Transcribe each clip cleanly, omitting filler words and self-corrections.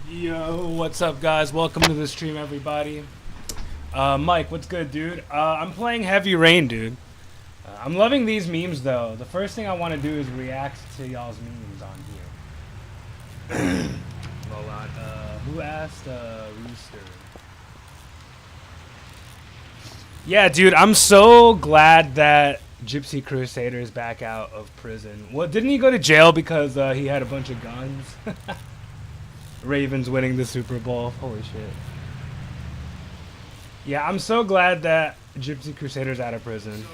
Yo, what's up, guys? Welcome to the stream, everybody. Mike, what's good, dude? I'm playing Heavy Rain, dude. I'm loving these memes, though. The first thing I want to do is react to y'all's memes on here. Hold on. Who asked Rooster? Yeah, dude, I'm so glad that Gypsy Crusader is back out of prison. What, didn't he go to jail because he had a bunch of guns? Ravens winning the Super Bowl. Holy shit. Yeah, I'm so glad that Gypsy Crusader's out of prison. So,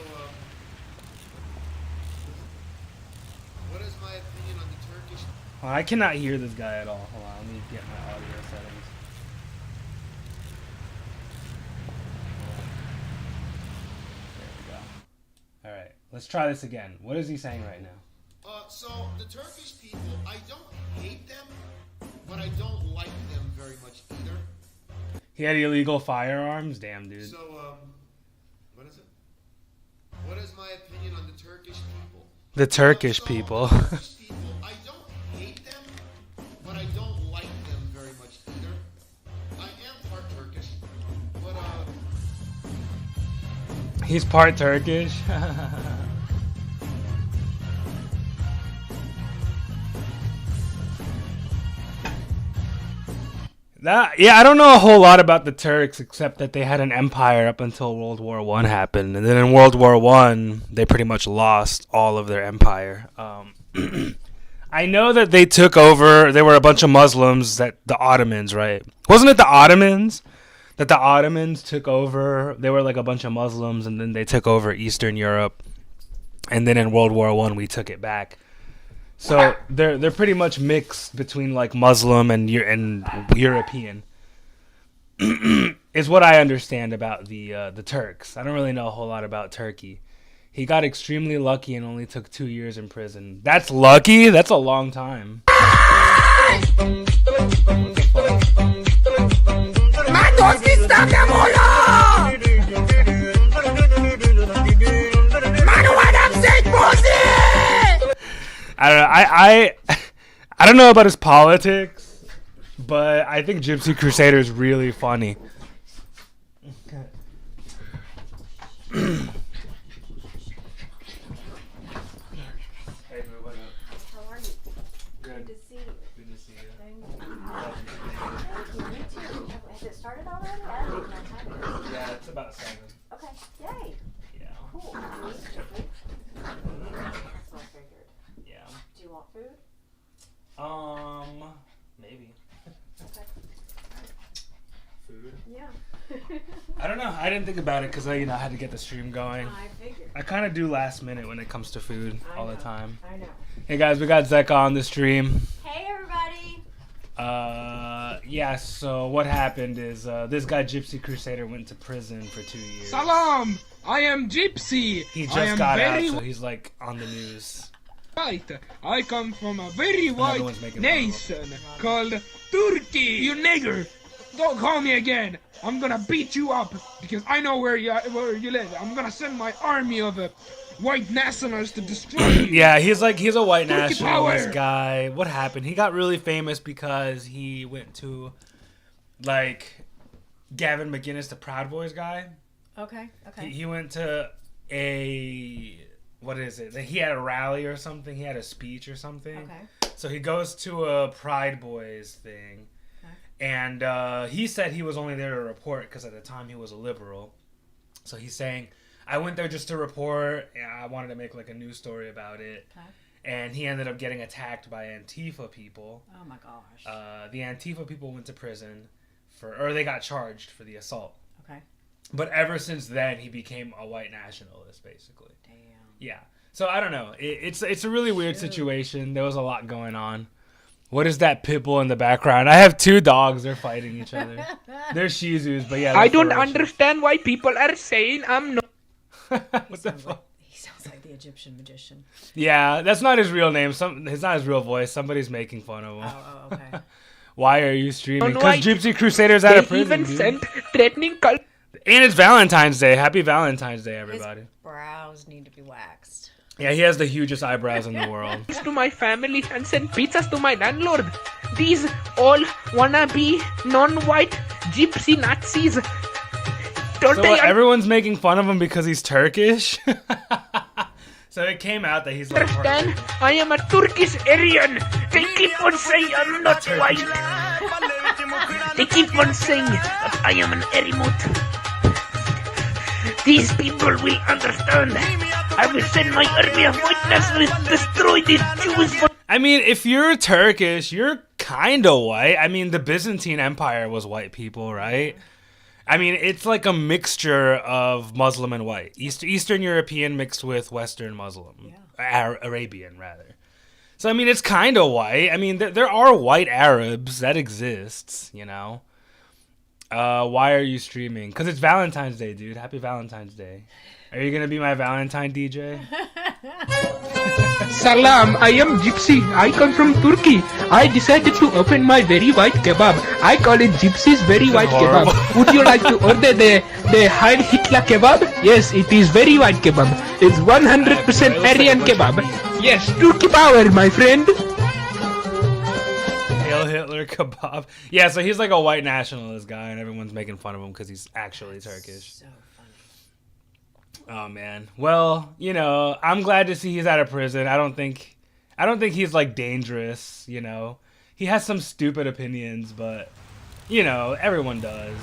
what is my opinion on the Turkish? Oh, I cannot hear this guy at all. Hold on, let me get my audio settings. There we go. Alright, let's try this again. What is he saying right now? So the Turkish people, I don't hate them, but I don't like them very much either. He had illegal firearms? Damn, dude. So, what is it? What is my opinion on the Turkish people? The Turkish people. The Turkish people, I don't hate them, but I don't like them very much either. I am part Turkish, but He's part Turkish. Yeah, I don't know a whole lot about the Turks except that they had an empire up until World War One happened, and then in World War One they pretty much lost all of their empire. I know that they took over. They were a bunch of Muslims, that the Ottomans, right? Wasn't it the Ottomans that the Ottomans took over? They were like a bunch of Muslims, and then they took over Eastern Europe, and then in World War One we took it back. So they're pretty much mixed between like Muslim and European, is what I understand about the Turks. I don't really know a whole lot about Turkey. He got extremely lucky and only took 2 years in prison. That's lucky? That's a long time. I don't know. I don't know about his politics, but I think Gypsy Crusader is really funny. Okay. Hey, boo, what up? How are you? Good. Good to see you. Good to see you. Thank you. Me too. Has it started already? I don't even know time it is. Yeah, it's about 7. Okay. Yay. Yeah. Cool. That's what I figured. Yeah. Do you want food? Maybe. Okay. Food? Yeah. I don't know. I didn't think about it because I had to get the stream going. I figured. I kind of do last minute when it comes to food all the time. I know. Hey guys, we got Zeka on the stream. Hey everybody. Yeah, so what happened is, this guy Gypsy Crusader went to prison for 2 years. Salam! I am Gypsy! He I just am got out, very so he's like on the news. white. I come from a very white one's making fun of him. nation called Turkey. You nigger! Don't call me again! I'm gonna beat you up because I know where you live. I'm gonna send my army of white nationalists to destroy you. Yeah, he's a white Turkey nationalist power. guy. What happened? He got really famous because he went to, like, Gavin McInnes, the Proud Boys guy. Okay. Okay. He went to what is it? He had a rally or something. He had a speech or something. Okay. So he goes to a Pride Boys thing. And he said he was only there to report because at the time he was a liberal. So he's saying, I went there just to report. And I wanted to make like a news story about it. Okay. And he ended up getting attacked by Antifa people. Oh my gosh. The Antifa people went to prison or they got charged for the assault. Okay. But ever since then, he became a white nationalist, basically. Damn. Yeah. So I don't know. It's a really weird situation. There was a lot going on. What is that pit bull in the background? I have 2 dogs. They're fighting each other. They're Shih Tzus, but yeah. I don't ferocious. understand why people are saying I'm not. What the fuck? He sounds like the Egyptian magician. Yeah, that's not his real name. It's not his real voice. Somebody's making fun of him. Oh, okay. Why are you streaming? No, Because I- Gypsy Crusader's out of They prison, even dude. sent threatening cult. And it's Valentine's Day. Happy Valentine's Day, everybody. His brows need to be waxed. Yeah, he has the hugest eyebrows in the world. to my family and send pizzas to my landlord. these all wanna be non-white gypsy Nazis. Don't So they everyone's making fun of him because he's Turkish? So it came out that he's like understand? I am a Turkish Aryan. They keep on saying I'm not white. They keep on saying that I am an Erimut. These people will understand. I will send my army of whiteness to destroy these Jews. I mean, if you're Turkish, you're kind of white. I mean, the Byzantine Empire was white people, right? I mean, it's like a mixture of Muslim and white. Eastern European mixed with Western Muslim. Arabian, rather. So, I mean, it's kind of white. I mean, there are white Arabs. That exists, you know? Why are you streaming? Because it's Valentine's Day, dude. Happy Valentine's Day. Are you going to be my Valentine DJ? Salam, I am Gypsy. I come from Turkey. I decided to open my very white kebab. I call it Gypsy's very white horrible. kebab. Would you like to order the Heil Hitler kebab? Yes, it is very white kebab. It's 100% Aryan kebab. Yes, Turkey power, my friend. Hail Hitler kebab. Yeah, so he's like a white nationalist guy, and everyone's making fun of him because he's actually Turkish. So funny. Oh man. Well, you know, I'm glad to see he's out of prison. I don't think he's like dangerous, you know. He has some stupid opinions, but you know, everyone does.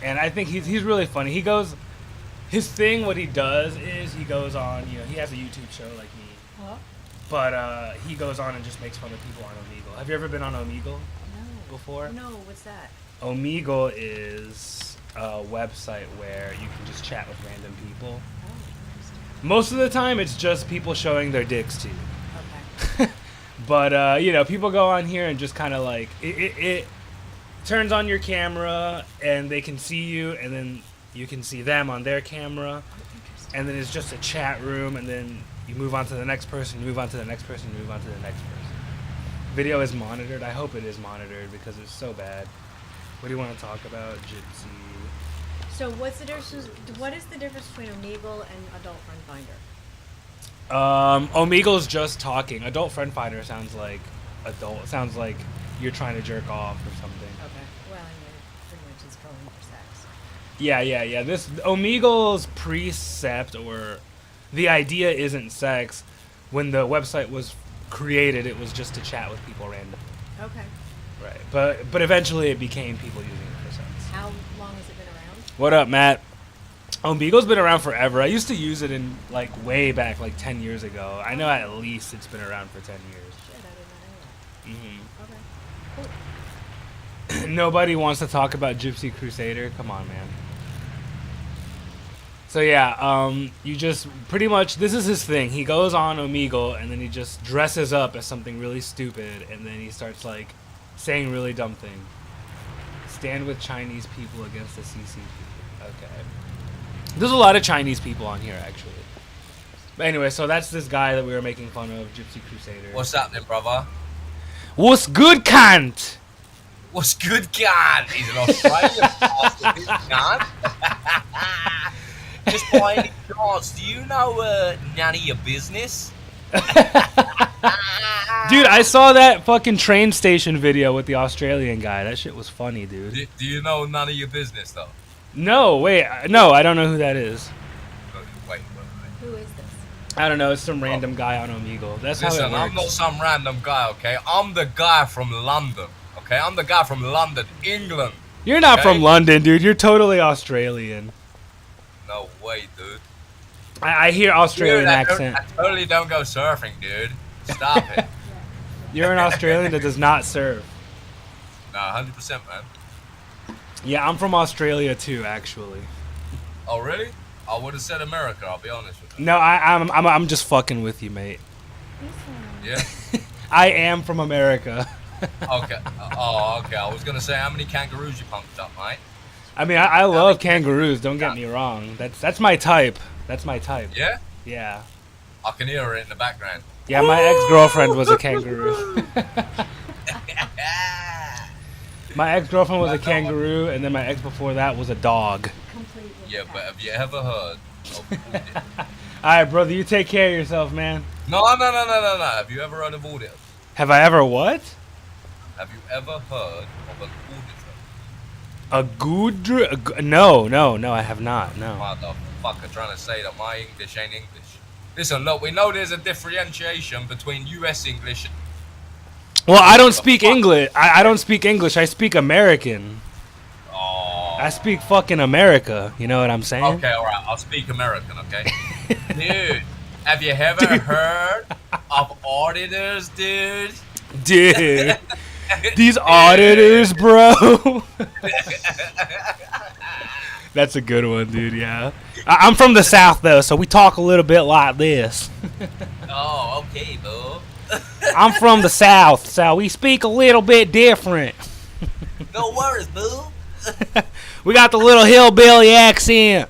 And I think he's really funny. His thing, what he does is he goes on, you know, he has a YouTube show like me. Huh? But he goes on and just makes fun of people on Omegle. Have you ever been on Omegle No. before? No, what's that? Omegle is a website where you can just chat with random people. Oh, interesting. Most of the time, it's just people showing their dicks to you. Okay. But, you know, people go on here and just kind of like, it turns on your camera and they can see you, and then you can see them on their camera. Oh, interesting. And then it's just a chat room, and then you move on to the next person, you move on to the next person, you move on to the next person. Video is monitored. I hope it is monitored because it's so bad. What do you want to talk about, Gypsy? So what's the difference? What is the difference between Omegle and Adult Friend Finder? Omegle's just talking. Adult Friend Finder sounds like adult. Sounds like you're trying to jerk off or something. Okay. Well, I mean, pretty much it's going for sex. Yeah. This Omegle's precept, or the idea, isn't sex. When the website was created, it was just to chat with people randomly. Okay. Right. But eventually it became people using it for sex. How long has it been around? What up, Matt? Omegle's been around forever. I used to use it in like way back, like 10 years ago. I know at least it's been around for 10 years. Shit, I didn't know that. Okay. Cool. Nobody wants to talk about Gypsy Crusader. Come on, man. So yeah, you just pretty much, this is his thing. He goes on Omegle and then he just dresses up as something really stupid, and then he starts like saying really dumb things. Stand with Chinese people against the CCP. Okay. There's a lot of Chinese people on here, actually. But anyway, so that's this guy that we were making fun of, Gypsy Crusader. What's happening, brother? What's good, cunt? What's good, God? He's an Australian bastard, this cunt. Just by any chance, do you know none of your business? Dude, I saw that fucking train station video with the Australian guy. That shit was funny, dude. Do you know none of your business, though? No, wait. No, I don't know who that is. Wait. Who is this? I don't know. It's some random guy on Omegle. That's how Listen, it works. I'm not some random guy, okay? I'm the guy from London, okay? I'm the guy from London, England. You're not okay? from London, dude. You're totally Australian. No way, dude. I hear Australian Dude, accent. I totally don't go surfing, dude. Stop it. You're an Australian that does not surf. No, 100%, man. Yeah, I'm from Australia too, actually. Oh, really? I would have said America, I'll be honest with you. No, I'm just fucking with you, mate. Yeah? I am from America. Okay. Oh, okay. I was going to say, how many kangaroos you pumped up, mate? I mean, I love kangaroos. Don't get me wrong. That's my type. That's my type. Yeah? Yeah. I can hear it in the background. Yeah, my ex-girlfriend was a kangaroo. My ex-girlfriend was a kangaroo, and then my ex before that was a dog. Complete with Yeah, that. but have you ever heard of Audit? Alright, brother, you take care of yourself, man. No. Have you ever heard of Audit? Have I ever what? Have you ever heard of an auditor? No, I have not. No. Motherfucker trying to say that my English ain't English. Listen, look, we know there's a differentiation between US English. Well, I don't The speak fuck? English. I don't speak English. I speak American. Oh. I speak fucking America. You know what I'm saying? Okay, alright, I'll speak American, okay? Dude, have you ever heard of auditors, dude? Dude. These auditors, bro. That's a good one, dude. Yeah. I'm from the South though, so we talk a little bit like this. Oh, okay, bro. I'm from the South, so we speak a little bit different. No worries, boo. We got the little hillbilly accent.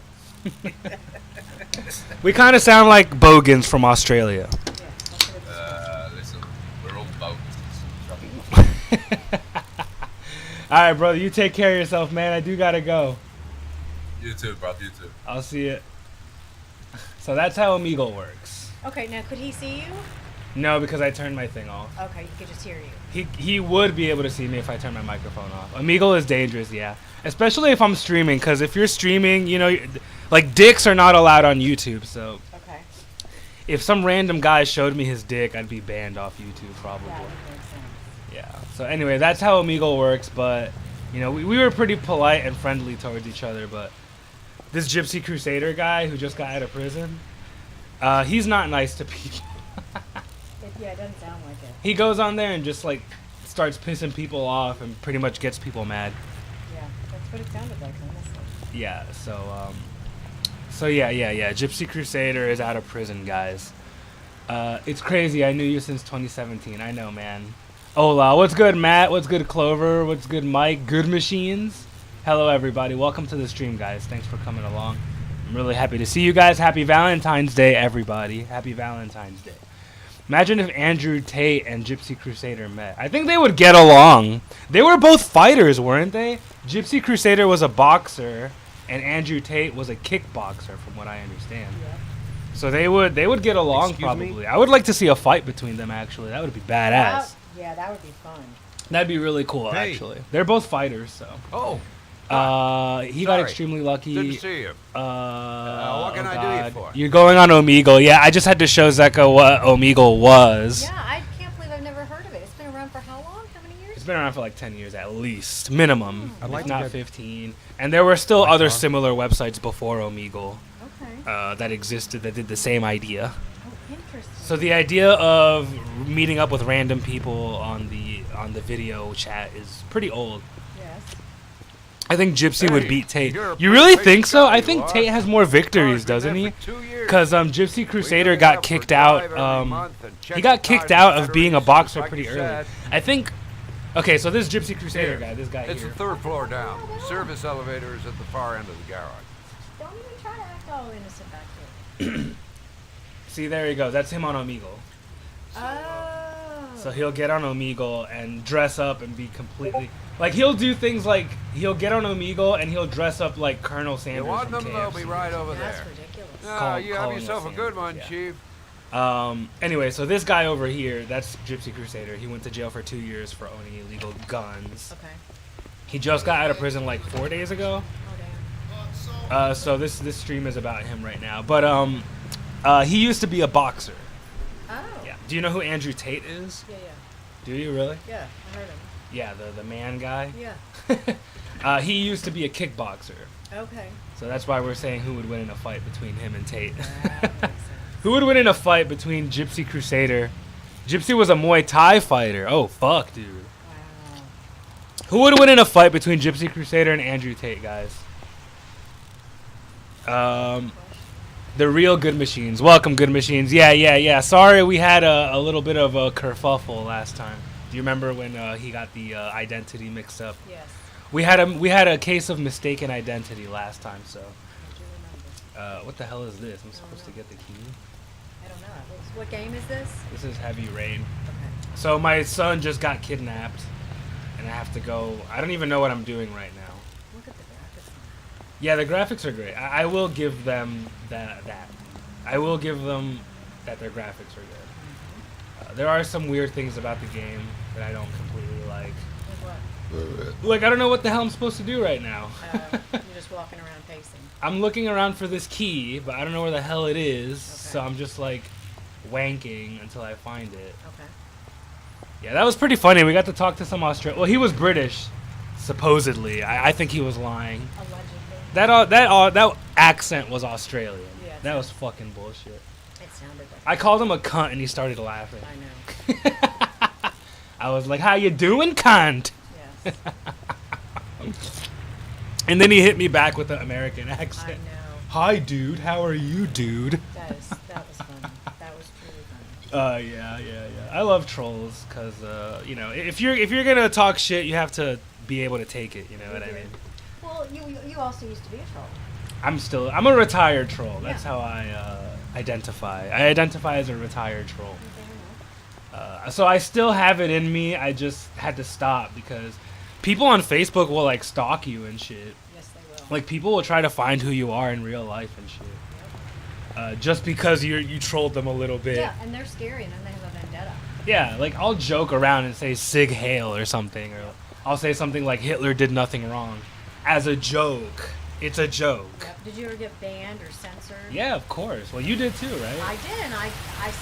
We kind of sound like bogans from Australia. Listen, we're all bogus. All right, brother, you take care of yourself, man. I do gotta go. You too, bro. You too. I'll see you. So that's how Omegle works. Okay, now could he see you? No, because I turned my thing off. Okay, he could just hear you. He would be able to see me if I turn my microphone off. Omegle is dangerous, yeah. Especially if I'm streaming, because if you're streaming, you know, like dicks are not allowed on YouTube, so Okay. if some random guy showed me his dick, I'd be banned off YouTube probably. That would make sense. Yeah. So anyway, that's how Omegle works, but, you know, we were pretty polite and friendly towards each other, but this Gypsy Crusader guy who just got out of prison, he's not nice to people. Yeah, it doesn't sound like it. He goes on there and just, like, starts pissing people off and pretty much gets people mad. Yeah, that's what it sounded like, honestly. Yeah, so yeah. Gypsy Crusader is out of prison, guys. It's crazy. I knew you since 2017. I know, man. Hola, what's good, Matt? What's good, Clover? What's good, Mike? Good Machines? Hello, everybody. Welcome to the stream, guys. Thanks for coming along. I'm really happy to see you guys. Happy Valentine's Day, everybody. Happy Valentine's Day. Imagine if Andrew Tate and Gypsy Crusader met. I think they would get along. They were both fighters, weren't they? Gypsy Crusader was a boxer, and Andrew Tate was a kickboxer, from what I understand. Yeah. So they would get along. Excuse me? probably. I would like to see a fight between them. Actually, that would be badass. Yeah, that would be fun. That'd be really cool. Hey. Actually, they're both fighters. So Oh, he got Sorry. extremely lucky. good to see you. What can I do you for? You're going on Omegle. Yeah, I just had to show Zeka what Omegle was. Yeah, I can't believe I've never heard of it. It's been around for how long? How many years? It's been around for like 10 years at least, minimum. I'd like if to not get- 15. And there were still Like other that. similar websites before Omegle Okay. that existed that did the same idea. Oh, interesting. So the idea of meeting up with random people on the video chat is pretty old. Yes. I think Gypsy would Hey, beat Tate. you're a You really pretty think so? guy, I you think are. Tate has more victories, Been doesn't there he? for 2 years. Because Gypsy We Crusader get got up for kicked drive out. every month and check He got the kicked tires out and of being a batteries, boxer like pretty you early. said. I think. Okay, so this Gypsy Crusader Here. guy, this guy It's here. the 3rd floor down. Service elevator is at the far end of the garage. Don't even try to act all innocent back here. See, there he goes. That's him on Omegle. Oh. So he'll get on Omegle and dress up and be completely like he'll do things like he'll get on Omegle and he'll dress up like Colonel Sanders. You want from them? They'll KFC. be right over That's there. ridiculous. No, you have calling yourself a us good in, one, yeah. Chief. Anyway, so this guy over here, that's Gypsy Crusader. He went to jail for 2 years for owning illegal guns. Okay. He just got out of prison like 4 days ago. Oh, damn. So this stream is about him right now. But he used to be a boxer. Oh. Yeah. Do you know who Andrew Tate is? Yeah, Do you really? yeah. I heard him. Yeah, the man guy. Yeah. He used to be a kickboxer. Okay. So that's why we're saying who would win in a fight between him and Tate. That makes sense. Who would win in a fight between Gypsy Crusader? Gypsy was a Muay Thai fighter. Oh, fuck, dude. Wow. Who would win in a fight between Gypsy Crusader and Andrew Tate, guys? The real Good Machines. Welcome, Good Machines. Yeah. Sorry we had a little bit of a kerfuffle last time. Do you remember when he got the identity mixed up? Yes. We had a case of mistaken identity last time, so. I do remember. What the hell is this? I'm supposed to get the key? I don't know. What game is this? This is Heavy Rain. Okay. So my son just got kidnapped, and I have to go. I don't even know what I'm doing right now. Look at the graphics. Yeah, the graphics are great. I will give them that. I will give them that their graphics are good. There are some weird things about the game that I don't completely like. Like what? Like, I don't know what the hell I'm supposed to do right now. You're just walking around pacing. I'm looking around for this key, but I don't know where the hell it is. Okay. So I'm just like wanking until I find it. Okay. Yeah, that was pretty funny. We got to talk to some Australian. Well, he was British, supposedly. I think he was lying. Allegedly. That accent was Australian. Yeah, That was fucking bullshit. It sounded like. I called him a cunt and he started laughing. I know. I was like, "How you doing, cunt?" Yes. And then he hit me back with the American I accent. know. Hi, dude. How are you, dude? That was funny. That was truly funny. Yeah. I love trolls because, you know, if you're gonna talk shit, you have to be able to take it. You know what I mean? Well, you also used to be a troll. I'm a retired troll. That's Yeah. how I identify. I identify as a retired troll. So I still have it in me. I just had to stop because people on Facebook will like stalk you and shit. Yes, they will. Like people will try to find who you are in real life and shit. Just because you trolled them a little bit. Yeah, and they're scary, and then they have a vendetta. Yeah, like I'll joke around and say Sig Heil or something, or I'll say something like Hitler did nothing wrong, as a joke. It's a joke. Yep. Did you ever get banned or censored? Yeah, of course. Well, you did too, right? I did, and I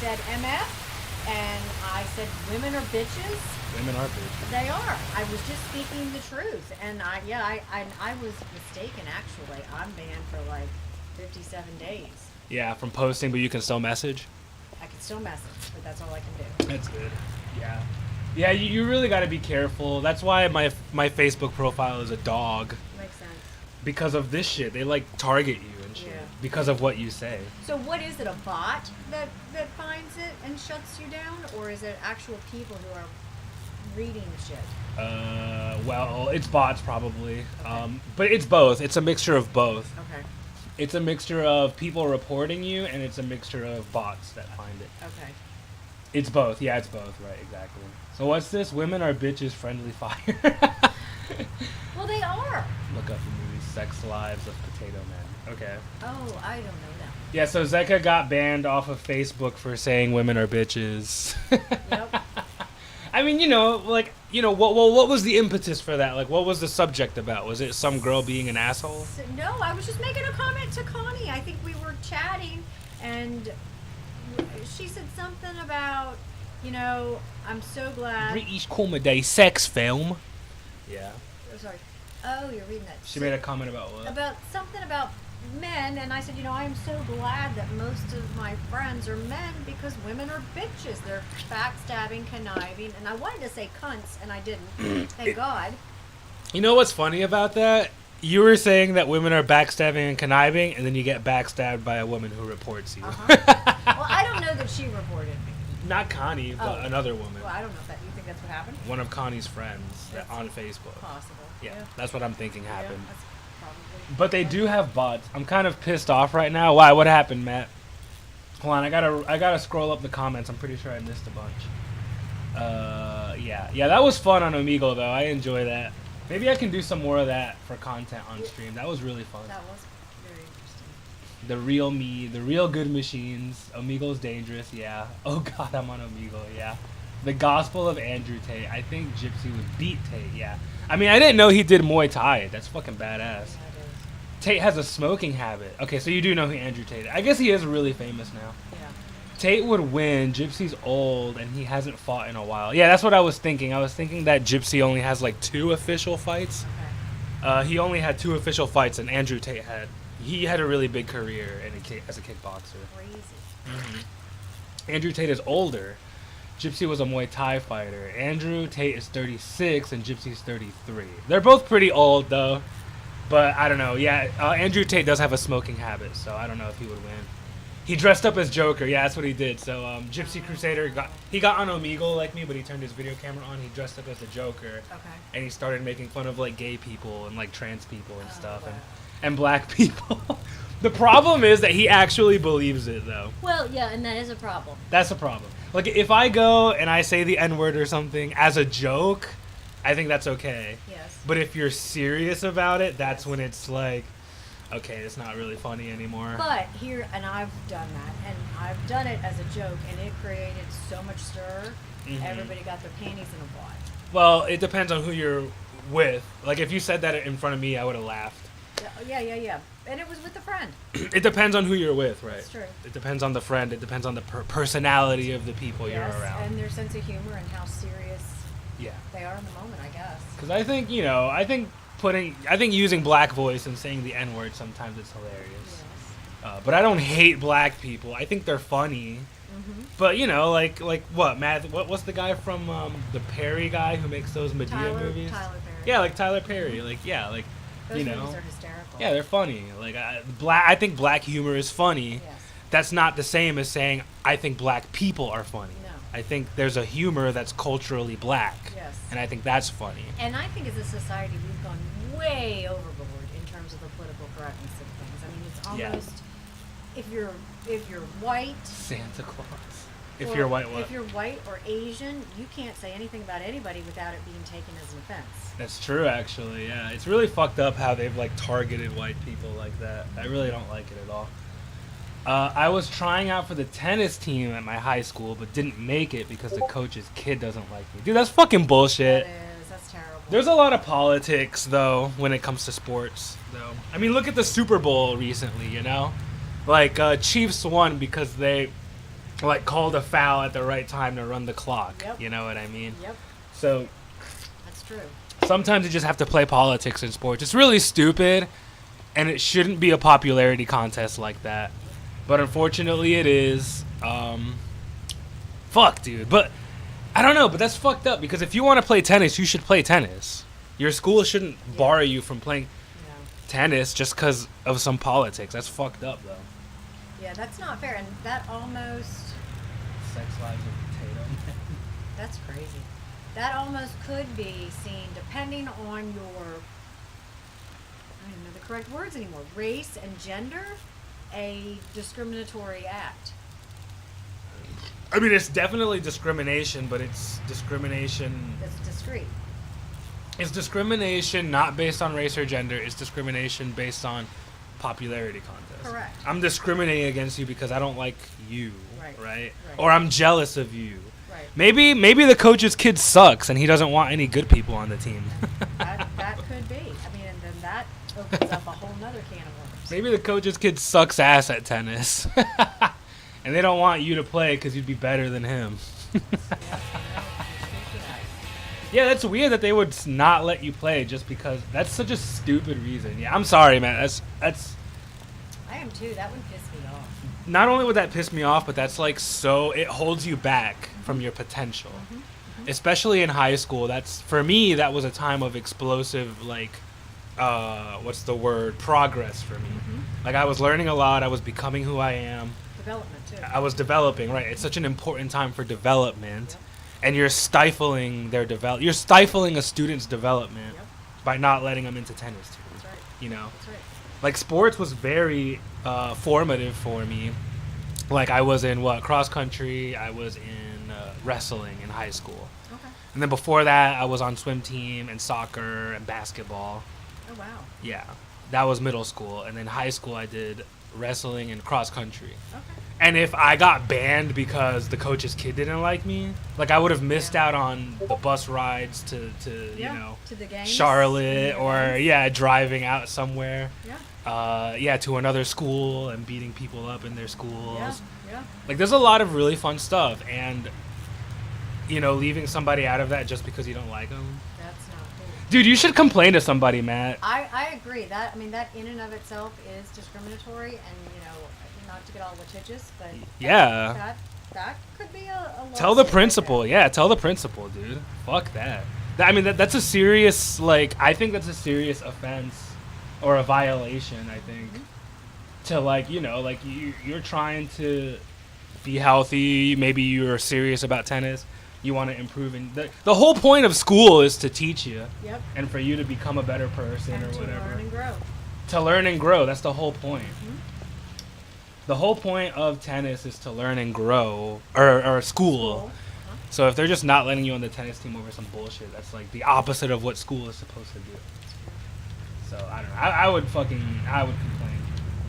said MF, and I said women are bitches. Women are bitches. They are. I was just speaking the truth, and I was mistaken. Actually, I'm banned for like 57 days. Yeah, from posting, but you can still message. I can still message, but that's all I can do. That's good. Yeah. Yeah, you really got to be careful. That's why my Facebook profile is a dog. Makes sense. Because of this shit. They like target you and shit. Yeah. Because of what you say. So what is it? A bot that finds it and shuts you down, or is it actual people who are reading the shit? Well, it's bots probably. Okay. But it's both. It's a mixture of both. Okay. It's a mixture of people reporting you, and it's a mixture of bots that find it. Okay. It's both. Yeah, it's both. Right, exactly. So what's this? Women are bitches, friendly fire. Well, they are. Look up the movie Sex Lives of Potato Men. Okay. Oh, I don't know that. Yeah, so Zeka got banned off of Facebook for saying women are bitches. Yep. I mean, what was the impetus for that? Like, what was the subject about? Was it some girl being an asshole? So, no, I was just making a comment to Connie. I think we were chatting, and she said something about, I'm so glad. British comedy sex film. Yeah. Oh, sorry. Oh, you're reading that. She made a comment about what? About something about men, and I said, I am so glad that most of my friends are men because women are bitches. They're backstabbing, conniving, and I wanted to say cunts, and I didn't. Thank God. You know what's funny about that? You were saying that women are backstabbing and conniving, and then you get backstabbed by a woman who reports you. Well, I don't know that she reported me. Not Connie, but Oh. another woman. Well, I don't know if that. You think that's what happened? One of Connie's friends That's on Facebook. Possible. Yeah, that's what I'm thinking happened. Yeah, that's probably. But they do have bots. I'm kind of pissed off right now. Why? What happened, Matt? Hold on, I gotta scroll up the comments. I'm pretty sure I missed a bunch. Yeah, that was fun on Omegle though. I enjoy that. Maybe I can do some more of that for content on stream. That was really fun. That was very interesting. The real me, the real good machines. Omegle's dangerous, yeah. Oh god, I'm on Omegle, yeah. The Gospel of Andrew Tate. I think Gypsy would beat Tate, yeah. I mean, I didn't know he did Muay Thai. That's fucking badass. Yeah, it is. Tate has a smoking habit. Okay, so you do know who Andrew Tate is. I guess he is really famous now. Yeah. Tate would win. Gypsy's old, and he hasn't fought in a while. Yeah, that's what I was thinking. I was thinking that Gypsy only has like 2 official fights. Okay. He only had 2 official fights, and Andrew Tate had a really big career as a kickboxer. Crazy. Andrew Tate is older. Gypsy was a Muay Thai fighter. Andrew Tate is 36 and Gypsy's 33. They're both pretty old though, but I don't know. Yeah, Andrew Tate does have a smoking habit, so I don't know if he would win. He dressed up as Joker. Yeah, that's what he did. So Gypsy Crusader got on Omegle like me, but he turned his video camera on. He dressed up as the Joker, Okay. and he started making fun of like gay people and like trans people and stuff, wow. and black people. The problem is that he actually believes it though. Well, yeah, and that is a problem. That's a problem. Like, if I go and I say the N-word or something as a joke, I think that's okay. Yes. But if you're serious about it, that's when it's like, okay, it's not really funny anymore. But here, and I've done that, and I've done it as a joke, and it created so much stir. Mhm. Everybody got their panties in a wad. Well, it depends on who you're with. Like, if you said that in front of me, I would have laughed. Yeah. And it was with a friend. It depends on who you're with, right? That's true. It depends on the friend. It depends on the personality of the people Yes, you're around. and their sense of humor and how serious Yeah. they are in the moment, I guess. Because I think, I think using black voice and saying the N word sometimes it's hilarious. Yes. But I don't hate black people. I think they're funny. Mm-hmm. But like what, Matt? What's the guy from the Perry guy who makes those Medea movies? Tyler Perry. Yeah, like Tyler Perry. Like Those movies are hysterical. Yeah, they're funny. Like I think black humor is funny. Yes. That's not the same as saying I think black people are funny. No. I think there's a humor that's culturally black. Yes. And I think that's funny. And I think as a society we've gone way overboard in terms of the political correctness of things. I mean, it's almost if you're white, Santa Claus. If or you're white, what? If you're white or Asian, you can't say anything about anybody without it being taken as an offense. That's true, actually. Yeah, it's really fucked up how they've like targeted white people like that. I really don't like it at all. I was trying out for the tennis team at my high school, but didn't make it because the coach's kid doesn't like me. Dude, that's fucking bullshit. That's terrible. There's a lot of politics, though, when it comes to sports, though. I mean, look at the Super Bowl recently, Like, Chiefs won because they, like, called a foul at the right time to run the clock. Yep. You know what I mean? Yep, So, that's true. sometimes you just have to play politics in sports. It's really stupid, and it shouldn't be a popularity contest like that. But unfortunately, it is. Fuck, dude. But I don't know. But that's fucked up because if you want to play tennis, you should play tennis. Your school shouldn't bar you from playing Yeah. tennis just because of some politics. That's fucked up, though. Yeah, that's not fair, and that almost Sex lives of potato. that's crazy. That almost could be seen, depending on your I don't know the correct words anymore, race and gender, a discriminatory act. I mean, it's definitely discrimination, but it's discrimination. That's discreet. It's discrimination not based on race or gender. It's discrimination based on popularity contest. Correct. I'm discriminating against you because I don't like you, Right. right? Right. Or I'm jealous of you. Right. Maybe the coach's kid sucks and he doesn't want any good people on the team. That could be. I mean, and then that opens up a whole nother can of worms. Maybe the coach's kid sucks ass at tennis. And they don't want you to play because you'd be better than him. Yeah, that's weird that they would not let you play just because. That's such a stupid reason. Yeah, I'm sorry, man. That's. I am too. That would piss me off. Not only would that piss me off, but that's like so. It holds you back from your potential, especially in high school. That's for me. That was a time of explosive, like, what's the word? Progress for me. Like I was learning a lot. I was becoming who I am. Development too. I was developing. Right. It's such an important time for development. And you're stifling their You're stifling a student's development by not letting them into tennis teams. That's right. That's right. Like sports was very formative for me. Like I was in cross country. I was in wrestling in high school. Okay. And then before that, I was on swim team and soccer and basketball. Oh wow. Yeah, that was middle school. And then high school, I did wrestling and cross country. Okay. And if I got banned because the coach's kid didn't like me, like I would have missed out on the bus rides to to the games. Charlotte or Games. driving out somewhere. Yeah. To another school and beating people up in their schools. Yeah. Like there's a lot of really fun stuff, and leaving somebody out of that just because you don't like them. That's not cool. Dude, you should complain to somebody, Matt. I agree. That in and of itself is discriminatory, and not to get all litigious, but Yeah. that could be a Tell the lawsuit right principal. there. Yeah, tell the principal, dude. Fuck that. That's a serious, I think that's a serious offense or a violation, I think. To, you're trying to be healthy. Maybe you're serious about tennis. You want to improve. The whole point of school is to teach you Yep. and for you to become a better person And or to whatever. learn and grow. To learn and grow. That's the whole point. The whole point of tennis is to learn and grow, or school. So if they're just not letting you on the tennis team over some bullshit, that's like the opposite of what school is supposed to do. So I don't know. I would complain.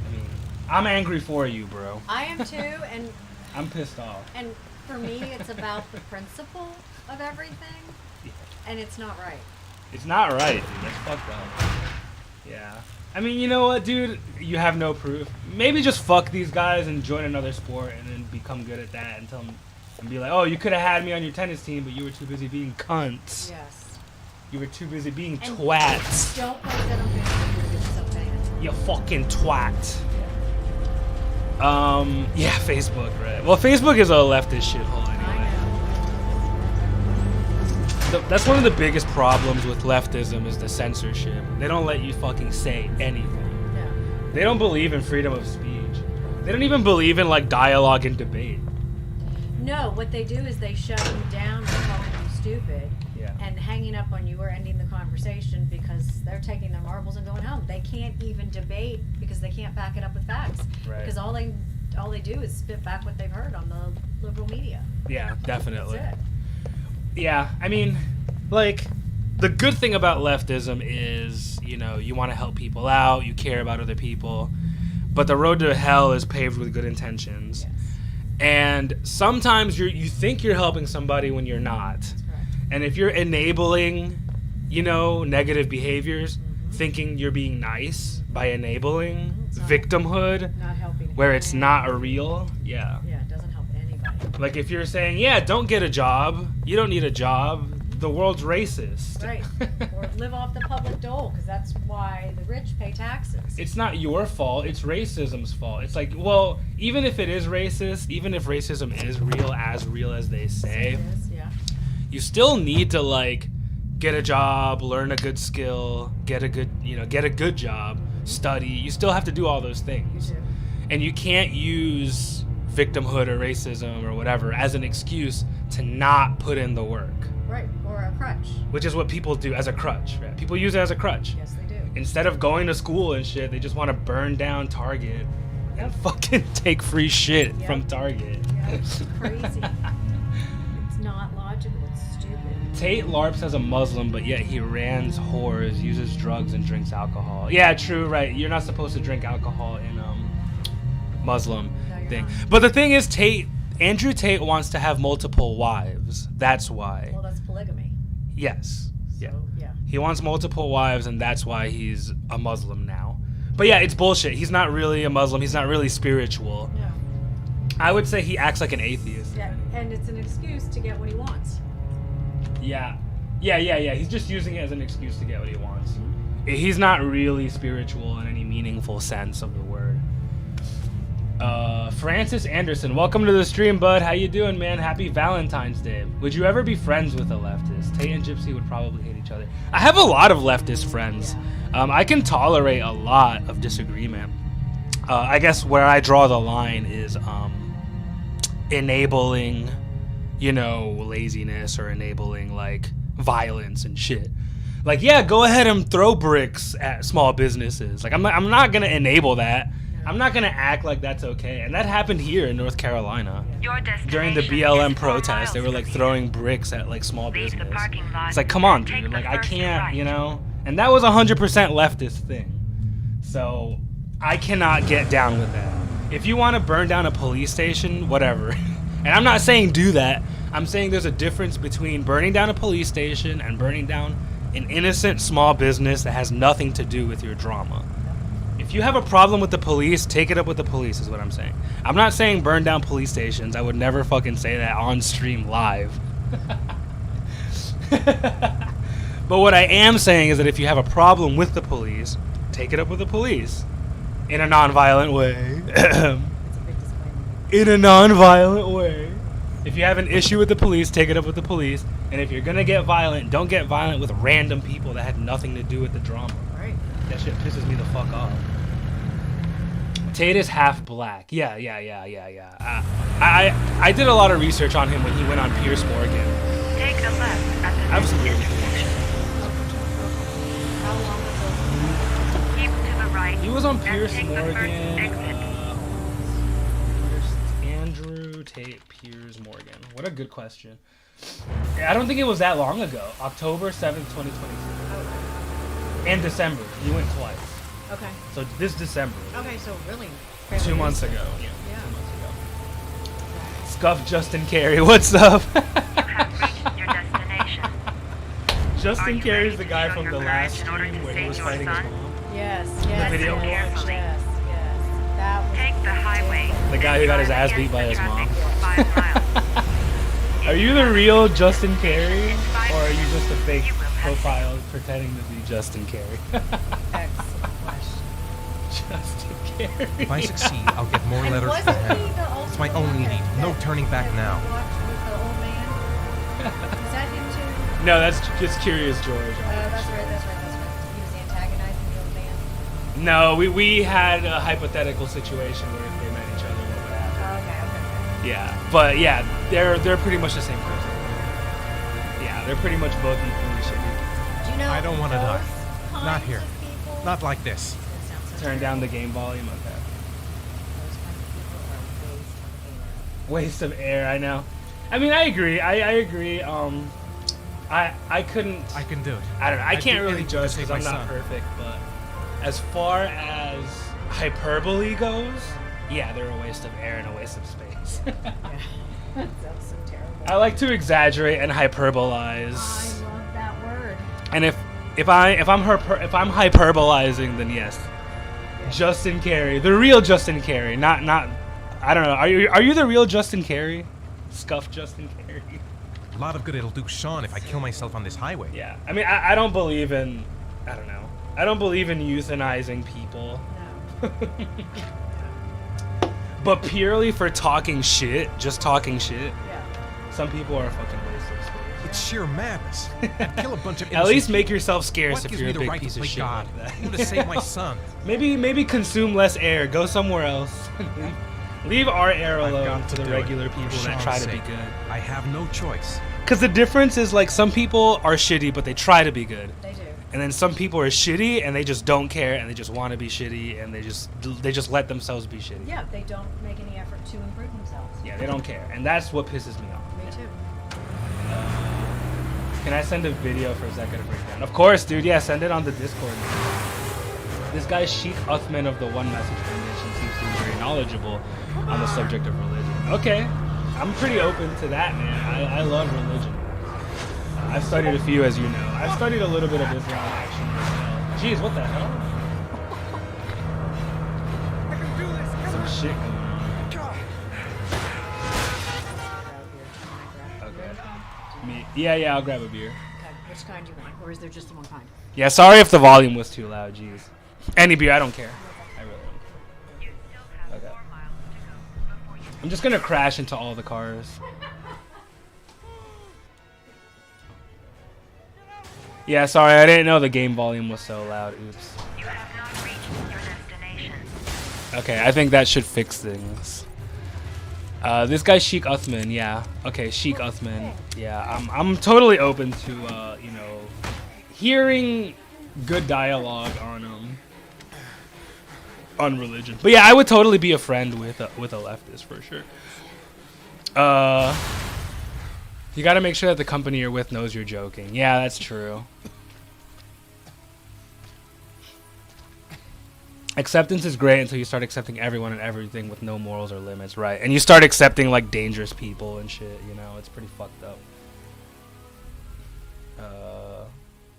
I mean, I'm angry for you, bro. I am too, and I'm pissed off. and for me, it's about the principle of everything, and it's not right. It's not right, dude. That's fucked up. Yeah. I mean, you know what, dude? You have no proof. Maybe just fuck these guys and join another sport and then become good at that and tell them and be like, oh, you could have had me on your tennis team, but you were too busy being cunts. Yes. You were too busy being And twats. Don't post that on Facebook. It's so bad. You fucking twat. Yeah, Facebook, right? Well, Facebook is a leftist shithole I anyway. know. That's one of the biggest problems with leftism is the censorship. They don't let you fucking say anything. No. They don't believe in freedom of speech. They don't even believe in like dialogue and debate. No, what they do is they shut you down by calling you stupid Yeah. and hanging up on you or ending the conversation because they're taking their marbles and going home. They can't even debate because they can't back it up with facts. Right. Because all they do is spit back what they've heard on the liberal media. Yeah, definitely. That's it. Yeah, I mean, like, the good thing about leftism is, you know, you want to help people out, you care about other people, but the road to hell is paved with good intentions. Yes. And sometimes you think you're helping somebody when you're not. That's correct. And if you're enabling, you know, negative behaviors, thinking you're being nice by enabling It's not- victimhood Not helping. where it's anyone. not a real, yeah. Yeah, it doesn't help anybody. Like if you're saying, yeah, don't get a job, you don't need a job, the world's racist. Right. Or live off the public dole because that's why the rich pay taxes. It's not your fault, it's racism's fault. It's like, well, even if it is racist, even if racism is real as they say, It is, yeah. you still need to like get a job, learn a good skill, get a good job, study. You still have to do all those You things. do. And you can't use victimhood or racism or whatever as an excuse to not put in the work, Right. Or a crutch. which is what people do as a crutch. Right? People use it as a crutch. Yes, they do. Instead of going to school and shit, they just want to burn down Target and fucking take free shit Yep. from Target. Yeah, it's crazy. It's not logical. It's stupid. Tate LARPs as a Muslim, but yet he rans whores, uses drugs, and drinks alcohol. Yeah, true, right. You're not supposed to drink alcohol in Muslim No, you're thing. not. But the thing is, Andrew Tate wants to have multiple wives. That's why. Well, that's polygamy. Yes. So, Yeah. yeah. He wants multiple wives, and that's why he's a Muslim now. But yeah, it's bullshit. He's not really a Muslim. He's not really spiritual. No. I would say he acts like an atheist. Yeah, and it's an excuse to get what he wants. Yeah. He's just using it as an excuse to get what he wants. He's not really spiritual in any meaningful sense of the word. Francis Anderson, welcome to the stream, bud. How you doing, man? Happy Valentine's Day. Would you ever be friends with a leftist? Tate and Gypsy would probably hate each other. I have a lot of leftist friends. I can tolerate a lot of disagreement. I guess where I draw the line is enabling, you know, laziness or enabling like violence and shit. Like, yeah, go ahead and throw bricks at small businesses. Like, I'm not gonna enable that. I'm not gonna act like that's okay. And that happened here in North Carolina during the BLM protest. They were like throwing bricks at like small business. It's like, come on, dude. Like, I can't, you know. And that was 100% leftist thing. So I cannot get down with that. If you want to burn down a police station, whatever. And I'm not saying do that. I'm saying there's a difference between burning down a police station and burning down an innocent small business that has nothing to do with your drama. If you have a problem with the police, take it up with the police is what I'm saying. I'm not saying burn down police stations. I would never fucking say that on stream live. But what I am saying is that if you have a problem with the police, take it up with the police. In a non-violent way. It's a big disclaimer. In a non-violent way. If you have an issue with the police, take it up with the police. And if you're gonna get violent, don't get violent with random people that had nothing to do with the drama. Right. That shit pisses me the fuck off. Tate is half black. Yeah. I did a lot of research on him when he went on Piers Morgan. Take the left at the Absolutely. How long ago? keep to the right. He was on and Piers take the first Morgan. exit. Andrew Tate Piers Morgan. What a good question. I don't think it was that long ago. October 7th, 2023. And December. He went twice. Okay. So this December. Okay, so really. 2 months ago. Yeah. Yeah. 2 months ago. Scuff Justin Carey. What's up? You have reached your destination. Are Justin you Carey's ready the to guy show from your the courage last in order stream to where he save was your fighting his son? mom. Yes, yes. video yes, carefully. yes, yes. That was Take the highway. The guy who got his ass beat by his mom. 5 miles. Are you the real Justin Carey? Or are you just a fake You will have profile pretending to be Justin Carey? excellent question. Justin Carey. If I succeed, I'll get more And letters wasn't from he him. the also It's my the only one need. that- No that- turning back that now. we watched with the old man? Is that him too? No, that's just Curious George. That's right. He was antagonizing the old man. No, we had a hypothetical situation where if they met each other, what would happen? Okay. Yeah, but yeah, they're pretty much the same person. Yeah, they're pretty much both equally shitty. Do you know I don't wanna die. those Not kinds here. of people- Not like this. That sounds so Turn terrible. down the game volume. Okay. Those kinds of people are Waste of air. I know. I mean, I agree. I agree. I couldn't. I can do it. I don't know. I I'd can't do really anything to judge save because I'm my not son. perfect. But as far as hyperbole goes, yeah, they're a waste of air and a waste of space. That sounds so terrible. I like to exaggerate and hyperbolize. I love that word. And if I'm hyperbolizing, then yes, Justin Carey, the real Justin Carey, not I don't know. Are you the real Justin Carey? Scuff Justin Carey. A lot of good it'll do Sean if I kill myself on this highway. Yeah, I mean I don't believe in I don't know. I don't believe in euthanizing people, No. but purely for talking shit, just talking shit. Yeah. Some people are fucking waste of space. It's sheer madness. I'd kill a bunch of At innocent least make people. yourself scarce What if gives you're me a the big right piece to of play shit God? like that. I'm gonna save my son. Maybe consume less air. Go somewhere else. Leave our air I've alone got to to the do it. regular For people that Sean's try to be sake. good. I have no choice. Because the difference is like some people are shitty, but they try to be good, They do. and then some people are shitty and they just don't care and they just want to be shitty and they just let themselves be shitty. Yeah, they don't make any effort to improve themselves. Yeah, they don't care, and that's what pisses me off. Me too. Can I send a video for Zeka to break down? Of course, dude. Yeah, send it on the Discord. This guy Sheikh Uthman of the One Message Foundation seems to be very knowledgeable on the subject of religion. Okay, I'm pretty open to that, man. I love religion. I've studied a few, as you know. I've studied a little bit of Islam, actually, as well. Jeez, what the hell? Some shit going on. Okay. Me. Yeah, I'll grab a beer. Okay, which kind do you want? Or is there just the one kind? Yeah, sorry if the volume was too loud, jeez. Any beer, I don't care. I really don't. You still have Okay. 4 miles to go before you I'm just gonna crash into all the cars. Yeah, sorry, I didn't know the game volume was so loud. Oops. You have not reached your destination. Okay, I think that should fix things. This guy Sheikh Uthman, yeah. Okay, Sheikh Uthman. Yeah, I'm totally open to you know, hearing good dialogue on religion. But yeah, I would totally be a friend with a leftist for sure. You got to make sure that the company you're with knows you're joking. Yeah, that's true. Acceptance is great until you start accepting everyone and everything with no morals or limits, right? And you start accepting like dangerous people and shit, you know, it's pretty fucked up.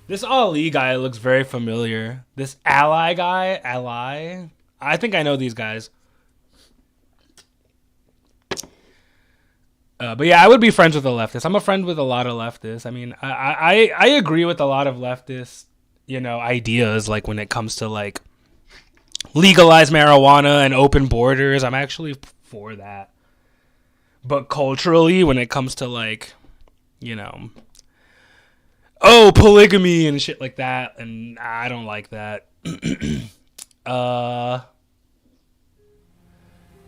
This Ali guy looks very familiar. This Ally guy, Ally, I think I know these guys. But yeah, I would be friends with a leftist. I'm a friend with a lot of leftists. I mean, I agree with a lot of leftist, you know, ideas, like when it comes to like legalize marijuana and open borders. I'm actually for that. But culturally, when it comes to like, you know, polygamy and shit like that, and I don't like that.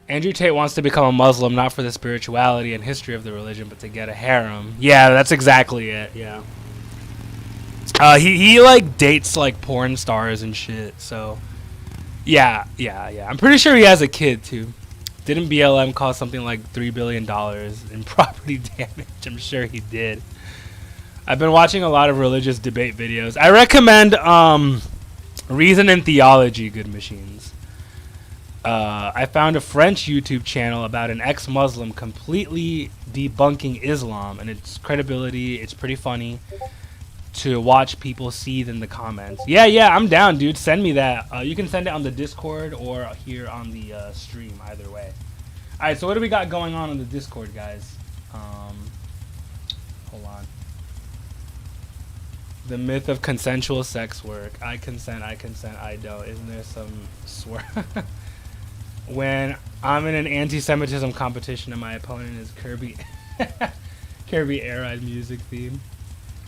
Andrew Tate wants to become a Muslim not for the spirituality and history of the religion, but to get a harem. Yeah, that's exactly it. Yeah. He like dates like porn stars and shit. So, yeah. I'm pretty sure he has a kid too. Didn't BLM cost something like $3 billion in property damage? I'm sure he did. I've been watching a lot of religious debate videos. I recommend Reason and Theology, Good Machines. I found a French YouTube channel about an ex-Muslim completely debunking Islam and its credibility. It's pretty funny to watch people seethe in the comments. Yeah, I'm down, dude. Send me that. You can send it on the Discord or here on the stream, either way. All right, so what do we got going on the Discord, guys? Hold on. The myth of consensual sex work. I consent, I don't. Isn't there some swear? When I'm in an anti-Semitism competition and my opponent is Kirby Air Ride music theme.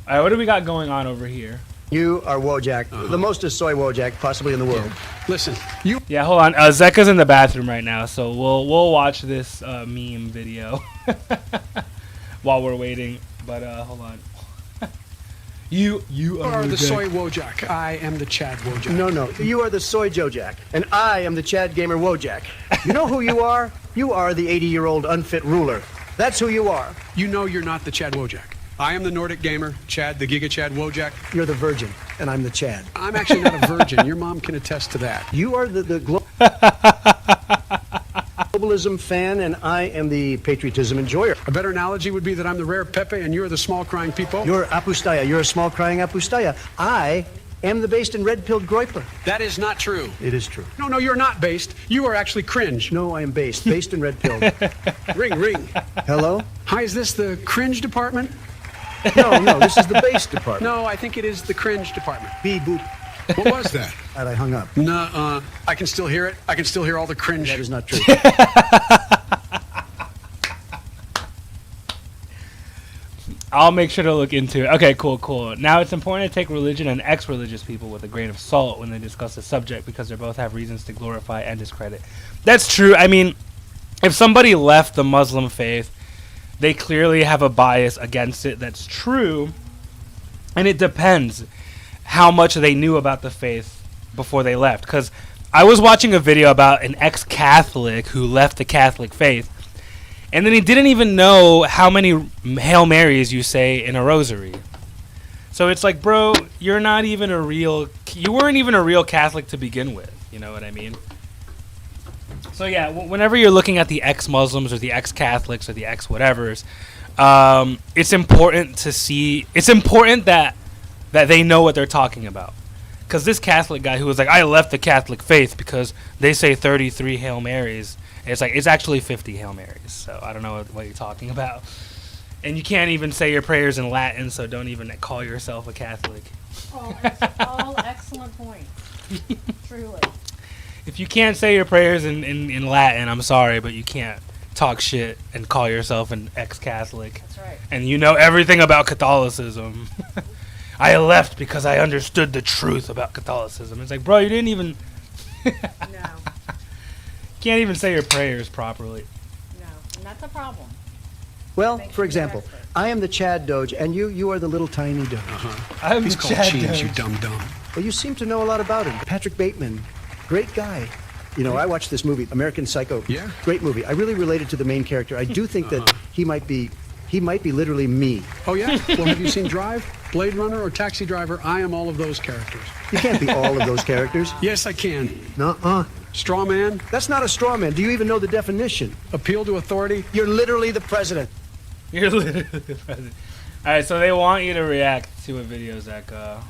All right, what do we got going on over here? You are Wojak, the mostest soy Wojak possibly in the world. Listen, you. Yeah, hold on. Zeka's in the bathroom right now, so we'll watch this meme video while we're waiting. But hold on. You are the soy Wojak. I am the Chad Wojak. No, you are the soy Jojak, and I am the Chad Gamer Wojak. You know who you are? You are the 80-year-old unfit ruler. That's who you are. You know you're not the Chad Wojak. I am the Nordic Gamer, Chad, the Giga Chad Wojak. You're the virgin, and I'm the Chad. I'm actually not a virgin. Your mom can attest to that. You are the globalism fan, and I am the patriotism enjoyer. A better analogy would be that I'm the rare Pepe, and you're the small crying people. You're Apustaya. You're a small crying Apustaya. I am the based and red-pilled Groiper. That is not true. It is true. No, you're not based. You are actually cringe. No, I am based and red-pilled. Ring. Hello? Hi, is this the cringe department? No, this is the base department. No, I think it is the cringe department. Beep boop. What was that? And I hung up. No, I can still hear it. I can still hear all the cringe. That is not true. I'll make sure to look into it. Okay, cool. Now, it's important to take religion and ex-religious people with a grain of salt when they discuss the subject because they both have reasons to glorify and discredit. That's true. I mean, if somebody left the Muslim faith, they clearly have a bias against it. That's true. And it depends how much they knew about the faith before they left. Because I was watching a video about an ex-Catholic who left the Catholic faith. And then he didn't even know how many Hail Marys you say in a rosary. So it's like, bro, you weren't even a real Catholic to begin with. You know what I mean? So yeah, whenever you're looking at the ex-Muslims or the ex-Catholics or the ex-whatevers, it's important to see. It's important that they know what they're talking about. Because this Catholic guy who was like, I left the Catholic faith because they say 33 Hail Marys. It's like, it's actually 50 Hail Marys. So I don't know what you're talking about. And you can't even say your prayers in Latin, so don't even call yourself a Catholic. Oh, that's all excellent points. Truly. If you can't say your prayers in Latin, I'm sorry, but you can't talk shit and call yourself an ex-Catholic. That's right. And you know everything about Catholicism. I left because I understood the truth about Catholicism. It's like, bro, you didn't even... No. Can't even say your prayers properly. No, and that's a problem. Well, Makes for you example, expert. I am the Chad Doge, and you are the little tiny Doge. I'm He's the called Chad Cheese, you Doge. dumb. Well, you seem to know a lot about him. Patrick Bateman, great guy. You know, I watched this movie, American Psycho. Yeah? Great movie. I really related to the main character. I do think that he might be literally me. Oh, yeah? Well, have you seen Drive, Blade Runner, or Taxi Driver? I am all of those characters. You can't be all of those characters. Yes, I can. Nuh-uh. Straw man, That's not a straw man. Do you even know the definition? appeal to authority. You're literally the president. You're literally the president. All right, so they want you to react to a video, Zach. Okay.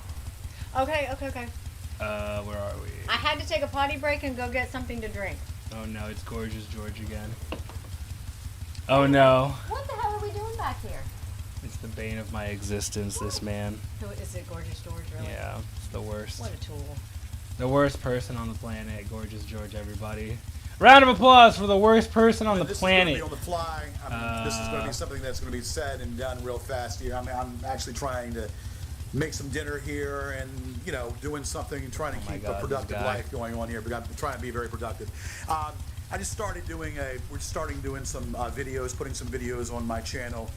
Where are we? I had to take a potty break and go get something to drink. Oh no, it's Gorgeous George again. Oh no, What the hell are we doing back here? it's the bane of my existence. This man. Who is it, Gorgeous George? Really? Yeah, it's the worst. What a tool. The worst person on the planet, Gorgeous George. Everybody, round of applause for the worst person on the This planet. is going to be on the fly. I mean, this is going to be something that's going to be said and done real fast here. I mean, I'm actually trying to make some dinner here and, you know, doing something and trying to my keep God, a this productive guy. life going on here. But I'm trying to be very productive. I just started doing we're starting doing some videos, putting some videos on my channel.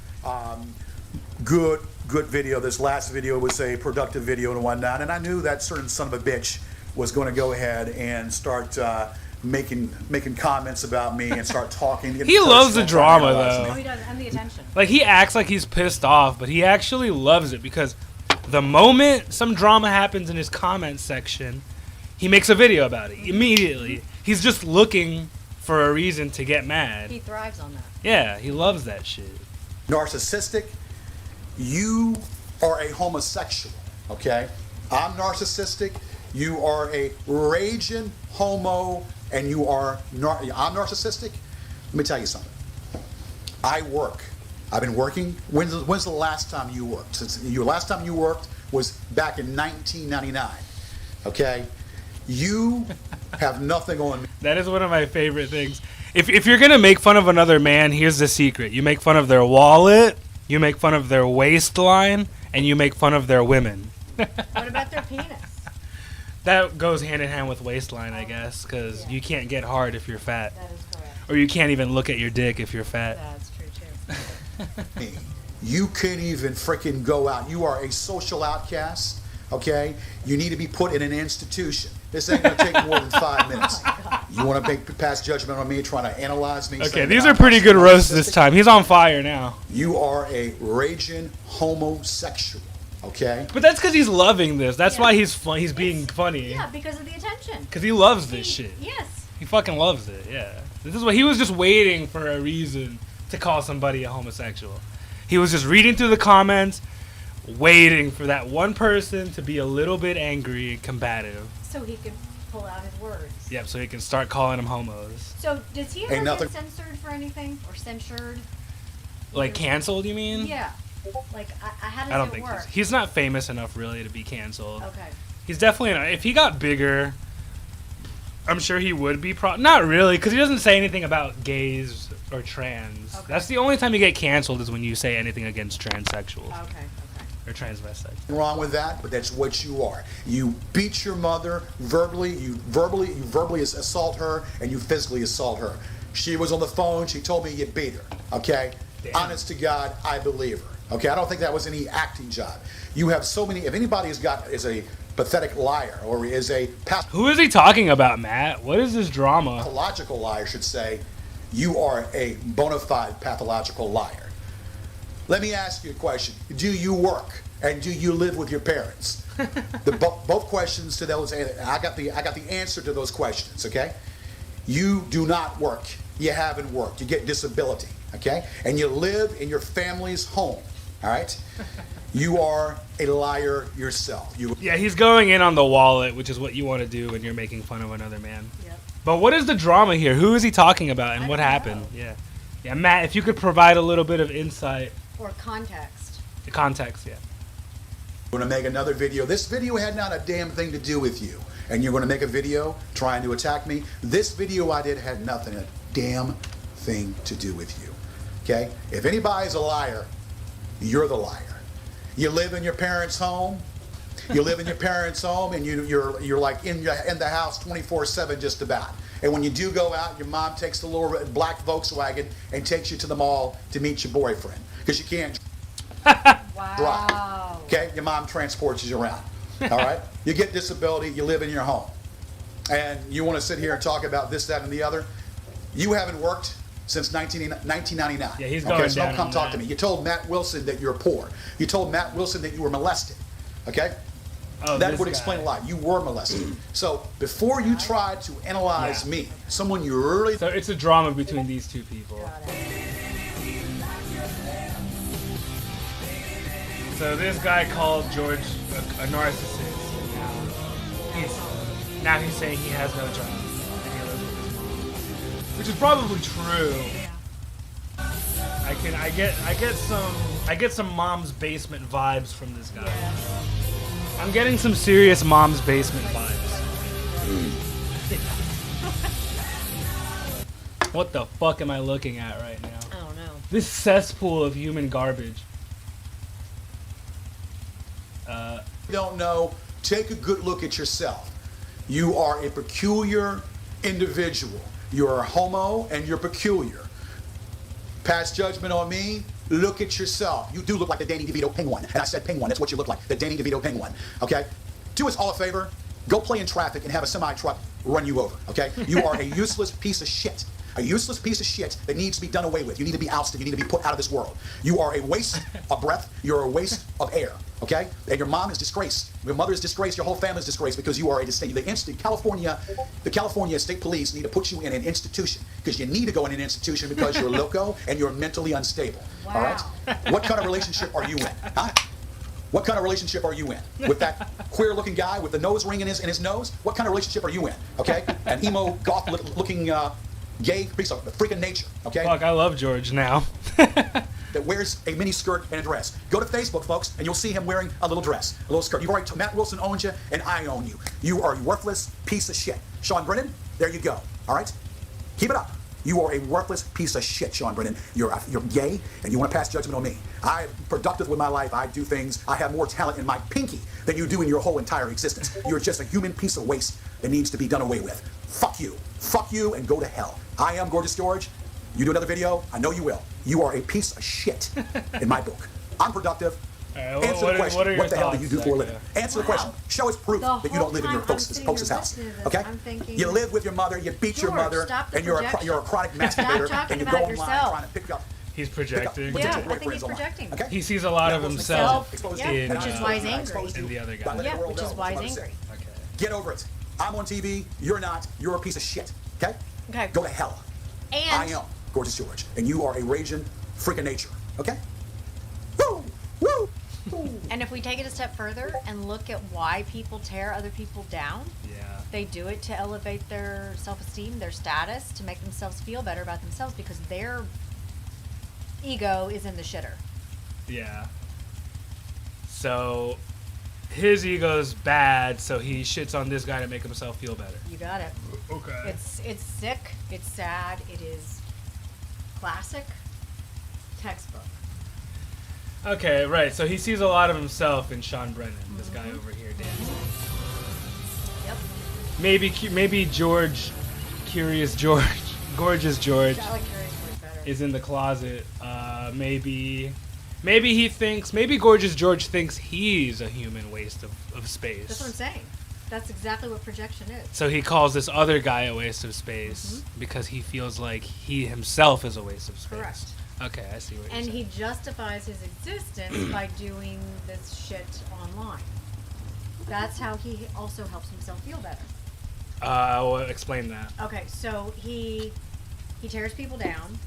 Good video. This last video was a productive video and whatnot. And I knew that certain son of a bitch was going to go ahead and start making comments about me and start talking. He loves the drama, though. No, he doesn't. And the attention. Like, he acts like he's pissed off, but he actually loves it because the moment some drama happens in his comment section, he makes a video about it immediately. He's just looking for a reason to get mad. He thrives on that. Yeah, he loves that shit. Narcissistic, you are a homosexual, okay? I'm narcissistic, you are a raging homo, and you are, I'm narcissistic. Let me tell you something. I work. I've been working. When's the last time you worked? Since your last time you worked was back in 1999, okay? You have nothing on me. That is one of my favorite things. If you're going to make fun of another man, here's the secret. You make fun of their wallet, you make fun of their waistline, and you make fun of their women. What about their penis? That goes hand in hand with waistline, I guess, because you can't get hard if you're fat. That is correct. Or you can't even look at your dick if you're fat. That's true, too. You can't even freaking go out. You are a social outcast, okay? You need to be put in an institution. This ain't going to take more than 5 minutes. You want to pass judgment on me, trying to analyze me? Okay, these are pretty good roasts this time. He's on fire now. You are a raging homosexual, okay? But that's because he's loving this. That's why he's fun. He's being funny. Yeah, because of the attention. Because he loves this shit. Yes. He fucking loves it, yeah. This is what he was just waiting for a reason to call somebody a homosexual. He was just reading through the comments, waiting for that one person to be a little bit angry and combative. So he could pull out his words. Yep, so he can start calling them homos. So does he ever get censored for anything? Or censured? Like canceled, you mean? Yeah. Like, how does I don't it think work? he's not famous enough really to be canceled. Okay. He's definitely not. If he got bigger, I'm sure he would be. Not really, because he doesn't say anything about gays or trans. Okay. That's the only time you get canceled is when you say anything against transsexuals. Okay. Or transvestites. Wrong with that, but that's what you are. You beat your mother verbally, you verbally assault her, and you physically assault her. She was on the phone, she told me you beat her, okay? Damn. Honest to God, I believe her, okay? I don't think that was any acting job. You have so many, if anybody is a pathetic liar, or is a Who is he talking about, Matt? What is this drama? Pathological liar should say, you are a bona fide pathological liar. Let me ask you a question. Do you work and do you live with your parents? Both questions to those. I got the answer to those questions. Okay. You do not work. You haven't worked. You get disability. Okay. And you live in your family's home. All right. You are a liar yourself. Yeah, he's going in on the wallet, which is what you want to do when you're making fun of another man. Yep. But what is the drama here? Who is he talking about, and what happened? Yeah. Yeah, Matt, if you could provide a little bit of insight. Or context. The context, yeah. You're going to make another video. This video had not a damn thing to do with you. And you're going to make a video trying to attack me. This video I did had nothing, a damn thing to do with you. Okay? If anybody's a liar, you're the liar. You live in your parents' home. You live in your parents' home, and you're like in the house 24/7 just about. And when you do go out, your mom takes the little black Volkswagen and takes you to the mall to meet your boyfriend because you can't drive. Okay, your mom transports you around. All right, you get disability, you live in your home, and you want to sit here and talk about this, that, and the other. You haven't worked since 1999. Yeah, he's going so down don't come on talk that. to me. You told Matt Wilson that you're poor. You told Matt Wilson that you were molested. Okay. Oh, that would explain a lot. You were molested. So before you try to analyze me, someone you really... So it's a drama between these two people. So this guy called George a narcissist. And now he's saying he has no job. And he lives with his mom. Which is probably true. I get some mom's basement vibes from this guy. I'm getting some serious mom's basement vibes. What the fuck am I looking at right now? I don't know. This cesspool of human garbage. don't know, take a good look at yourself. You are a peculiar individual. You're a homo and you're peculiar. Pass judgment on me, look at yourself. You do look like the Danny DeVito penguin. And I said penguin, that's what you look like, the Danny DeVito penguin. Okay? Do us all a favor, Go play in traffic and have a semi-truck run you over, okay? You are a useless piece of shit. A useless piece of shit that needs to be done away with. You need to be ousted. You need to be put out of this world. You are a waste of breath. You're a waste of air, okay? And your mom is disgraced. Your mother is disgraced. Your whole family is disgraced because you are a the California State Police need to put you in an institution because you need to go in an institution because you're loco and you're mentally unstable. Wow. All right? What kind of relationship are you in? Huh? What kind of relationship are you in? With that queer-looking guy with the nose ring in his nose? What kind of relationship are you in? Okay? An emo, goth-looking gay piece of freaking nature. Okay? Fuck, I love George now. That wears a mini skirt and a dress. Go to Facebook, folks, and you'll see him wearing a little dress, a little skirt. You've already Matt Wilson owns you, and I own you. You are a worthless piece of shit. Sean Brennan, there you go. All right? Keep it up. You are a worthless piece of shit, Sean Brennan. You're gay, and you want to pass judgment on me. I'm productive with my life. I do things. I have more talent in my pinky than you do in your whole entire existence. You're just a human piece of waste that needs to be done away with. Fuck you. Fuck you, and go to hell. I am Gorgeous George. You do another video, I know you will. You are a piece of shit in my book. I'm productive. Answer the question. What the hell do you do for a living? Answer the question. Show us proof that you don't live in your folks' house. Okay? You live with your mother. You beat your mother, and you're a chronic masturbator, and you go online trying to pick up. He's projecting. Yeah, I think he's projecting. Okay? He sees a lot of himself in, which is why he's angry. in the other guy. Yeah, which is why he's angry. Okay. Get over it. I'm on TV. You're not. You're a piece of shit. Okay? Okay. Go to hell. And I am Gorgeous George, and you are a raging freak of nature. Okay? Woo! Woo! And if we take it a step further and look at why people tear other people down, they do it to elevate their self-esteem, their status, to make themselves feel better about themselves because their ego is in the shitter. Yeah. So his ego's bad, so he shits on this guy to make himself feel better. You got it. Okay. It's sick. It's sad. It is classic textbook. Okay, right. So he sees a lot of himself in Sean Brennan, this guy over here dancing. Yep. Maybe George, Gorgeous George, I like Curious George better. is in the closet. Maybe Gorgeous George thinks he's a human waste of space. That's what I'm saying. That's exactly what projection is. So he calls this other guy a waste of space because he feels like he himself is a waste of space. Correct. Okay, I see what you're saying. And he justifies his existence by doing this shit online. That's how he also helps himself feel better. Well, explain that. Okay, so he tears people down.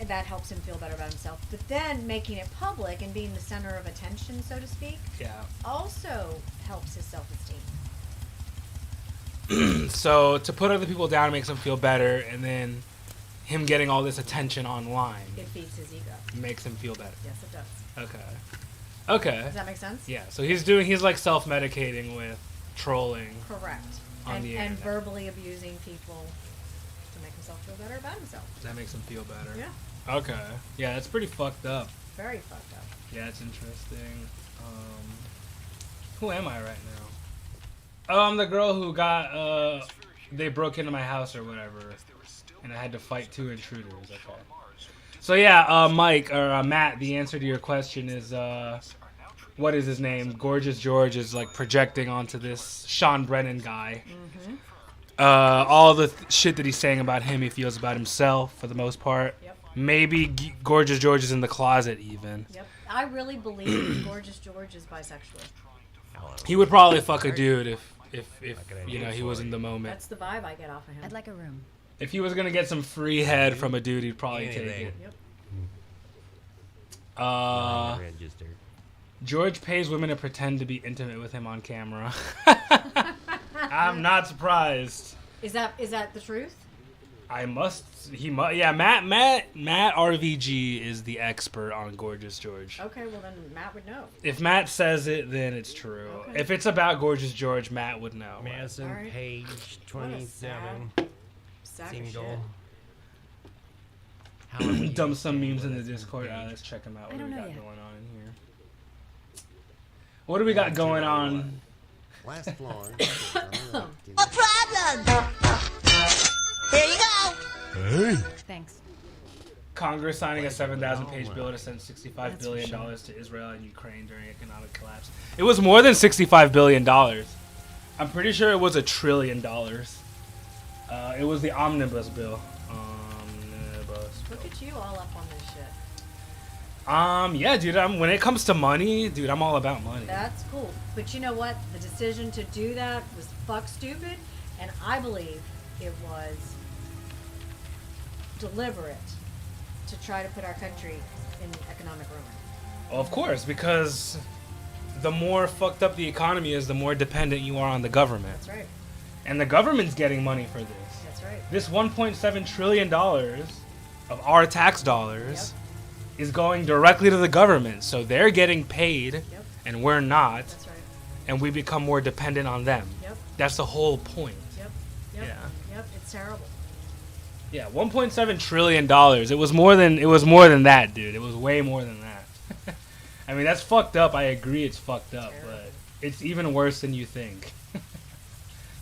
That helps him feel better about himself. But then making it public and being the center of attention, so to speak, also helps his self-esteem. So to put other people down makes him feel better, and then him getting all this attention online It feeds his ego. makes him feel better. Yes, it does. Okay. Does that make sense? Yeah. So he's like self-medicating with trolling. Correct. On the and internet. verbally abusing people to make himself feel better about himself. That makes him feel better. Yeah. Okay. Yeah, that's pretty fucked up. Very fucked up. Yeah, it's interesting. Who am I right now? Oh, I'm the girl who got they broke into my house or whatever, and I had to fight 2 intruders. Okay. So yeah, Mike or Matt, the answer to your question is what is his name? Gorgeous George is like projecting onto this Sean Brennan guy. All the shit that he's saying about him, he feels about himself for the most part. Yep. Maybe Gorgeous George is in the closet even. Yep. I really believe Gorgeous George is bisexual. He would probably fuck a dude if you know he was in the moment. That's the vibe I get off of him. I'd like a room. If he was gonna get some free head from a dude, he'd probably take it. Yep. George pays women to pretend to be intimate with him on camera. I'm not surprised. Is that the truth? Yeah, Matt RVG is the expert on Gorgeous George. Okay, well then Matt would know. If Matt says it, then it's true. Okay. If it's about Gorgeous George, Matt would know. Madison Alright. Page, What a 27, sack of single. shit. Dump some memes in the Discord. Let's check them out. What I do we don't know got yet. going on in here? What do we got going on? Last floor. No problem. Here you go. Thanks. Congress signing a 7,000-page bill to send $65 billion to Israel and Ukraine during economic collapse. It was more than $65 billion. I'm pretty sure it was $1 trillion. It was the omnibus bill. Look at you all up on this shit. Yeah, dude. When it comes to money, dude, I'm all about money. That's cool. But you know what? The decision to do that was fuck stupid, and I believe it was deliberate to try to put our country in economic ruin. Well, of course, because the more fucked up the economy is, the more dependent you are on the government. That's right. And the government's getting money for this. That's right. This $1.7 trillion of our tax dollars is going directly to the government. So they're getting paid, and we're not. That's right. And we become more dependent on them. Yep. That's the whole point. Yep. Yeah. Yep. It's terrible. Yeah, $1.7 trillion. It was more than that, dude. It was way more than that. I mean, that's fucked up. I agree it's fucked up, but it's even worse than you think.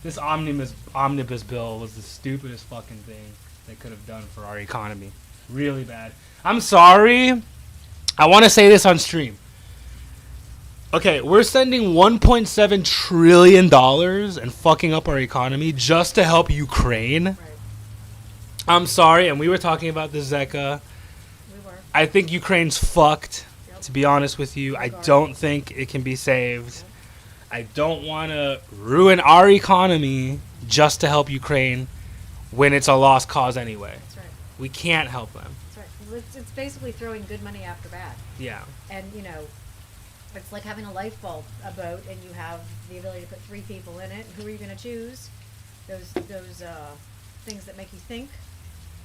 This omnibus bill was the stupidest fucking thing they could have done for our economy. Really bad. I'm sorry. I want to say this on stream. Okay, we're sending $1.7 trillion and fucking up our economy just to help Ukraine. Right. I'm sorry, and we were talking about this, Zeka. We were. I think Ukraine's fucked, to be honest with you. I don't think it can be saved. I don't want to ruin our economy just to help Ukraine when it's a lost cause anyway. That's right. We can't help them. That's right. It's basically throwing good money after bad. Yeah. And, you know, it's like having a life bulb, a boat, and you have the ability to put 3 people in it. Who are you going to choose? Those things that make you think.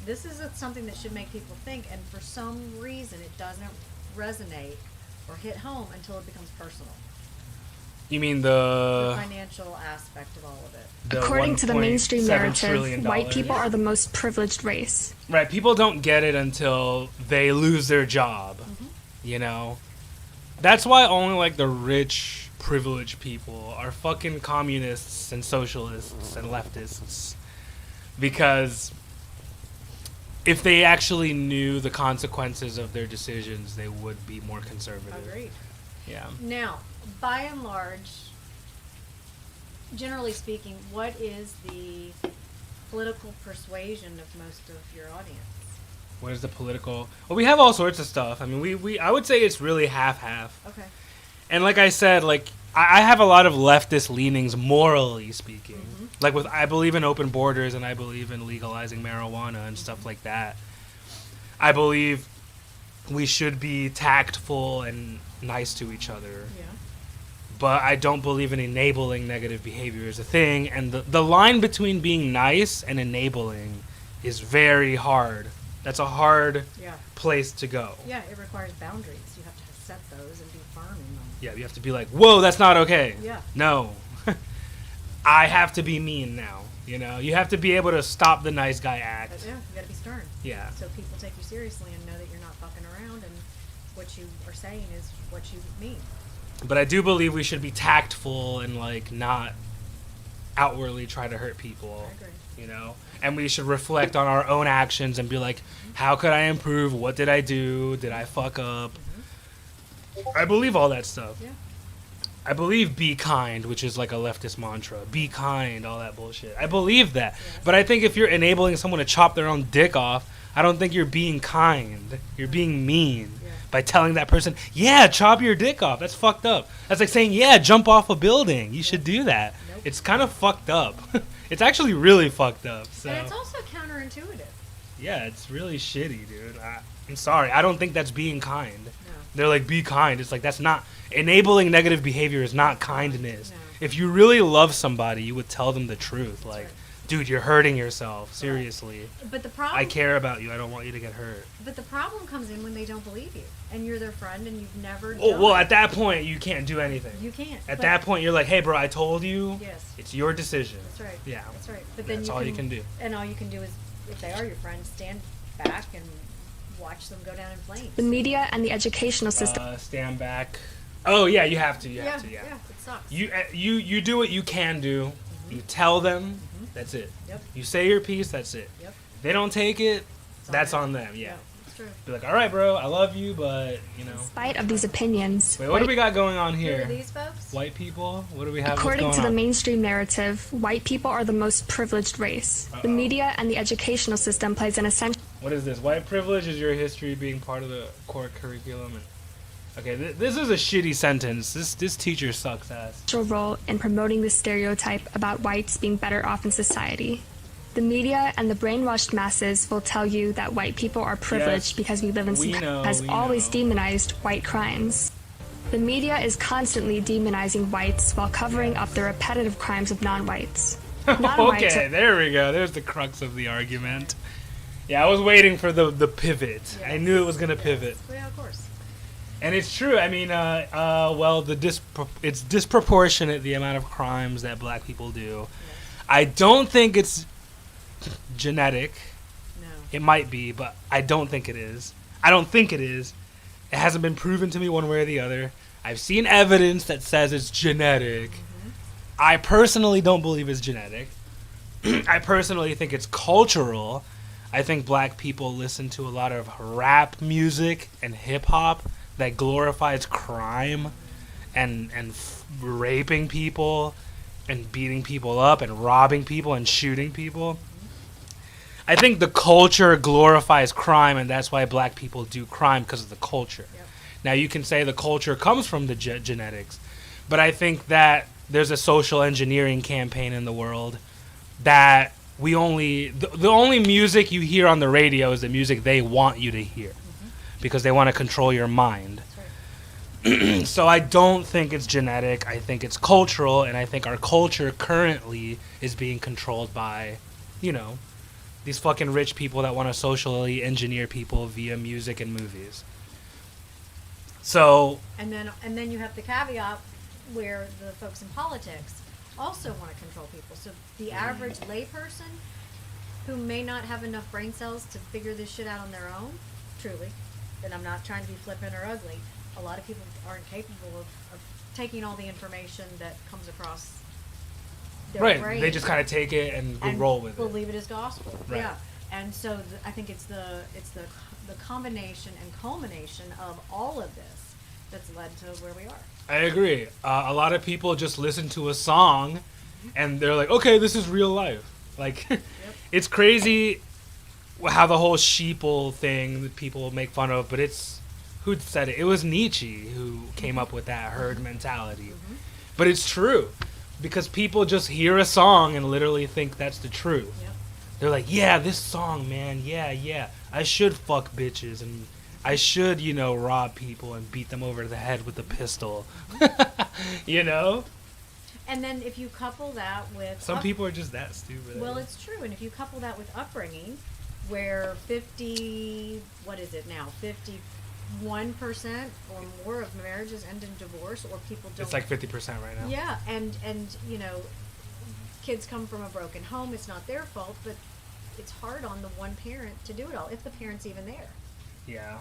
This is something that should make people think, and for some reason it doesn't resonate or hit home until it becomes personal. You mean the financial aspect of all of it? According to the mainstream narrative, white people Yeah. are the most privileged race. Right, people don't get it until they lose their job. You know? That's why only like the rich, privileged people are fucking communists and socialists and leftists. Because if they actually knew the consequences of their decisions, they would be more conservative. Agreed. Yeah. Now, by and large, generally speaking, what is the political persuasion of most of your audience? What is the political? Well, we have all sorts of stuff. I mean, I would say it's really half-half. Okay. And like I said, like I have a lot of leftist leanings, morally speaking. Like I believe in open borders, and I believe in legalizing marijuana and stuff like that. I believe we should be tactful and nice to each other. Yeah. But I don't believe in enabling negative behavior as a thing. And the line between being nice and enabling is very hard. That's a hard place to go. Yeah, it requires boundaries. You have to set those and be firm in them. Yeah, you have to be like, whoa, that's not okay. Yeah. No. I have to be mean now. You know, you have to be able to stop the nice guy act. But yeah, you got to be stern. Yeah. So people take you seriously and know that you're not fucking around, and what you are saying is what you mean. But I do believe we should be tactful and like not outwardly try to hurt people. I agree. You know, and we should reflect on our own actions and be like, how could I improve? What did I do? Did I fuck up? I believe all that stuff. Yeah. I believe be kind, which is like a leftist mantra. Be kind, all that bullshit. I believe that. But I think if you're enabling someone to chop their own dick off, I don't think you're being kind. You're being mean by telling that person, yeah, chop your dick off. That's fucked up. That's like saying, yeah, jump off a building. You should do that. Nope. It's kind of fucked up. It's actually really fucked up. So. And it's also counterintuitive. Yeah, it's really shitty, dude. I'm sorry. I don't think that's being kind. No. They're like, be kind. It's like, that's not... Enabling negative behavior is not kindness. No. If you really love somebody, you would tell them the truth. Like, dude, you're hurting yourself. Seriously. But the problem... I care about you. I don't want you to get hurt. But the problem comes in when they don't believe you. And you're their friend and you've never done well, at that point, you can't do anything. You can't. At that point, you're like, hey, bro, I told you. Yes. It's your decision. That's right. Yeah. That's right. But then that's all you can do. And all you can do is, if they are your friend, stand back and watch them go down in flames. The media and the educational system. Stand back. Oh yeah, you have to. You have to. Yeah, it sucks. You do what you can do. You tell them. That's it. Yep. You say your piece. That's it. Yep. They don't take it. That's on them. Yeah. It's true. Be like, all right, bro, I love you, but you know. In spite of these opinions, Wait, what do we got going on Who here? are these folks? White people? What do we have? according What's to going the on? mainstream narrative, white people are the most privileged race. The media and the educational system plays an essential What is this? White privilege is your history being part of the core curriculum. Okay, this is a shitty sentence. This teacher sucks ass. role in promoting the stereotype about whites being better off in society. The media and the brainwashed masses will tell you that white people are privileged Yes, because we live in we society know, has we always know. demonized white crimes. The media is constantly demonizing whites while covering up the repetitive crimes of non-whites. Non-whites Okay, there we go. There's the crux of the argument. Yeah, I was waiting for the pivot. Yes. I knew it was gonna pivot. Yeah, of course. And it's true. I mean, well, it's disproportionate the amount of crimes that black people do. I don't think it's genetic. No. It might be, but I don't think it is. I don't think it is. It hasn't been proven to me one way or the other. I've seen evidence that says it's genetic. I personally don't believe it's genetic. I personally think it's cultural. I think black people listen to a lot of rap music and hip hop that glorifies crime and raping people and beating people up and robbing people and shooting people. I think the culture glorifies crime, and that's why black people do crime, because of the culture. Yep. Now, you can say the culture comes from the genetics, but I think that there's a social engineering campaign in the world that we only... The only music you hear on the radio is the music they want you to hear, because they want to control your mind. So I don't think it's genetic. I think it's cultural, and I think our culture currently is being controlled by, you know, these fucking rich people that want to socially engineer people via music and movies. So And then you have the caveat where the folks in politics also want to control people. So the average layperson who may not have enough brain cells to figure this shit out on their own, truly, and I'm not trying to be flippant or ugly, a lot of people aren't capable of taking all the information that comes across their right, brain. they just kind of take it and roll with it. Believe it as gospel. Right. Yeah, and so I think it's the combination and culmination of all of this that's led to where we are. I agree. A lot of people just listen to a song and they're like, okay, this is real life. Like, it's crazy how the whole sheeple thing that people make fun of, but it's, who said it? It was Nietzsche who came up with that herd mentality. But it's true, because people just hear a song and literally think that's the truth. Yep. They're like, yeah, this song, man, yeah, I should fuck bitches and I should, you know, rob people and beat them over the head with a pistol. You know? And then if you couple that with Some people are just that stupid. well, it's true. And if you couple that with upbringing, where 51% or more of marriages end in divorce, or people don't. It's like 50% right now. Yeah, and you know, kids come from a broken home. It's not their fault, but it's hard on the one parent to do it all, if the parent's even there. Yeah.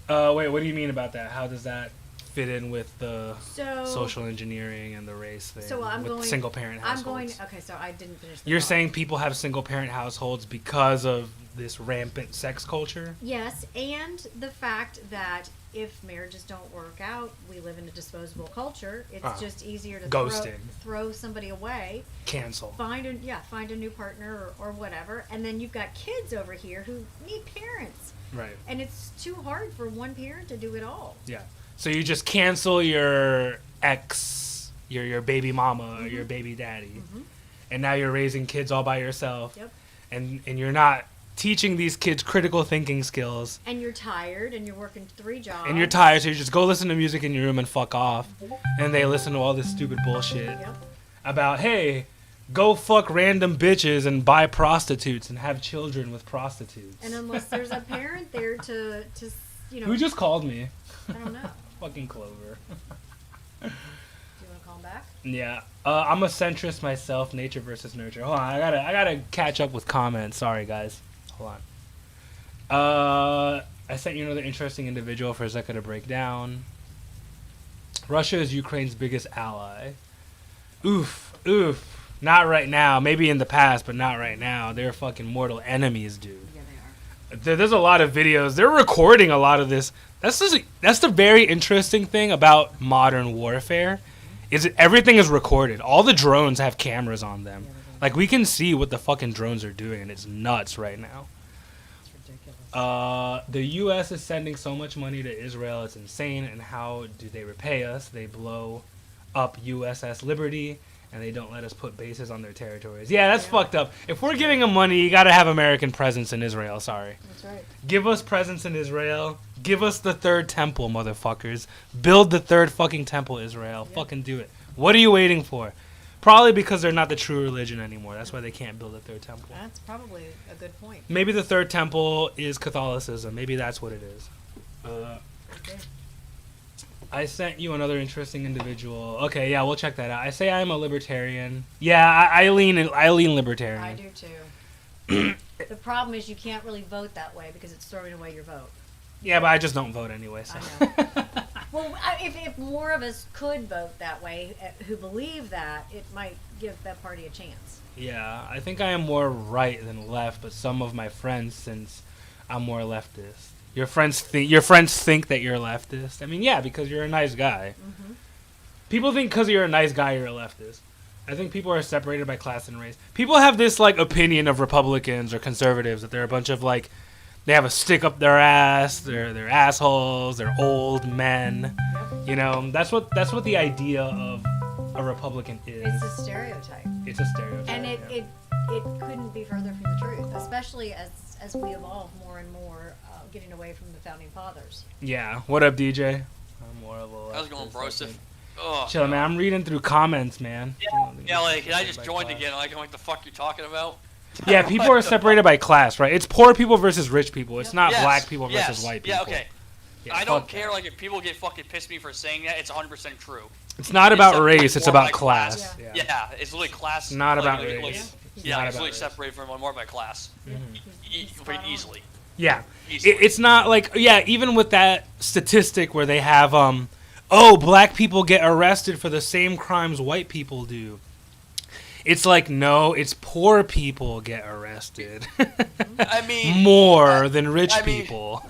Wait, what do you mean about that? How does that fit in with the social engineering and the race thing? So I'm with going single parent households. I'm going. Okay, so I didn't finish. You're saying people have single parent households because of this rampant sex culture? Yes, and the fact that if marriages don't work out, we live in a disposable culture. It's just easier to throw somebody away. Cancel. Find a new partner or whatever, and then you've got kids over here who need parents. Right. And it's too hard for one parent to do it all. Yeah. So you just cancel your ex, your baby mama, or your baby daddy, and now you're raising kids all by yourself. Yep. And you're not teaching these kids critical thinking skills. And you're tired, and you're working 3 jobs. And you're tired, so you just go listen to music in your room and fuck off. And they listen to all this stupid bullshit about, hey, go fuck random bitches and buy prostitutes and have children with prostitutes. And unless there's a parent there to you know. Who just called me? I don't know. Fucking Clover. Do you want to call him back? Yeah. I'm a centrist myself, nature versus nurture. Hold on, I gotta catch up with comments. Sorry, guys. Hold on. I sent you another interesting individual for Zeka to break down. Russia is Ukraine's biggest ally. Oof. Not right now. Maybe in the past, but not right now. They're fucking mortal enemies, dude. Yeah, There's a lot of videos. They're recording a lot of this. That's the very interesting thing about modern warfare, is that everything is recorded. All the drones have cameras on them. Like, we can see what the fucking drones are doing, and it's nuts right now. It's ridiculous. The U.S. is sending so much money to Israel. It's insane. And how do they repay us? They blow up USS Liberty, and they don't let us put bases on their territories. Yeah, that's fucked up. If we're giving them money, you gotta have American presence in Israel. Sorry. That's right. Give us presence in Israel. Give us the third temple, motherfuckers. Build the third fucking temple, Israel. Fucking do it. What are you waiting for? Probably because they're not the true religion anymore. That's why they can't build a third temple. That's probably a good point. Maybe the third temple is Catholicism. Maybe that's what it is. I sent you another interesting individual. Okay, yeah, we'll check that out. I say I'm a libertarian. Yeah, I lean libertarian. I do too. The problem is you can't really vote that way because it's throwing away your vote. Yeah, but I just don't vote anyway. So. Well, if more of us could vote that way, who believe that, it might give that party a chance. Yeah, I think I am more right than left, but some of my friends, since I'm more leftist. Your friends think that you're leftist. I mean, yeah, because you're a nice guy. Mm-hmm. People think because you're a nice guy, you're a leftist. I think people are separated by class and race. People have this like opinion of Republicans or conservatives that they're a bunch of like, they have a stick up their ass, they're assholes, they're old men. You know, that's what the idea of a Republican is. It's a stereotype. It's a stereotype. And it couldn't be further from the truth, especially as we evolve more and more, getting away from the founding fathers. Yeah. What up, DJ? I'm more of a How's it going, brosif? Chill, man. I'm reading through comments, man. Yeah, like, I just joined again. Like, I'm like, the fuck you talking about? Yeah, people are separated by class, right? It's poor people versus rich people. It's not black people versus white people. Yeah, okay. Yeah, I don't care, like, if people get fucking pissed at me for saying that, it's 100% true. It's not about race, it's about class. Yeah, it's literally class. It's not about like, race. Yeah, it's literally separated from more by class. Pretty easily. Yeah. It's not like, yeah, even with that statistic where they have, black people get arrested for the same crimes white people do. It's like, no, it's poor people get arrested. I mean, more than rich people.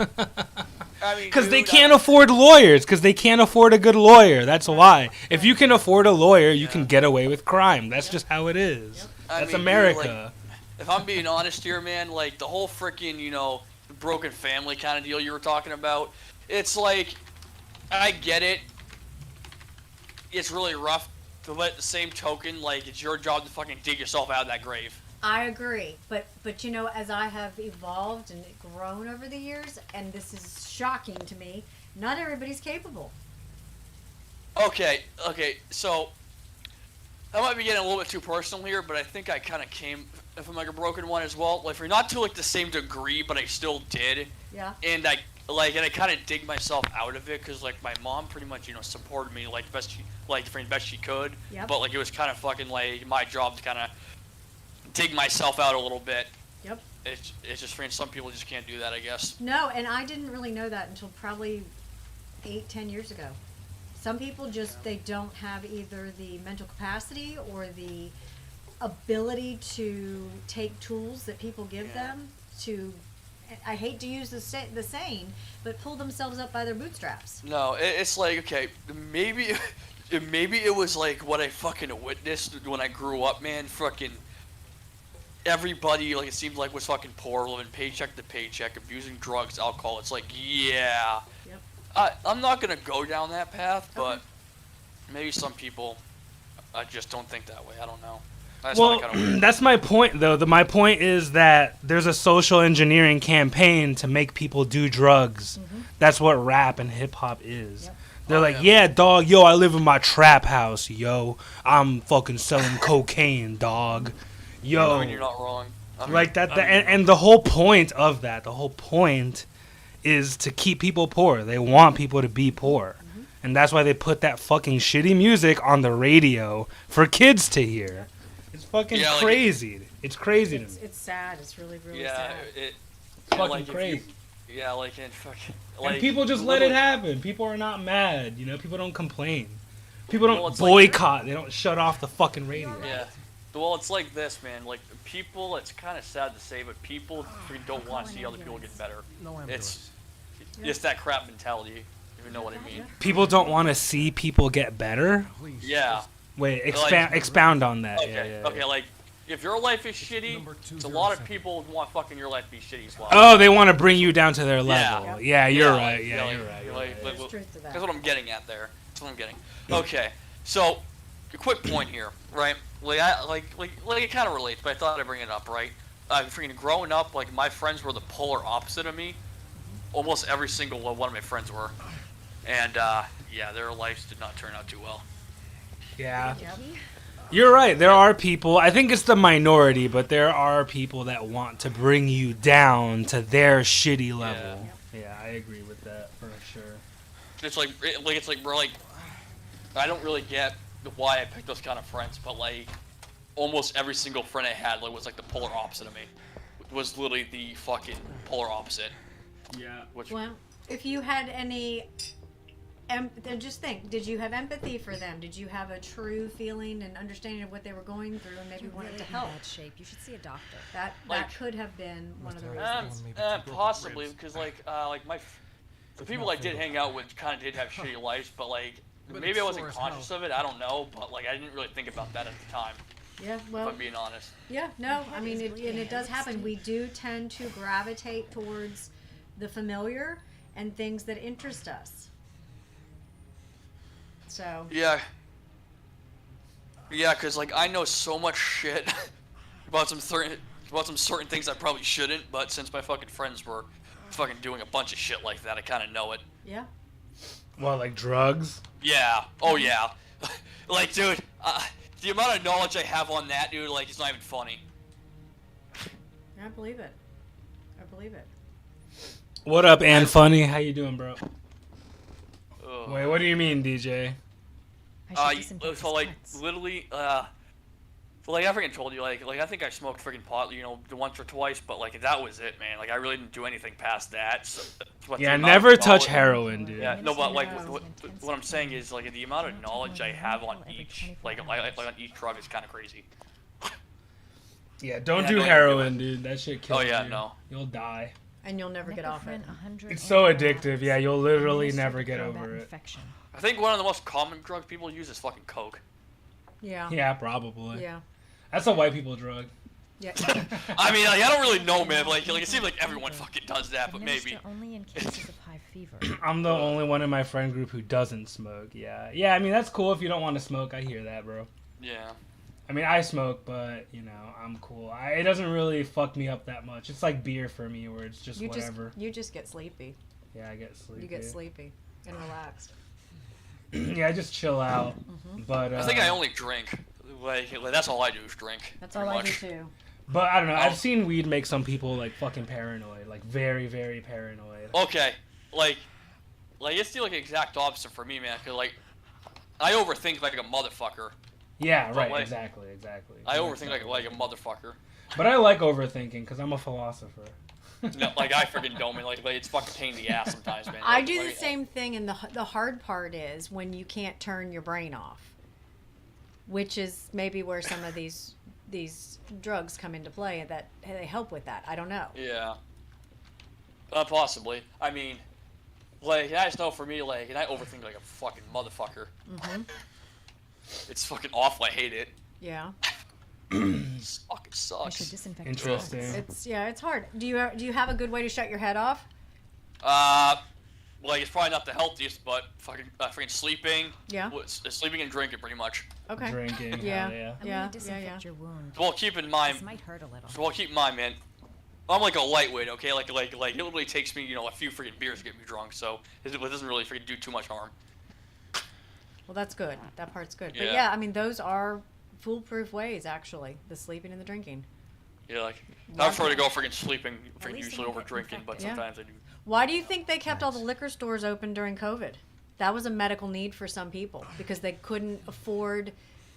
Because they can't afford lawyers. Because they can't afford a good lawyer. That's why. If you can afford a lawyer, you can get away with crime. That's just how it is. That's America. Dude, like, if I'm being honest here, man, like the whole freaking, broken family kind of deal you were talking about, it's like, I get it. It's really rough. But at the same token, like, it's your job to fucking dig yourself out of that grave. I agree, but as I have evolved and grown over the years, and this is shocking to me, not everybody's capable. Okay, so I might be getting a little bit too personal here, but I think I kind of came from like a broken one as well. Like, for not to like the same degree, but I still did. Yeah. And I kind of dig myself out of it because like my mom pretty much supported me like the best she could. Yep. But like it was kind of fucking like my job to kind of dig myself out a little bit. Yep. It's just for some people just can't do that, I guess. No, and I didn't really know that until probably 8-10 years ago. Some people they don't have either the mental capacity or the ability to take tools that people give them to, I hate to use the saying, but pull themselves up by their bootstraps. No, it's like, okay, maybe it was like what I fucking witnessed when I grew up, man. Fucking everybody, like, it seemed like was fucking poor, living paycheck to paycheck, abusing drugs, alcohol. It's like, yeah. Yep. I'm not gonna go down that path, but maybe some people, I just don't think that way. I don't know. That's my point, though. My point is that there's a social engineering campaign to make people do drugs. Mm-hmm. That's what rap and hip-hop is. Yep. They're like, yeah, dog, yo, I live in my trap house, yo. I'm fucking selling cocaine, dog. Yo. I mean, you're not wrong. Like that, and the whole point of that, the whole point is to keep people poor. They want people to be poor. Mm-hmm. And that's why they put that fucking shitty music on the radio for kids to hear. It's fucking crazy. It's crazy to me. It's sad. It's really, really sad. It's fucking crazy. And people just let it happen. People are not mad. People don't complain. People don't boycott. They don't shut off the fucking radio. Yeah. Well, it's like this, man. Like people, it's kind of sad to say, but people freaking don't want to see other people get better. No It's that crap mentality. If you know what I mean. People don't want to see people get better. Yeah. Wait, expound on that. Okay. Yeah. Okay. Like, if your life is shitty, it's a lot of people want fucking your life to be shitty as well. Oh, they want to bring you down to their level. Yeah, you're right. Like, Yeah, like, you're right. Like, that's what I'm getting at there. That's what I'm getting. Okay. So, a quick point here, right? Like it kind of relates, but I thought I'd bring it up, right? Freaking growing up, like my friends were the polar opposite of me. Almost every single one of my friends were, and yeah, their lives did not turn out too well. Yeah. You're right. There are people. I think it's the minority, but there are people that want to bring you down to their shitty level. Yeah, I agree with that for sure. It's like we're like, I don't really get why I picked those kind of friends, but like, almost every single friend I had was like the polar opposite of me. It was literally the fucking polar opposite. Yeah. Well, if you had any, just think, did you have empathy for them? Did you have a true feeling and understanding of what they were going through, and maybe wanted to help? Bad shape. You should see a doctor. That could have been one of the reasons. Possibly, because the people I did hang out with kind of did have shitty lives, but like maybe I wasn't conscious of it. I don't know, but like I didn't really think about that at the time. Yeah, well, if I'm being honest. Yeah, no, I mean, it does happen. We do tend to gravitate towards the familiar and things that interest us. So. Yeah, because like I know so much shit about some certain things I probably shouldn't, but since my fucking friends were fucking doing a bunch of shit like that, I kind of know it. Yeah. What, like drugs? Yeah. Oh yeah. Like, dude, the amount of knowledge I have on that, dude, like, it's not even funny. I believe it. I believe it. What up, and funny? How you doing, bro? Wait, what do you mean, DJ? So like literally, so like I freaking told you, like I think I smoked freaking pot, once or twice, but like that was it, man. Like I really didn't do anything past that. So, yeah, never touch heroin, dude. Yeah, no, but like what I'm saying is like the amount of knowledge I have on each, like on each drug is kind of crazy. Yeah, don't do heroin, dude. That shit kills you. Oh yeah, no. You'll die. And you'll never get off it. It's so addictive. Yeah, you'll literally never get over it. I think one of the most common drugs people use is fucking coke. Yeah. Yeah, probably. Yeah. That's a white people drug. Yeah. I mean, like, I don't really know, man. Like it seems like everyone fucking does that, but maybe. Only in cases of high fever. I'm the only one in my friend group who doesn't smoke. Yeah. Yeah, I mean, that's cool if you don't want to smoke. I hear that, bro. Yeah. I mean, I smoke, but, I'm cool. It doesn't really fuck me up that much. It's like beer for me, where it's just whatever. You just get sleepy. Yeah, I get sleepy. You get sleepy and relaxed. Yeah, I just chill out. But I think I only drink. Like that's all I do is drink. That's all I do too. But I don't know. I've seen weed make some people like fucking paranoid, like very, very paranoid. Okay, like it's the exact opposite for me, man. Cause like I overthink like a motherfucker. Yeah, But, right. like, exactly. I overthink like a motherfucker. But I like overthinking because I'm a philosopher. No, like I freaking don't, man. Like it's fucking pain in the ass sometimes, man. I do the same thing, and the hard part is when you can't turn your brain off, which is maybe where some of these drugs come into play. That they help with that. I don't know. Yeah. Possibly. I mean, like I just know for me, like, and I overthink like a fucking motherfucker. It's fucking awful. I hate it. Yeah. It fucking sucks. Interesting. It's hard. Do you have a good way to shut your head off? Like it's probably not the healthiest, but fucking sleeping. Yeah. Sleeping and drinking, pretty much. Okay. Drinking. Yeah. Yeah. Disinfect your wound. Well, keep in mind. This might hurt a little. Well, keep in mind, man. I'm like a lightweight, okay? Like it literally takes me, a few freaking beers to get me drunk, so it doesn't really freaking do too much harm. Well, that's good. That part's good. Yeah. But yeah, I mean, those are foolproof ways, actually. The sleeping and the drinking. Yeah, like I prefer to go freaking sleeping, usually over drinking, but Yeah. sometimes I do. Why do you think they kept all the liquor stores open during COVID? That was a medical need for some people because they couldn't afford,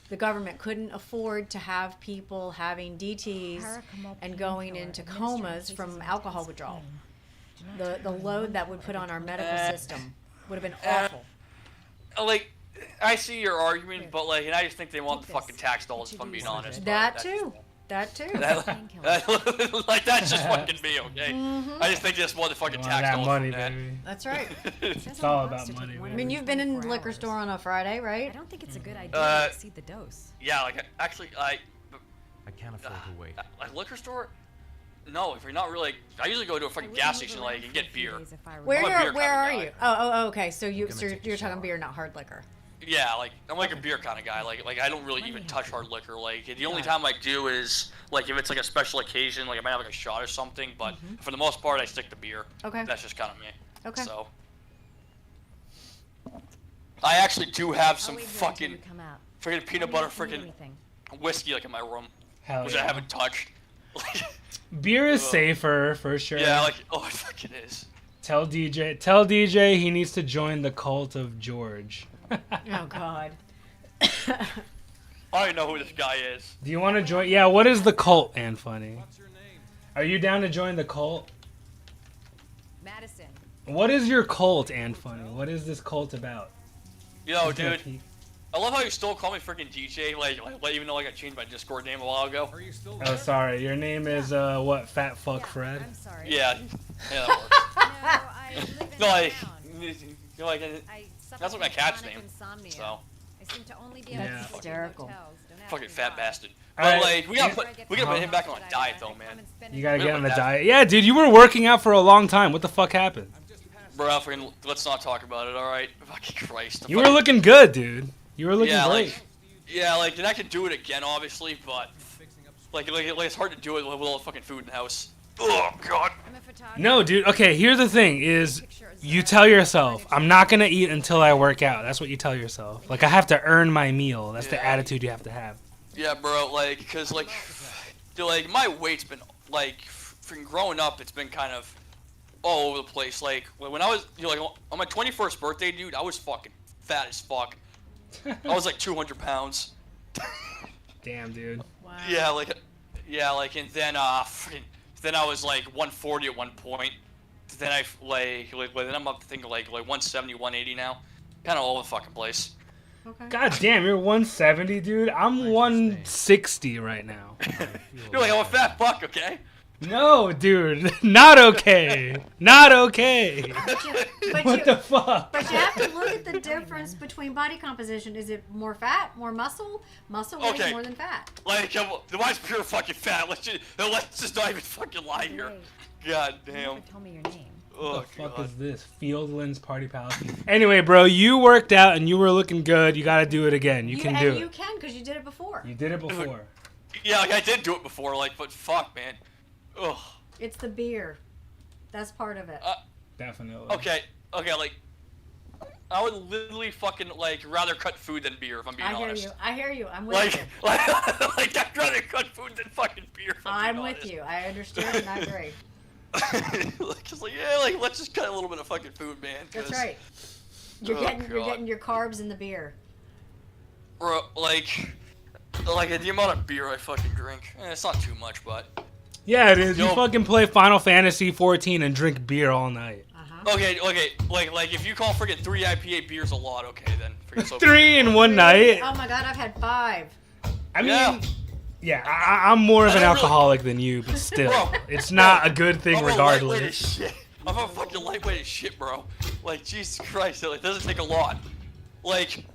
the government couldn't afford to have people having DTs and going into comas from alcohol withdrawal. The load that would put on our medical system would have been awful. Like, I see your argument, but like, and I just think they want the fucking tax dollars. If I'm being honest. That too. That too. Like that's just fucking me, okay? I just think they just want the fucking tax that dollars. money, from that. baby. That's right. It's all about money, I baby. mean, you've been in the liquor store on a Friday, right? I don't think it's a good idea to exceed the dose. Yeah, like actually, I can't afford to wait. like liquor store. No, if you're not really, I usually go to a fucking gas station like and get beer. Where I'm a beer where are kinda you? guy. Oh, okay. So you're talking beer, not hard liquor. Yeah, like I'm like a beer kind of guy. Like I don't really even touch hard liquor. Like the only time I do is like if it's like a special occasion, like I might have like a shot or something. But for the most part, I stick to beer. Okay. That's just kind of me. Okay. So I actually do have some freaking peanut butter freaking whiskey like in my room, Hell which yeah. I haven't touched. Beer is safer for sure. Yeah, like it fucking is. Tell DJ he needs to join the cult of George. Oh God. I don't even know who this guy is. Do you want to join? Yeah, what is the cult, and funny? Are you down to join the cult? Madison. What is your cult, and funny? What is this cult about? Yo, dude. I love how you still call me freaking DJ, like even though like I changed my Discord name a while ago. Are you still Oh, sorry. Your name is what? Fat fuck Fred. I'm sorry. Yeah, that works. No, I No, like that's what my cat's name. Insomnia. So I seem to only be That's able to hysterical. hotels. Don't have fucking to fat drive. bastard. All But right. like we gotta put him back on a diet though, man. You gotta get on the that. diet. Yeah, dude, you were working out for a long time. What the fuck happened? Bro, freaking, let's not talk about it. All right, fucking Christ. You were looking good, dude. You were looking yeah, great. like, and I could do it again, obviously, but like it's hard to do it with all the fucking food in the house. Oh God. No, dude. Okay, here's the thing: is you tell yourself, "I'm not gonna eat until I work out." That's what you tell yourself. Like I have to earn my meal. That's the attitude you have to have. Yeah, bro. Like, cause like, dude, like my weight's been like, from growing up, it's been kind of all over the place. Like when I was, like on my 21st birthday, dude, I was fucking fat as fuck. I was like 200 pounds. Damn, dude. Wow. Yeah, like, and then then I was like 140 at one point. Then I then I'm up to think like 170, 180 now. Kind of all over the fucking place. Okay. God damn, you're 170, dude. I'm 160 right now. You're like, I'm a fat fuck, okay? No, dude. Not okay. Not okay. But What the fuck? But you have to look at the difference between body composition. Is it more fat, more muscle? Muscle weighs Okay. more than fat. Like, the mine's pure fucking fat. Let's just not even fucking lie here. God damn. Tell me your name. Oh, What the fuck God. is this? Fieldlands Party Palace. Anyway, bro, you worked out and you were looking good. You gotta do it again. You can do You it. can, because you did it before. You did it before. Yeah, like I did do it before, like, but fuck, man. Ugh. It's the beer. That's part of it. Definitely. Okay, like, I would literally fucking, like, rather cut food than beer, if I'm being honest. I hear you. I'm with Like, you. like, I'd rather cut food than fucking beer, if I'm I'm being with honest. you. I understand and I agree. Like, just like, yeah, like, let's just cut a little bit of fucking food, man. That's 'cause- right. You're Oh, getting God. your carbs in the beer. Bro, like the amount of beer I fucking drink, it's not too much, but Yeah, it is. You Yo. fucking play Final Fantasy 14 and drink beer all night. okay, like if you call freaking 3 IPA beers a lot, okay then. Freaking so 3 in one night. Oh my God, I've had 5. I mean, Yeah. yeah, I'm more of I an don't really- alcoholic than you, but still, Bro, it's not a good thing I'm a lightweight as regardless. shit. I'm a fucking lightweight as shit, bro. Like Jesus Christ, it doesn't take a lot. Like,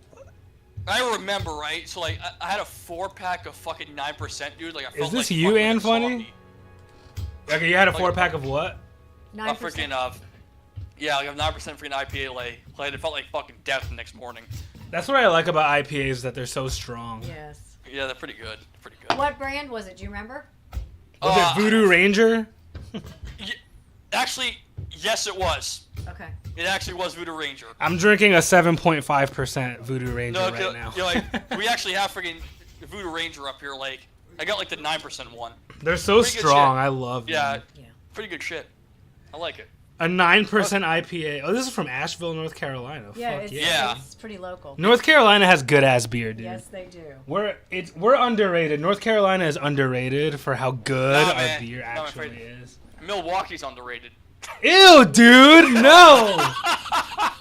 I remember, right? So like, I had a 4-pack of fucking 9%, dude. Like I felt Is this like you, fucking Ann like a Funny? zombie. Okay, you had a Like- 4-pack of what? A freaking yeah, like a 9% freaking IPA. Like it felt like fucking death the next morning. That's what I like about IPAs, that they're so strong. Yes. Yeah, they're pretty good. Pretty good. What brand was it? Do you remember? Was it Voodoo Ranger? Actually, yes, it was. Okay. It actually was Voodoo Ranger. I'm drinking a 7.5% Voodoo Ranger No, right now. like we actually have freaking Voodoo Ranger up here. Like I got like the 9% one. They're so Pretty good strong. shit. I love them. Yeah, pretty good shit. I like it. A 9% IPA. Oh, this is from Asheville, North Carolina. Yeah, Fuck it's pretty local. North Carolina has good ass beer, dude. Yes, they do. We're underrated. North Carolina is underrated for how good Nah, our man. beer No, I'm actually afraid- is. Milwaukee's underrated. Ew, dude, no.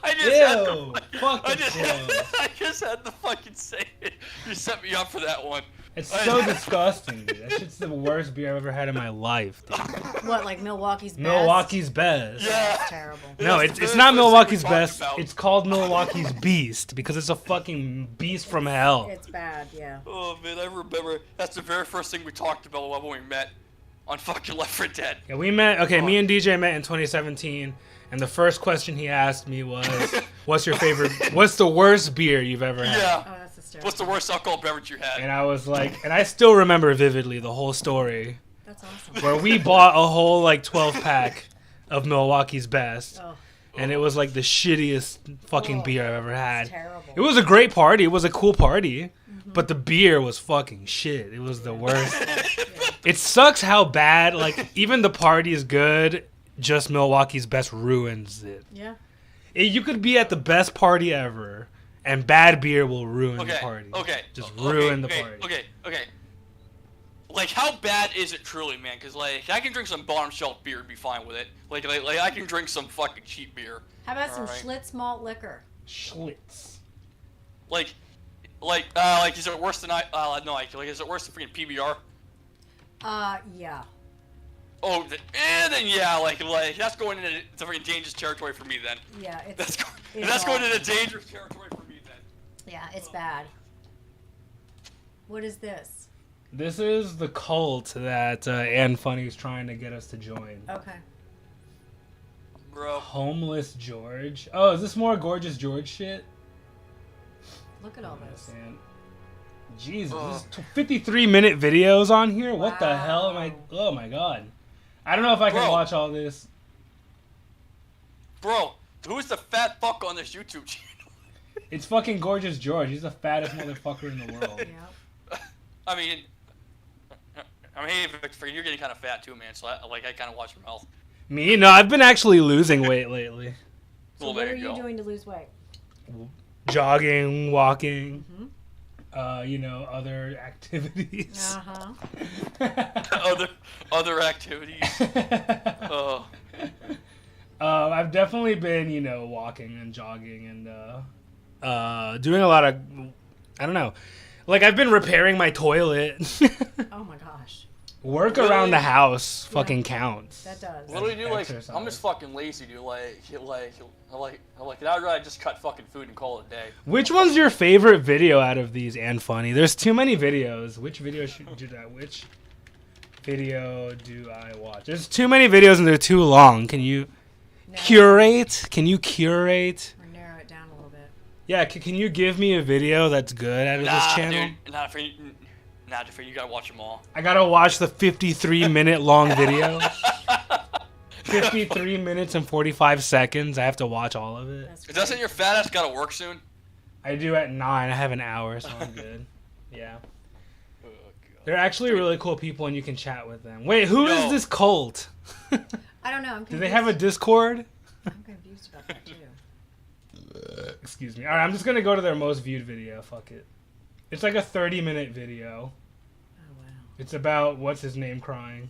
I just had to, Ew, fuck I the just, clothes. I just had to fucking say it. You set me up for that one. It's so disgusting, dude. That shit's the worst beer I've ever had in my life, dude. What, like Milwaukee's Best? Milwaukee's Best. Yeah. That's terrible. No, it's not Milwaukee's Best. It's called Milwaukee's Beast because it's a fucking beast from hell. It's bad, yeah. Oh man, I remember. That's the very first thing we talked about when we met on fucking Left 4 Dead. Yeah, we met. Okay, me and DJ met in 2017, and the first question he asked me was, "What's your favorite? What's the worst beer you've ever had?" Yeah. Oh, that's hysterical. What's the worst alcohol beverage you had? And I was like, and I still remember vividly the whole story. That's awesome. Where we bought a whole like 12 pack of Milwaukee's Best. Oh. And it was like the shittiest fucking beer I've ever had. Terrible. It was a great party. It was a cool party. But the beer was fucking shit. It was the worst. It sucks how bad, like, even the party is good, just Milwaukee's Best ruins it. Yeah. You could be at the best party ever, and bad beer will ruin the party. Just ruin the party. Okay. Like, how bad is it truly, man? Because, like, I can drink some bottom shelf beer and be fine with it. Like I can drink some fucking cheap beer. How about some Alright. Schlitz malt liquor? Schlitz. Like, is it worse than is it worse than freaking PBR? Yeah. Oh, then yeah, like that's going into freaking dangerous territory for me then. Yeah, it's That's going into dangerous territory for me then. Yeah, it's bad. What is this? This is the cult that Ann Funny is trying to get us to join. Okay. Bro. Homeless George. Oh, is this more Gorgeous George shit? Look at all this. Jesus, this is 53-minute videos on here? What the hell am I... Oh my god. I don't know if I can watch all this. Bro, who's the fat fuck on this YouTube channel? It's fucking Gorgeous George. He's the fattest motherfucker in the world. I mean, Victor, you're getting kind of fat too, man. So I kind of watch your mouth. Me? No, I've been actually losing weight lately. So what are you doing to lose weight? Jogging, walking, other activities. Other activities. I've definitely been, walking and jogging and doing a lot of, I don't know. Like, I've been repairing my toilet. Oh my gosh. Work around the house fucking counts. That does. What do we do? Like, I'm just fucking lazy, dude. I'd rather just cut fucking food and call it a day. Which one's your favorite video out of these and funny? There's too many videos. Which video Which video do I watch? There's too many videos and they're too long. Can you curate? Can you curate? Or narrow it down a little bit. Yeah, can you give me a video that's good out of this channel? Dude, not for you. You gotta watch them all. I gotta watch the 53-minute long video. 53 minutes and 45 seconds. I have to watch all of it. Doesn't your fat ass gotta work soon? I do at 9. I have an hour, so I'm good. Yeah. They're actually really cool people, and you can chat with them. Wait, who is this cult? I don't know. I'm confused. Do they have a Discord? I'm confused about that too. Excuse me. All right, I'm just gonna go to their most viewed video. Fuck it. It's like a 30-minute video. Oh wow. It's about what's his name crying.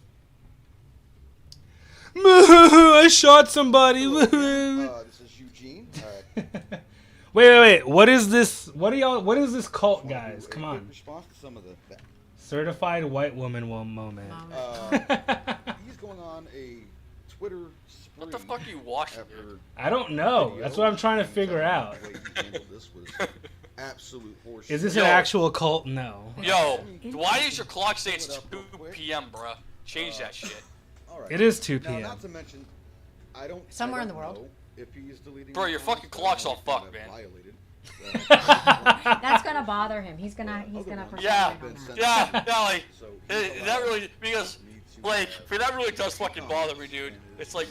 I shot somebody. This is Eugene. Wait. What is this? What is this cult, guys? Come on. Response to some of the Certified white woman moment. He's going on a Twitter spree. What the fuck are you watching? I don't know. That's what I'm trying to figure out. Absolute horseshit. Is this an actual cult? No. Yo, why does your clock say it's 2 p.m., bruh? Change that shit. Right. It is 2 p.m. Now, not to mention, somewhere I in don't the world. know if he's deleting. Bro, your fucking clock's all fucked, man. That's gonna bother him. He's gonna Yeah, on that. like that really that really does fucking bother me, dude. It's like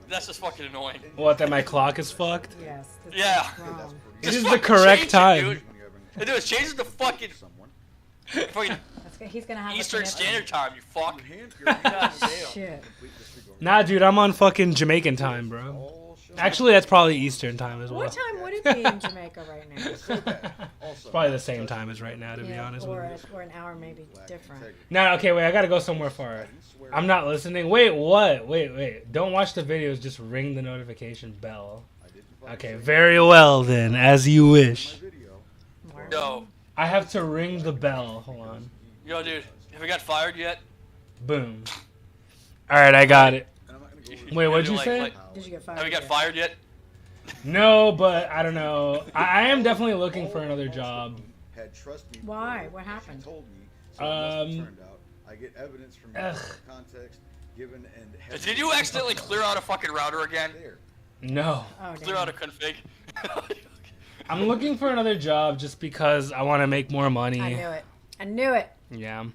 that's just fucking annoying. What? That my clock is fucked? Yes. Yeah. It is the correct time. Dude, it changes the fucking He's gonna have Eastern Standard Time. You fuck. Shit. Nah, dude, I'm on fucking Jamaican time, bro. Actually, that's probably Eastern time as well. What time would it be in Jamaica right now? It's probably the same time as right now, to be honest with you. Or an hour maybe different. No, okay, wait, I gotta go somewhere far. I'm not listening. Wait, what? Wait. Don't watch the videos, just ring the notification bell. Okay, very well then, as you wish. Yo, I have to ring the bell. Hold on. yo, dude, have we got fired yet? Boom. Alright, I got it. Wait, what'd you say? Did you get fired? Have we got fired yet? No, but I don't know. I am definitely looking for another job. Why? What happened? I get evidence from context given and Did you accidentally clear out a fucking router again? No. Oh, Clear out a config. I'm looking for another job just because I want to make more money. I knew it. I knew it. Yeah.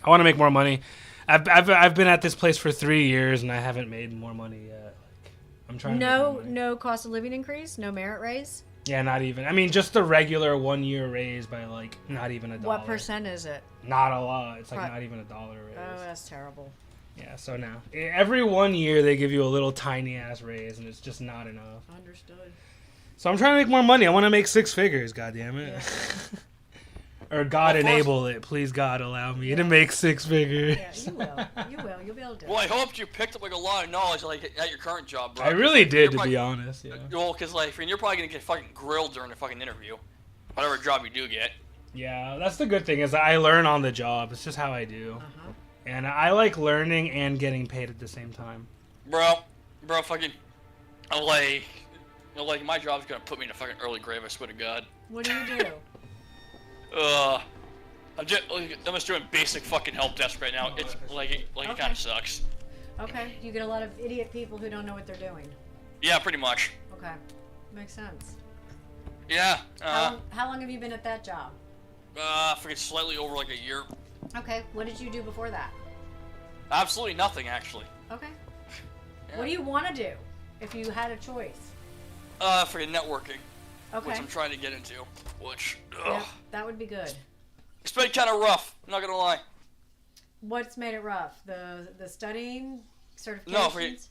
I want to make more money. I've been at this place for 3 years and I haven't made more money yet. Like, I'm trying to make more money. No cost of living increase? No merit raise? Yeah, not even. I mean, just the regular 1 year raise by like not even $1. What percent is it? Not a lot. It's like not even $1 raise. Oh, that's terrible. Yeah, so now every 1 year they give you a little tiny ass raise and it's just not enough. Understood. So I'm trying to make more money. I want to make 6 figures, god damn it. Yeah. Or God enable it. Please God allow me to make 6 figures. Yeah, you will. You will. You'll be able to do it. Well, I hope you picked up like a lot of knowledge like at your current job, bro. I really did, to probably, be honest. Yeah. Well, because like, I mean, you're probably gonna get fucking grilled during the fucking interview, whatever job you do get. Yeah, that's the good thing is I learn on the job. It's just how I do. And I like learning and getting paid at the same time. Bro, fucking, like my job's gonna put me in a fucking early grave. I swear to God. What do you do? I'm just doing basic fucking help desk right now. It's like it kind of sucks. Okay. You get a lot of idiot people who don't know what they're doing. Yeah, pretty much. Okay. Makes sense. Yeah. How long have you been at that job? Forget slightly over like a year. Okay. What did you do before that? Absolutely nothing, actually. Okay. Yeah. What do you want to do if you had a choice? Forget networking. Okay. Which I'm trying to get into. Which, yeah, that would be good. It's been kind of rough. I'm not gonna lie. What's made it rough? The studying certifications?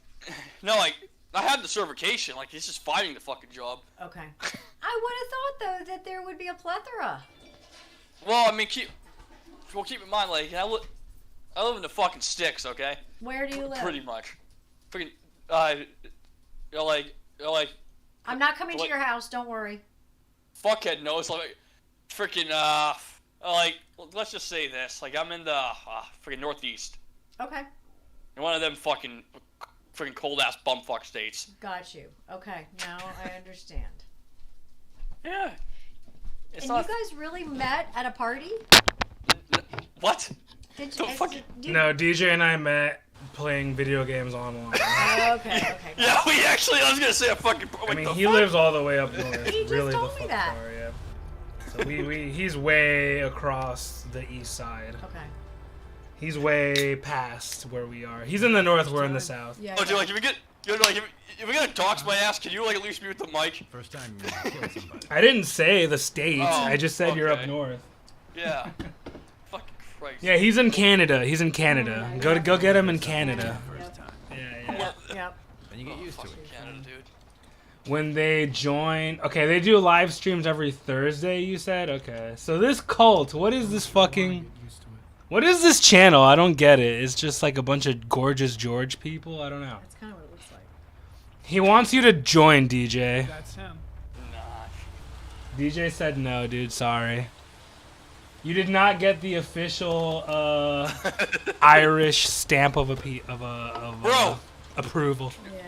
No, no, like I had the certification. Like it's just finding the fucking job. Okay. I would have thought though that there would be a plethora. Well, I mean, keep in mind, like I live in the fucking sticks, okay? Where do you live? Pretty much. Freaking, I'm not coming to your house. Don't worry. Fuckhead knows, like, freaking, like, let's just say this, like, I'm in the freaking northeast. Okay. In one of them freaking cold ass bumfuck states. Got you. Okay, now I understand. Yeah. And you guys really met at a party? What? Did you? No, DJ and I met playing video games online. Okay. Yeah, we actually, I was gonna say a fucking. I mean, he lives all the way up north. He just really told me that. Far, yeah. So he's way across the east side. Okay. He's way past where we are. He's in the north, we're in the south. Yeah. Oh, dude, like, if we get a dox my ass, can you like at least mute the mic? First time you killed somebody. I didn't say the states. Oh, I just said you're up north. Yeah. Fucking Christ. Yeah, he's in Canada. He's in Canada. Go get him in Canada. Yep. And you get used to it. Canada, dude. When they join, okay, they do live streams every Thursday. You said, okay. So this cult, what is this fucking? What is this channel? I don't get it. It's just like a bunch of gorgeous George people. I don't know. That's kind of what it looks like. He wants you to join, DJ. That's him. Nah. DJ said no, dude. Sorry. You did not get the official Irish stamp of Bro. Approval. Yeah.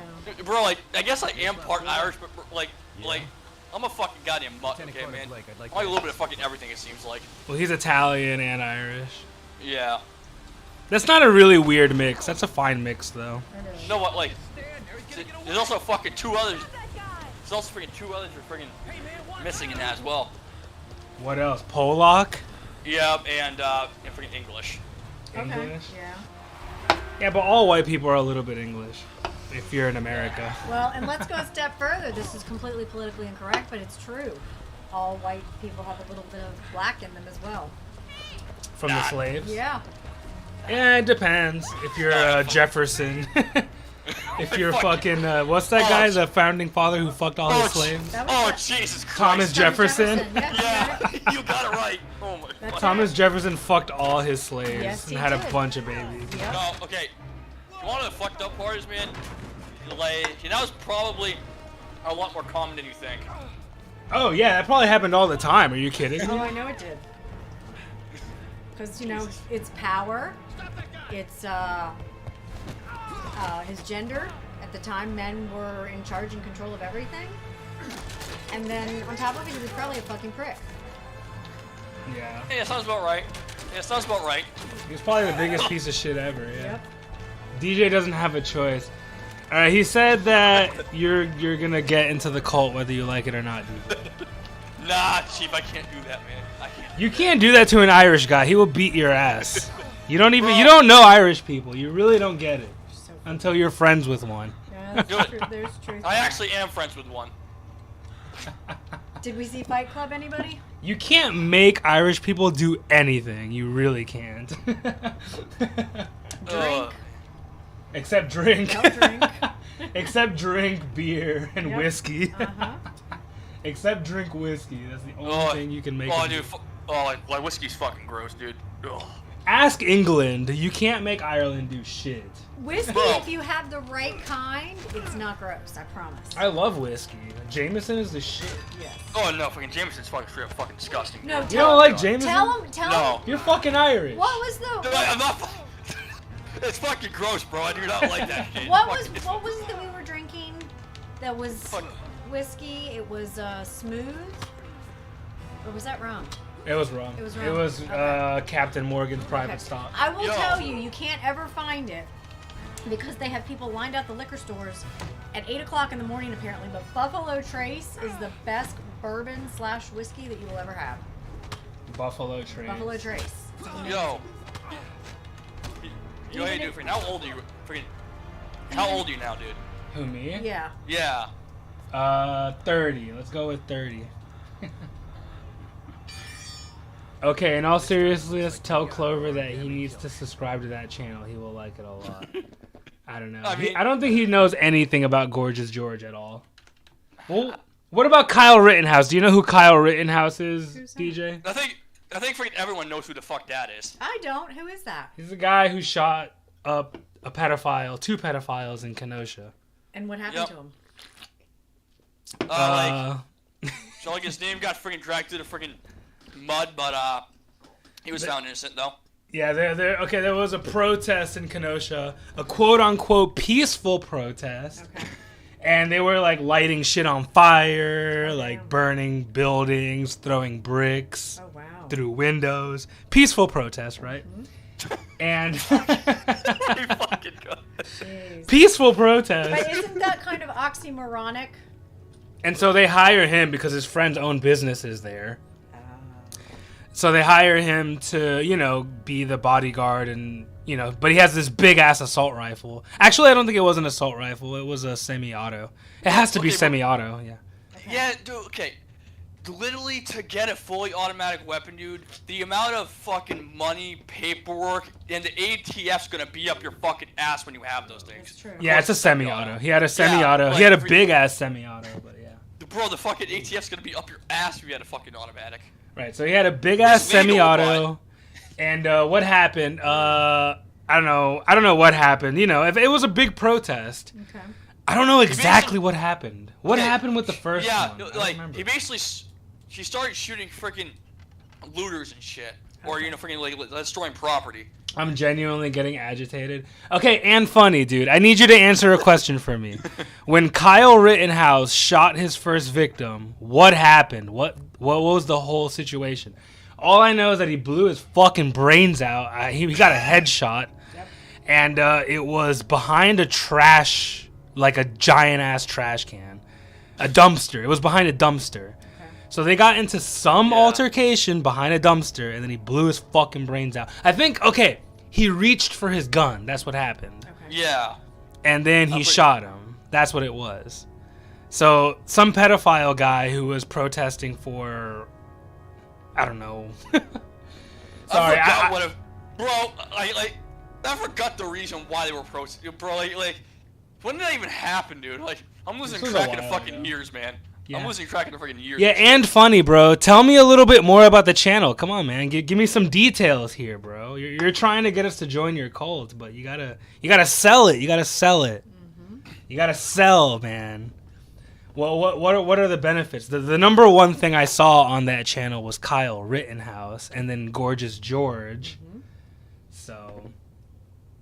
Bro, like, I guess I am part Irish, but like, I'm a fucking goddamn mutt, okay, man? I like a little bit of fucking everything, it seems like. Well, he's Italian and Irish. Yeah. That's not a really weird mix. That's a fine mix, though. You know what, like, there's also fucking two others. There's also freaking two others who are freaking missing in that as well. What else? Polak? Yeah, and freaking English. English? Yeah. Yeah, but all white people are a little bit English. If you're in America. Well, and let's go a step further. This is completely politically incorrect, but it's true. All white people have a little bit of black in them as well. From the slaves? Yeah. Yeah, it depends. If you're Jefferson. If you're fucking, what's that guy? The founding father who fucked all his slaves? Oh, Jesus Christ. Thomas Jefferson? Yeah, you got it right. Oh my God. Thomas Jefferson fucked all his slaves Yes, and he had a did. bunch of babies. Yep. No, okay. You want to the fucked up part is, man? Like, that was probably a lot more common than you think. Oh yeah, that probably happened all the time. Are you kidding? Oh, I know it did. Because, you know, it's power. It's, his gender. At the time, men were in charge and control of everything. And then, on top of it, he was probably a fucking prick. Yeah. Yeah, sounds about right. Yeah, sounds about right. He was probably the biggest piece of shit ever, yeah. Yep. DJ doesn't have a choice. Alright, he said that you're gonna get into the cult whether you like it or not, DJ. Nah, Chief, I can't do that, man. I can't. You can't do that to an Irish guy. He will beat your ass. You don't know Irish people. You really don't get it. Until you're friends with one. Yeah, that's true. There's truth. I actually am friends with one. Did we see Fight Club, anybody? You can't make Irish people do anything. You really can't. Drink. Except drink. No drink. Except drink beer and Yep. whiskey. Uh-huh. Except drink whiskey. That's the only thing you can make. Oh, them dude. do. Like whiskey's fucking gross, dude. Ugh. Ask England. You can't make Ireland do shit. Whiskey, Bro. if you have the right kind, it's not gross. I promise. I love whiskey. Jameson is the shit. Yes. Oh no, fucking Jameson's fucking straight up fucking disgusting. No, dude. You don't like Jameson? Tell him. No. You're fucking Irish. What was the? Dude, I'm not. It's fucking gross, bro. I do not like that shit. What was it that we were drinking? That was whiskey. It was smooth. Or was that rum? It was rum. It was rum. It was Okay. Captain Morgan's private Okay. stock. I will tell you, you can't ever find it because they have people lined out the liquor stores at 8 o'clock in the morning apparently. But Buffalo Trace is the best bourbon / whiskey that you will ever have. Buffalo Trace. Buffalo Trace. It's amazing. Yo. You know what you do, freaking? How old are you? Freaking. How old are you now, dude? Who, me? Yeah. Yeah. 30. Let's go with 30. Okay, in all seriousness, tell Clover that he needs to subscribe to that channel. He will like it a lot. I don't know. I don't think he knows anything about Gorgeous George at all. Well, what about Kyle Rittenhouse? Do you know who Kyle Rittenhouse is, DJ? I think freaking everyone knows who the fuck that is. I don't. Who is that? He's the guy who shot up a pedophile, 2 pedophiles in Kenosha. And what happened to him? So like his name got freaking dragged through the freaking mud, but he was found innocent though. Yeah, there was a protest in Kenosha, a quote-unquote peaceful protest. Okay. And they were like lighting shit on fire, like burning buildings, throwing bricks through windows. Peaceful protest, right? And peaceful protest. But isn't that kind of oxymoronic? And so they hire him because his friends own businesses there. So they hire him to, be the bodyguard and, but he has this big ass assault rifle. Actually, I don't think it was an assault rifle. It was a semi-auto. It has to be semi-auto, yeah. Yeah, dude, okay. Literally, to get a fully automatic weapon, dude, the amount of fucking money, paperwork, and the ATF's gonna be up your fucking ass when you have those things. That's true. Yeah, it's a semi-auto. He had a semi-auto. He had a big ass semi-auto, but yeah. Bro, the fucking ATF's gonna be up your ass if you had a fucking automatic. Right, so he had a big ass semi-auto, and what happened? I don't know what happened. If it was a big protest, okay. I don't know exactly what happened. What happened with the first one? Yeah, like he basically, she started shooting freaking looters and shit, or freaking like destroying property. I'm genuinely getting agitated. Okay, and funny, dude. I need you to answer a question for me. When Kyle Rittenhouse shot his first victim, what happened? What was the whole situation? All I know is that he blew his fucking brains out. He got a headshot, and it was behind a trash, like a giant ass trash can, a dumpster. It was behind a dumpster. So they got into some altercation behind a dumpster, and then he blew his fucking brains out. I think, he reached for his gun. That's what happened. Yeah. And then he shot him. That's what it was. So some pedophile guy who was protesting for, I don't know. Sorry, I forgot I forgot the reason why they were protesting. Bro, like, when did that even happen, dude? Like, I'm losing track of the fucking years, man. Yeah. I'm losing track of the freaking years. Yeah, and funny, bro. Tell me a little bit more about the channel. Come on, man. Give me some details here, bro. You're trying to get us to join your cult, but you gotta sell it. You gotta sell it. Mm-hmm. You gotta sell, man. Well, what are the benefits? The number one thing I saw on that channel was Kyle Rittenhouse and then Gorgeous George. Mm-hmm. So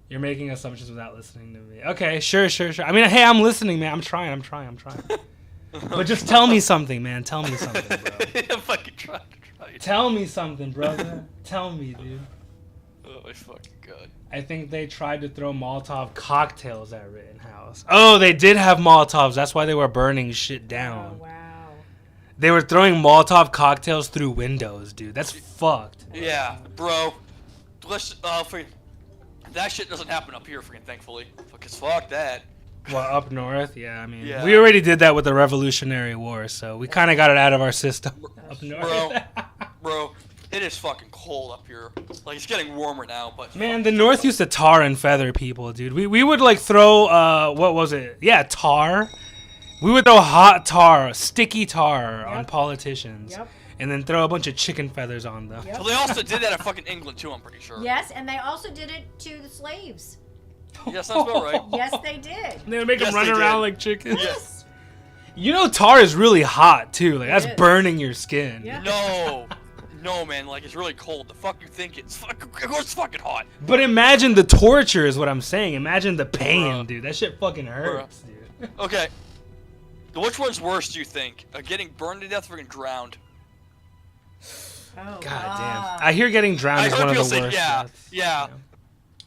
you're making assumptions without listening to me. Okay, sure. I mean, hey, I'm listening, man. I'm trying. But just tell me something, man. Tell me something, bro. I'm fucking trying. Tell me something, brother. Tell me, dude. Oh my fucking god. I think they tried to throw Molotov cocktails at Rittenhouse. Oh, they did have Molotovs. That's why they were burning shit down. Oh, wow. They were throwing Molotov cocktails through windows, dude. That's fucked. Yeah, bro. Let's that shit doesn't happen up here, freaking thankfully. Because fuck that. Well, up north, yeah. I mean, Yeah. we already did that with the Revolutionary War, so we kind of got it out of our system up north. Bro, it is fucking cold up here. Like, it's getting warmer now, but... Man, the North used to tar and feather people, dude. We would, like, throw, what was it? Yeah, tar. We would throw hot tar, sticky tar on politicians. Yep. And then throw a bunch of chicken feathers on them. Yep. So they also did that in fucking England, too, I'm pretty sure. Yes, and they also did it to the slaves. Yes, that's about right. Yes, they did. They would make them run around like chickens. Yes. You know, tar is really hot, too. Like, that's burning your skin. Yeah. No, man, like, it's really cold. The fuck you think it's fucking... Of course it's fucking hot. But imagine the torture is what I'm saying. Imagine the pain, dude. That shit fucking hurts, dude. Okay. Which one's worse, do you think? Getting burned to death or getting drowned? Oh, God damn. I hear getting drowned is one of the worst. Yeah.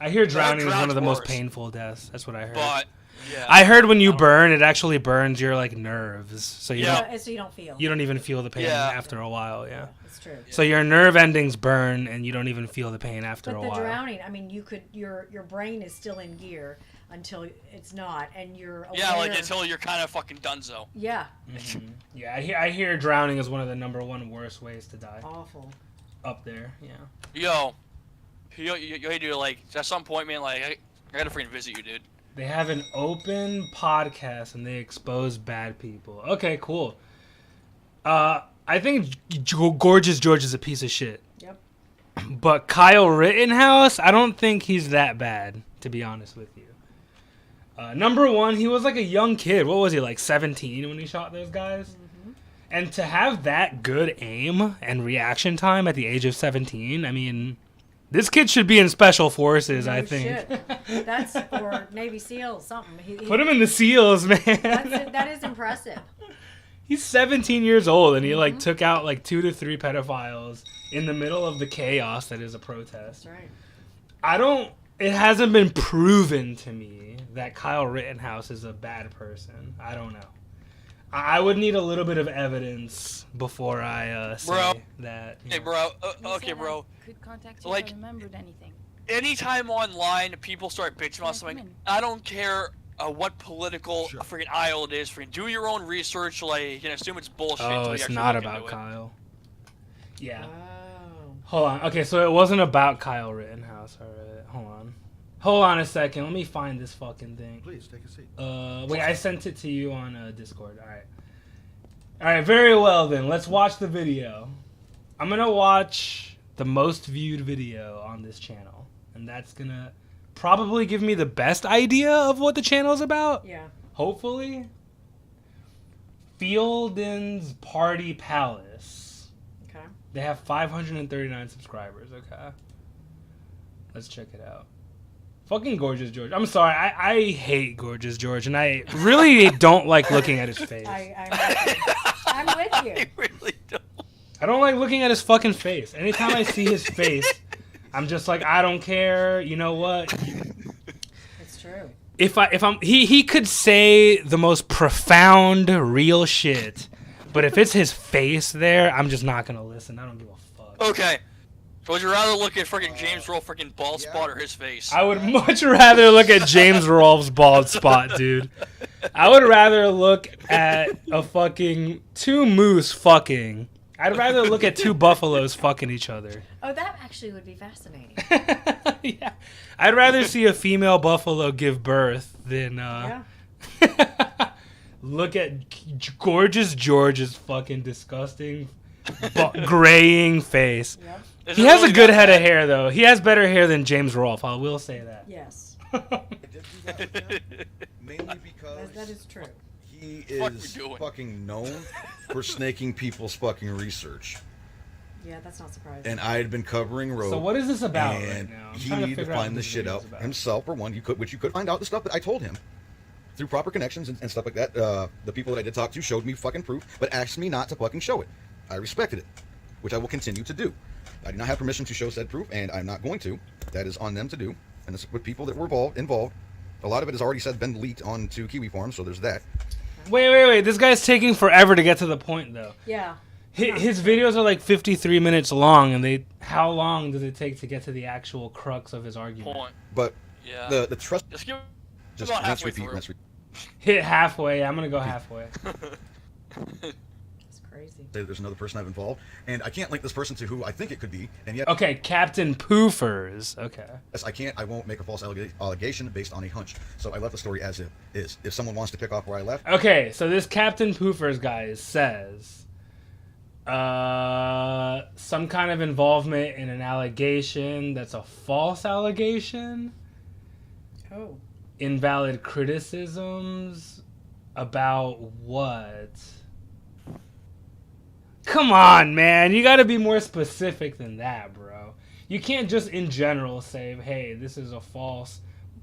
I hear drowning is one drowned's of the most worse. painful deaths. That's what I heard. But, yeah. I heard when you burn, it actually burns your like nerves, so you don't. So you don't feel. You don't even feel the pain Yeah. after a while. Yeah. That's true. So your nerve endings burn, and you don't even feel the pain after But a the while. drowning, I mean, you could your brain is still in gear until it's not, and you're aware. Yeah, like until you're kind of fucking donezo. Yeah. Mhm. Yeah, I hear drowning is one of the number one worst ways to die. Awful. Up there, yeah. Yo, dude, like, at some point, man, like, I gotta freaking visit you, dude. They have an open podcast and they expose bad people. Okay, cool. I think Gorgeous George is a piece of shit. Yep. But Kyle Rittenhouse, I don't think he's that bad, to be honest with you. Number one, he was like a young kid. What was he, like 17 when he shot those guys? Mm-hmm. And to have that good aim and reaction time at the age of 17, I mean, this kid should be in Special Forces, I think. Shit. That's or Navy SEALs, something. Put him in the SEALs, man. That is impressive. He's 17 years old, and he like took out like 2 to 3 pedophiles in the middle of the chaos that is a protest. That's right. It hasn't been proven to me that Kyle Rittenhouse is a bad person. I don't know. I would need a little bit of evidence before I say that. Hey, bro. Okay, bro. Could contact you Like, if I remembered anything. Anytime online people start bitching about something, I don't care what political freaking aisle it is. Freaking do your own research. Like, you can assume it's bullshit. Oh, until you it's actually not look into about it. Kyle. Yeah. Oh. Hold on. Okay, so it wasn't about Kyle Rittenhouse. All right. Hold on a second. Let me find this fucking thing. Please take a seat. Wait, I sent it to you on Discord. All right, very well then. Let's watch the video. I'm gonna watch the most viewed video on this channel, and that's gonna probably give me the best idea of what the channel is about. Yeah. Hopefully. Fielden's Party Palace. Okay. They have 539 subscribers. Okay. Let's check it out. Fucking Gorgeous George. I'm sorry. I hate Gorgeous George, and I really don't like looking at his face. I'm with you. I really don't. I don't like looking at his fucking face. Anytime I see his face, I'm just like, I don't care. You know what? It's true. He could say the most profound, real shit, but if it's his face there, I'm just not gonna listen. I don't give a fuck. Okay. Would you rather look at freaking James Roll freaking bald spot or his face? I would much rather look at James Rolfe's bald spot, dude. I would rather look at a fucking 2 moose fucking. I'd rather look at 2 buffaloes fucking each other. Oh, that actually would be fascinating. Yeah. I'd rather see a female buffalo give birth than look at Gorgeous George's fucking disgusting graying face. Yep. He has a good head of hair, though. He has better hair than James Rolfe. I will say that. Yes. Mainly because that is true. He Fuck is we doing? fucking known for snaking people's fucking research. Yeah, that's not surprising. And I had been covering Rogue. So what is this about and right now? I'm he trying to needed to figure out find what this this shit video's out about. himself, for one. Which you could find out the stuff that I told him through proper connections and stuff like that. The people that I did talk to showed me fucking proof, but asked me not to fucking show it. I respected it, which I will continue to do. I do not have permission to show said proof, and I'm not going to. That is on them to do, and it's with people that were involved. A lot of it has already been leaked onto Kiwi Farms, so there's that. Wait. This guy's taking forever to get to the point, though. Yeah. His videos are like 53 minutes long, and how long does it take to get to the actual crux of his argument? Point. But Yeah. the trust. Just give Just about rinse, halfway repeat, through. rinse, repeat. Hit halfway. I'm gonna go halfway. That's crazy. Say that there's another person I've involved, and I can't link this person to who I think it could be, and yet. Okay, Captain Poofers. Okay. Yes, I won't make a false allegation based on a hunch. So I left the story as it is. If someone wants to pick off where I left. Okay, so this Captain Poofers guy says some kind of involvement in an allegation that's a false allegation. Oh. Invalid criticisms about what? Come on, man. You got to be more specific than that, bro. You can't just in general say, hey, this is a false.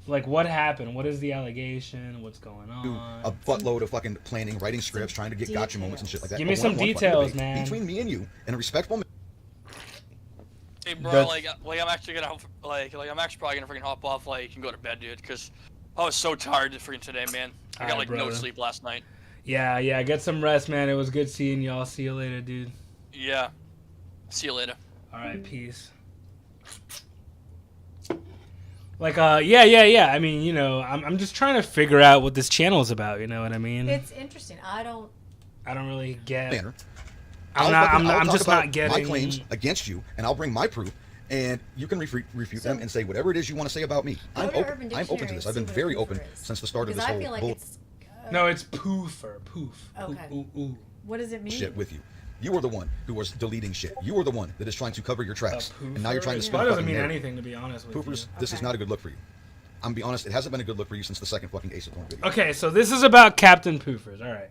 Like, what happened? What is the allegation? What's going on? A buttload of fucking planning, writing scripts, trying to get gotcha moments and shit like that. Give me A some one-on-one fucking details, debate man. Between me and you, in a respectful manner. Hey, bro, That's- like I'm actually gonna I'm actually probably gonna freaking hop off and go to bed, dude, because I was so tired freaking today, man. I got Alright, no brother. sleep last night. Yeah. Get some rest, man. It was good seeing y'all. See you later, dude. Yeah. See you later. All right, peace. Like, yeah. I mean, you know, I'm just trying to figure out what this channel is about. You know what I mean? It's interesting. I don't really get. Manner. I'm talk just about not getting my claims against you, and I'll bring my proof, and you can refute them and say whatever it is you want to say about me. I'm to Urban open. I'm open Dictionary to this. and I've been see what a very poofer open is. since the start of Because this I whole feel like bull it's No, it's poofer. Poof. Okay. Ooh. What does it mean? shit with you. You were the one who was deleting shit. You were the one that is trying to cover your tracks, and now you're trying to spin That a doesn't fucking mean narrative. anything, to be honest with Poofers, you. this is Okay. not a good look for you. I'm gonna be honest. It hasn't been a good look for you since the second fucking Ace Attorney video. Okay, so this is about Captain Poofers. All right.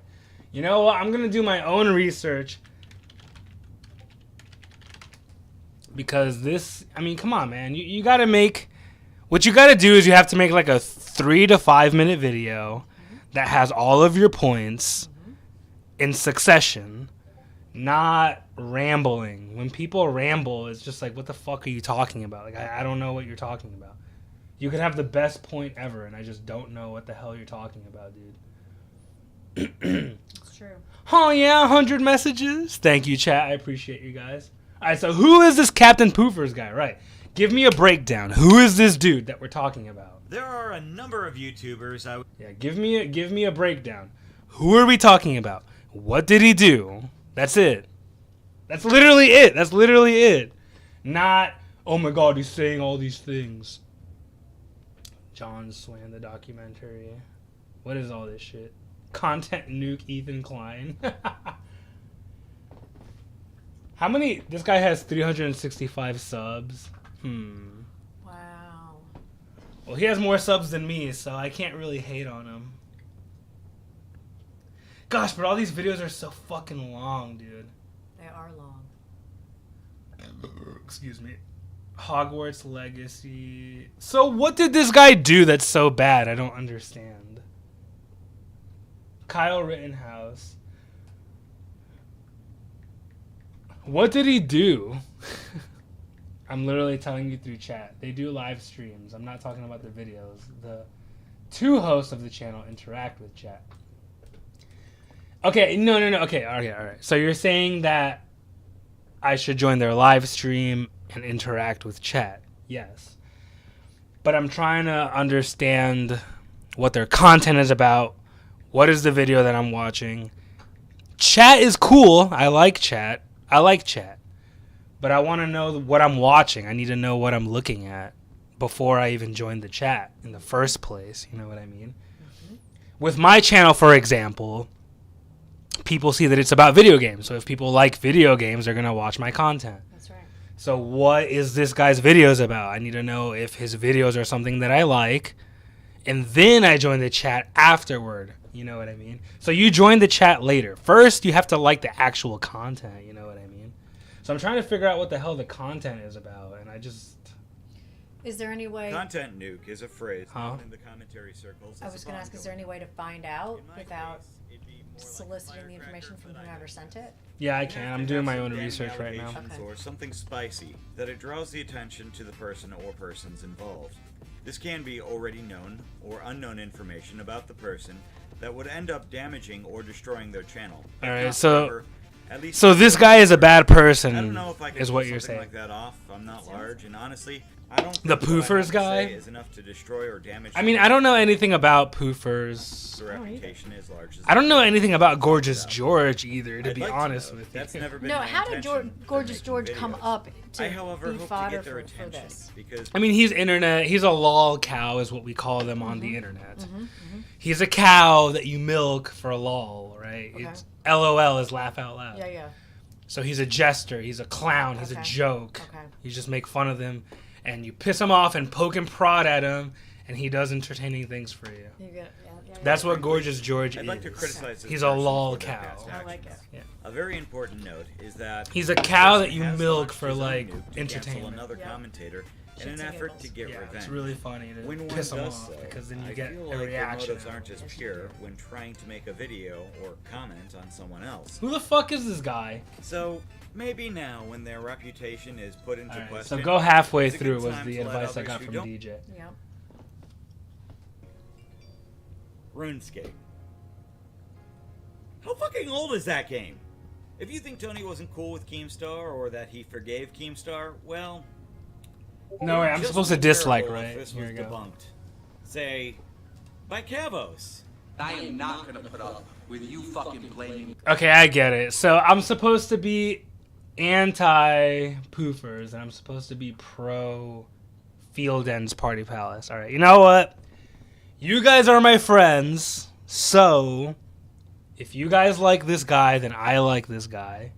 You know what? I'm gonna do my own research because this. I mean, come on, man. You gotta make. What you gotta do is you have to make like a 3 to 5 minute video that has all of your points in succession, not rambling. When people ramble, it's just like, what the fuck are you talking about? Like, I don't know what you're talking about. You could have the best point ever, and I just don't know what the hell you're talking about, dude. It's true. Oh, yeah, 100 messages. Thank you, chat. I appreciate you guys. All right, so who is this Captain Poofers guy? Right. Give me a breakdown. Who is this dude that we're talking about? There are a number of YouTubers. Yeah, give me a breakdown. Who are we talking about? What did he do? That's it. That's literally it. Not, oh my god, he's saying all these things. John Swan, the documentary. What is all this shit? Content nuke Ethan Klein. How many? This guy has 365 subs. Wow. Well, he has more subs than me, so I can't really hate on him. Gosh, but all these videos are so fucking long, dude. They are long. Excuse me. Hogwarts Legacy. So what did this guy do that's so bad? I don't understand. Kyle Rittenhouse. What did he do? I'm literally telling you through chat. They do live streams. I'm not talking about the videos. The two hosts of the channel interact with chat. Okay, no. Okay, all right. So you're saying that I should join their live stream and interact with chat. Yes. But I'm trying to understand what their content is about. What is the video that I'm watching? Chat is cool. I like chat. But I want to know what I'm watching. I need to know what I'm looking at before I even join the chat in the first place. You know what I mean? Mm-hmm. With my channel, for example, people see that it's about video games. So if people like video games, they're going to watch my content. That's right. So what is this guy's videos about? I need to know if his videos are something that I like and then I joined the chat afterward. You know what I mean? So you joined the chat later. First, you have to like the actual content. You know what I mean? So I'm trying to figure out what the hell the content is about, and I just... Is there any way... Content nuke is a phrase known in the commentary circles. I was going to ask, is there any way to find out without soliciting the information from whoever sent it? Yeah, I can. I'm doing my own research right now. Or something spicy that it draws the attention to the person or persons involved. This can be already known or unknown information about the person that would end up damaging or destroying their channel. All right, so this guy is a bad person, I don't know if I can is pull what you're something saying. like that off. I'm not large, and honestly, I don't The think what I have poofers to guy? say is enough to destroy or damage. I mean, I don't know anything about poofers. The reputation is large. I don't know anything about Gorgeous George either, to I'd be like to honest know. with That's you. never been No, my how did intention Gorgeous George making come videos. up to I, however, be hope to fodder get their for attention this? because I mean, he's internet. He's a lol cow, is what we call them on the internet. Mm-hmm. He's a cow that you milk for a lol, right? Okay. It's LOL is laugh out loud. Yeah, yeah. So he's a jester. He's a clown. He's a Okay. joke. Okay. You just make fun of him, and you piss him off and poke and prod at him, and he does entertaining things for you. You get, yeah. That's what Gorgeous George I'd is. like to criticize this He's a person lol for their cow. past I like it. actions. Yeah. A very important note is that He's a this cow person that you has milk launched for his own like nuke to cancel entertainment. another commentator in an Shits and effort to giggles. get Yeah, revenge. it's really funny to When one piss him does off so, because then you I get feel a like their reaction. motives aren't as pure when trying to make a video or comment on someone else. Who the fuck is this guy? So maybe now, when their reputation is put into Alright, question, so go halfway it's a good through was time the to let advice I others got who from don't- DJ. Yeah. RuneScape. How fucking old is that game? If you think Tony wasn't cool with Keemstar or that he forgave Keemstar, well... No, wait, I'm just supposed to as dislike, terrible if right? This Here was we go. debunked. Say, by Cavos. I am not gonna put up with you fucking blaming. Okay, I get it. So I'm supposed to be anti-poofers, and I'm supposed to be pro Field Ends Party Palace. All right, you know what? You guys are my friends, so if you guys like this guy, then I like this guy.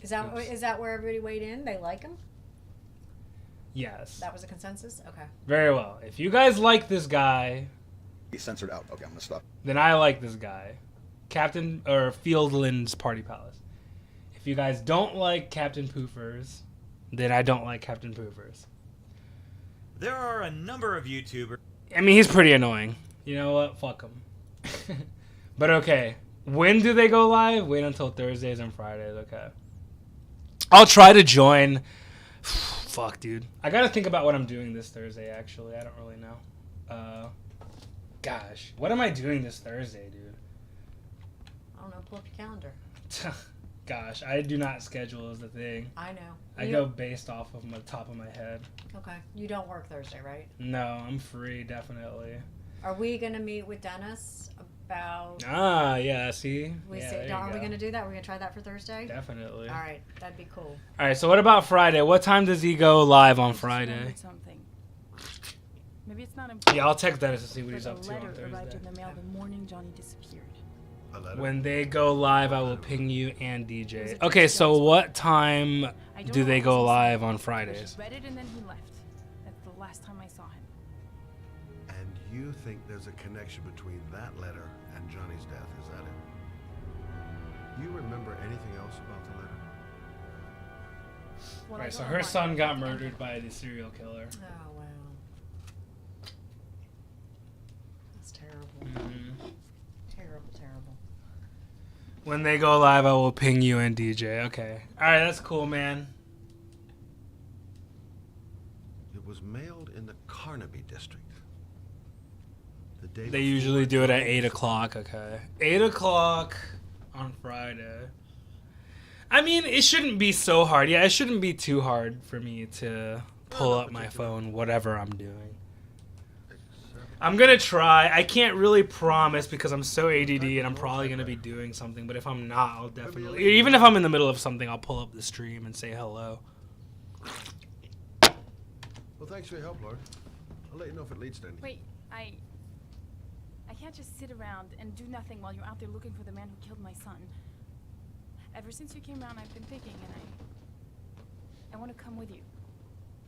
Is that where everybody weighed in? They like him? Yes. That was a consensus? Okay. Very well. If you guys like this guy, He's censored out. Okay, I'm gonna stop. then I like this guy. Captain or Fieldland's Party Palace. If you guys don't like Captain Poofers, then I don't like Captain Poofers. There are a number of YouTubers. I mean, he's pretty annoying. You know what? Fuck him. But okay. When do they go live? Wait until Thursdays and Fridays. Okay. I'll try to join. Fuck, dude. I gotta think about what I'm doing this Thursday, actually. I don't really know. Gosh. What am I doing this Thursday, dude? I don't know. Pull up your calendar. Gosh, I do not schedule as a thing. I know. I go based off of the top of my head. Okay. You don't work Thursday, right? No, I'm free, definitely. Are we going to meet with Dennis about... Ah, yeah, see? Are we going to do that? We're going to try that for Thursday? Definitely. All right. That'd be cool. All right, so what about Friday? What time does he go live on Friday? Something. Maybe it's not important. Yeah, I'll text Dennis to see what But he's a up to letter on arrived Thursday. in the mail the morning Johnny disappeared. When they go live, I will ping you and DJ. Okay, so what time do they go live on Fridays? He read it and then he left. That's the last time I saw him. And you think there's a connection between that letter and Johnny's death, is that it? You remember anything else about the letter? Right, so her son got murdered by the serial killer. Oh, wow. That's terrible. Terrible, terrible. When they go live, I will ping you and DJ. Okay. All right, that's cool, man. It was mailed in the Carnaby district. The day They usually do it at 8 o'clock. Okay. 8 o'clock on Friday. I mean, it shouldn't be so hard. Yeah, it shouldn't be too hard for me to pull up my phone, whatever I'm doing. I'm going to try. I can't really promise because I'm so ADD and I'm probably going to be doing something. But if I'm not, I'll definitely... Even if I'm in the middle of something, I'll pull up the stream and say hello. Well, thanks for your help, Lord. I'll let you know if it leads to anything. Wait, I can't just sit around and do nothing while you're out there looking for the man who killed my son. Ever since you came around, I've been thinking, and I want to come with you.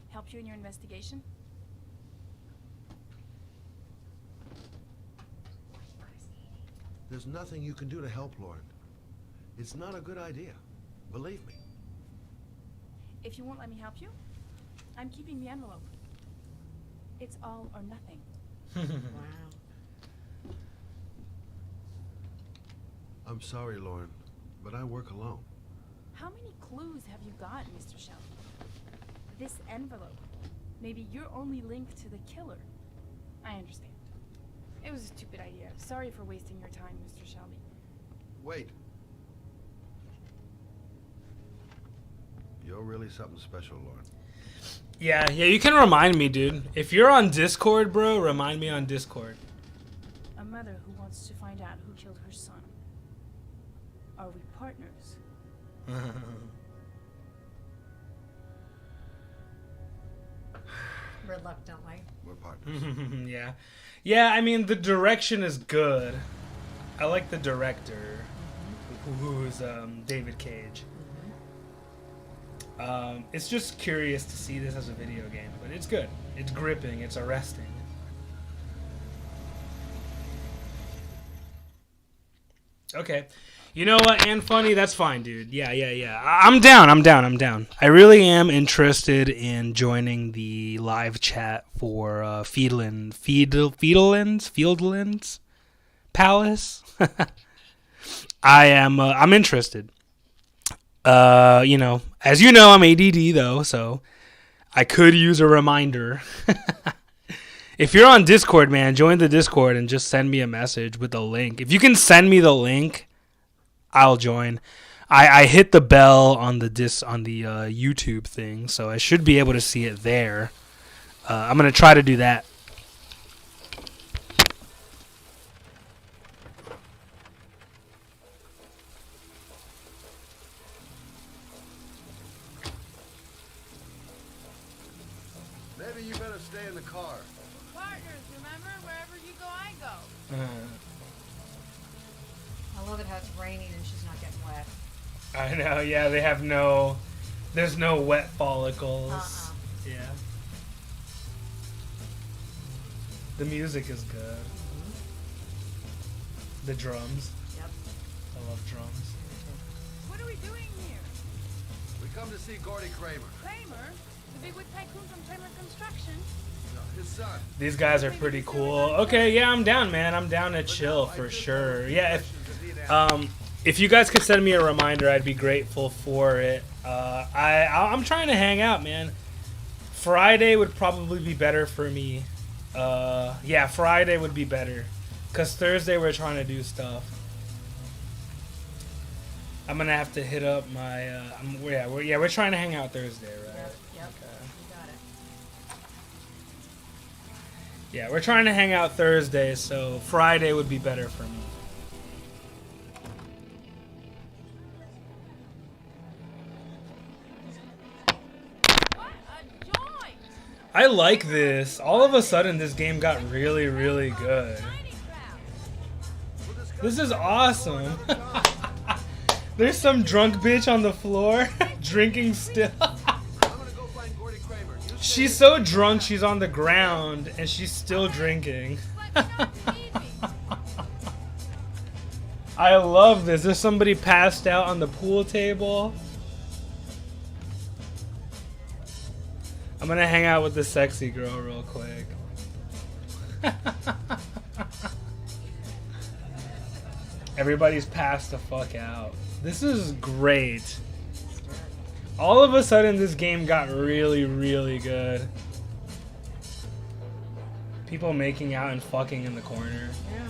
Help you in your investigation. There's nothing you can do to help Lauren. It's not a good idea. Believe me. If you won't let me help you, I'm keeping the envelope. It's all or nothing. Wow. I'm sorry, Lauren, but I work alone. How many clues have you got, Mr. Shelby? This envelope. Maybe your only link to the killer. I understand. It was a stupid idea. Sorry for wasting your time, Mr. Shelby. Wait. You're really something special, Lauren. Yeah, you can remind me, dude. If you're on Discord, bro, remind me on Discord. A mother who wants to find out who killed her son. Are we partners? Reluctantly. We're partners. Yeah. Yeah, I mean, the direction is good. I like the director, who's David Cage. It's just curious to see this as a video game, but it's good. It's gripping. It's arresting. Okay. You know what, and funny, that's fine, dude. Yeah. I'm down. I really am interested in joining the live chat for Fieldlands Palace. I'm interested. You know, as you know, I'm ADD though, so I could use a reminder. If you're on Discord, man, join the Discord and just send me a message with the link. If you can send me the link, I'll join. I hit the bell on the YouTube thing, so I should be able to see it there. I'm gonna try to do that. Maybe you better stay in the car. Partners, remember? Wherever you go, I go. I love it how it's raining and she's not getting wet. I know, yeah, they have there's no wet follicles. Yeah. The music is good. The drums. Yep. I love drums. What are we doing here? We come to see Gordy Kramer. Kramer? The big wig tycoon from Kramer Construction? No, his son. These guys are pretty cool. Okay, yeah, I'm down, man. I'm down to chill for sure. Yeah, if you guys could send me a reminder, I'd be grateful for it. I'm trying to hang out, man. Friday would probably be better for me. Yeah, Friday would be better. Because Thursday we're trying to do stuff. I'm going to have to hit up my... we're trying to hang out Thursday, right? Yep. Okay. You got it. Yeah, we're trying to hang out Thursday, so Friday would be better for me. I like this. All of a sudden, this game got really, really good. This is awesome. There's some drunk bitch on the floor, drinking still. She's so drunk, she's on the ground, and she's still drinking. I love this. There's somebody passed out on the pool table. I'm gonna hang out with the sexy girl real quick. Everybody's passed the fuck out. This is great. All of a sudden, this game got really, really good. People making out and fucking in the corner. Yeah.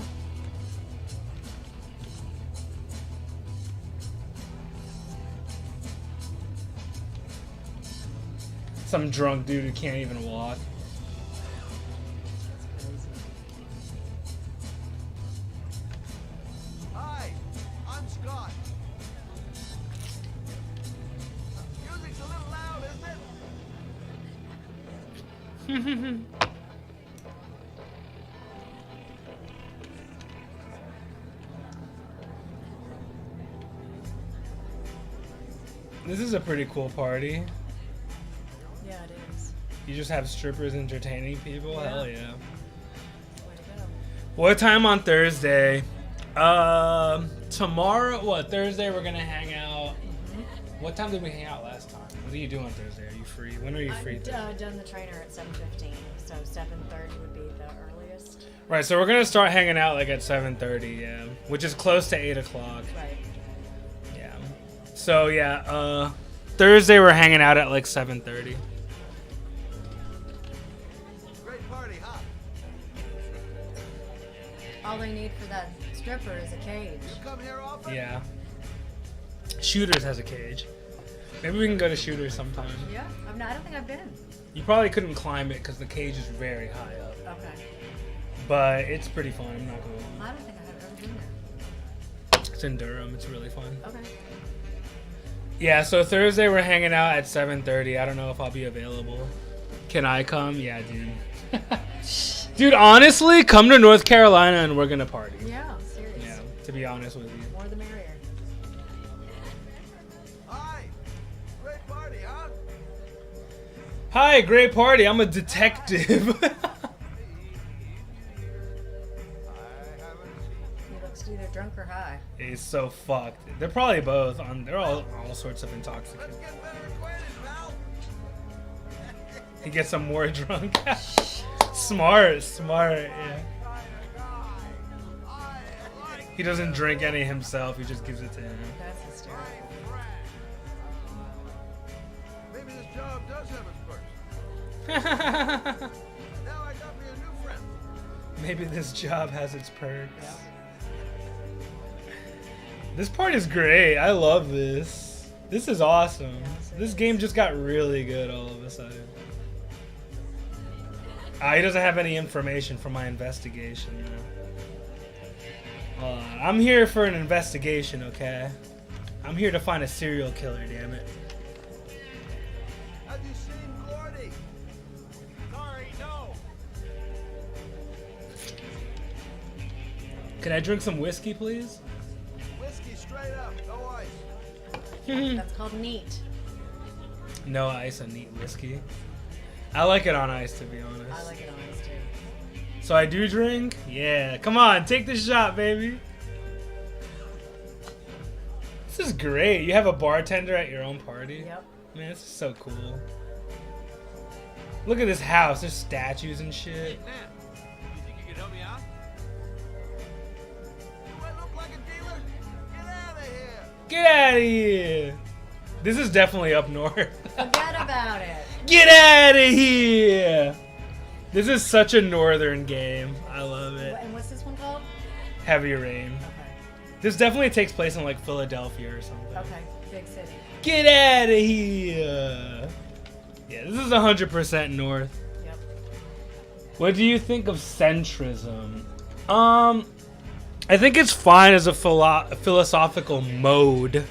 Some drunk dude who can't even walk. Hi, I'm Scott. Music's a little loud, isn't it? This is a pretty cool party. Yeah, it is. You just have strippers entertaining people? Yeah. Hell yeah. Way to go. What time on Thursday? Tomorrow, what, Thursday, we're gonna hang out. What time did we hang out last time? What do you do on Thursday? Are you free? When are you free? I'm done the trainer at 7:15, so 7:30 would be the earliest. Right, so we're gonna start hanging out like at 7:30, yeah, which is close to 8 o'clock. Right. Yeah. So yeah, Thursday we're hanging out at like 7:30. Great party, huh? All they need for that stripper is a cage. You come here often? Yeah. Shooters has a cage. Maybe we can go to Shooters sometime. Yeah, I don't think I've been. You probably couldn't climb it because the cage is very high up. Okay. But it's pretty fun. I'm not gonna lie. I don't think I have ever been there. It's in Durham. It's really fun. Okay. Yeah. So Thursday we're hanging out at 7:30. I don't know if I'll be available. Can I come? Yeah, dude. Dude, honestly, come to North Carolina and we're gonna party. Yeah, serious. Yeah. To be honest with you. More the merrier. Hi, great party. I'm a detective. He looks either drunk or high. He's so fucked. They're probably both on. They're all sorts of intoxicants. He gets them more drunk. Smart. Yeah. He doesn't drink any himself. He just gives it to him. That's hysterical. Maybe this job does have its perks. Now I got me a new friend. Maybe this job has its perks. This part is great. I love this. This is awesome. This game just got really good all of a sudden. He doesn't have any information for my investigation. I'm here for an investigation, okay? I'm here to find a serial killer, damn it. Have you seen Gordy? Sorry, no. Can I drink some whiskey, please? Whiskey straight up, no ice. That's called neat. No ice and neat whiskey. I like it on ice, to be honest. I like it on ice too. So I do drink? Yeah. Come on, take the shot, baby. This is great. You have a bartender at your own party? Yep. Man, this is so cool. Look at this house. There's statues and shit. You think you could help me out? Do I look like a dealer? Get out of here! Get out of here. This is definitely up north. Forget about it. Get out of here. This is such a northern game. I love it. And what's this one called? Heavy Rain. Okay. This definitely takes place in like Philadelphia or something. Okay. Big city. Get out of here. Yeah, this is 100% north. Yep. What do you think of centrism? I think it's fine as a philosophical mode,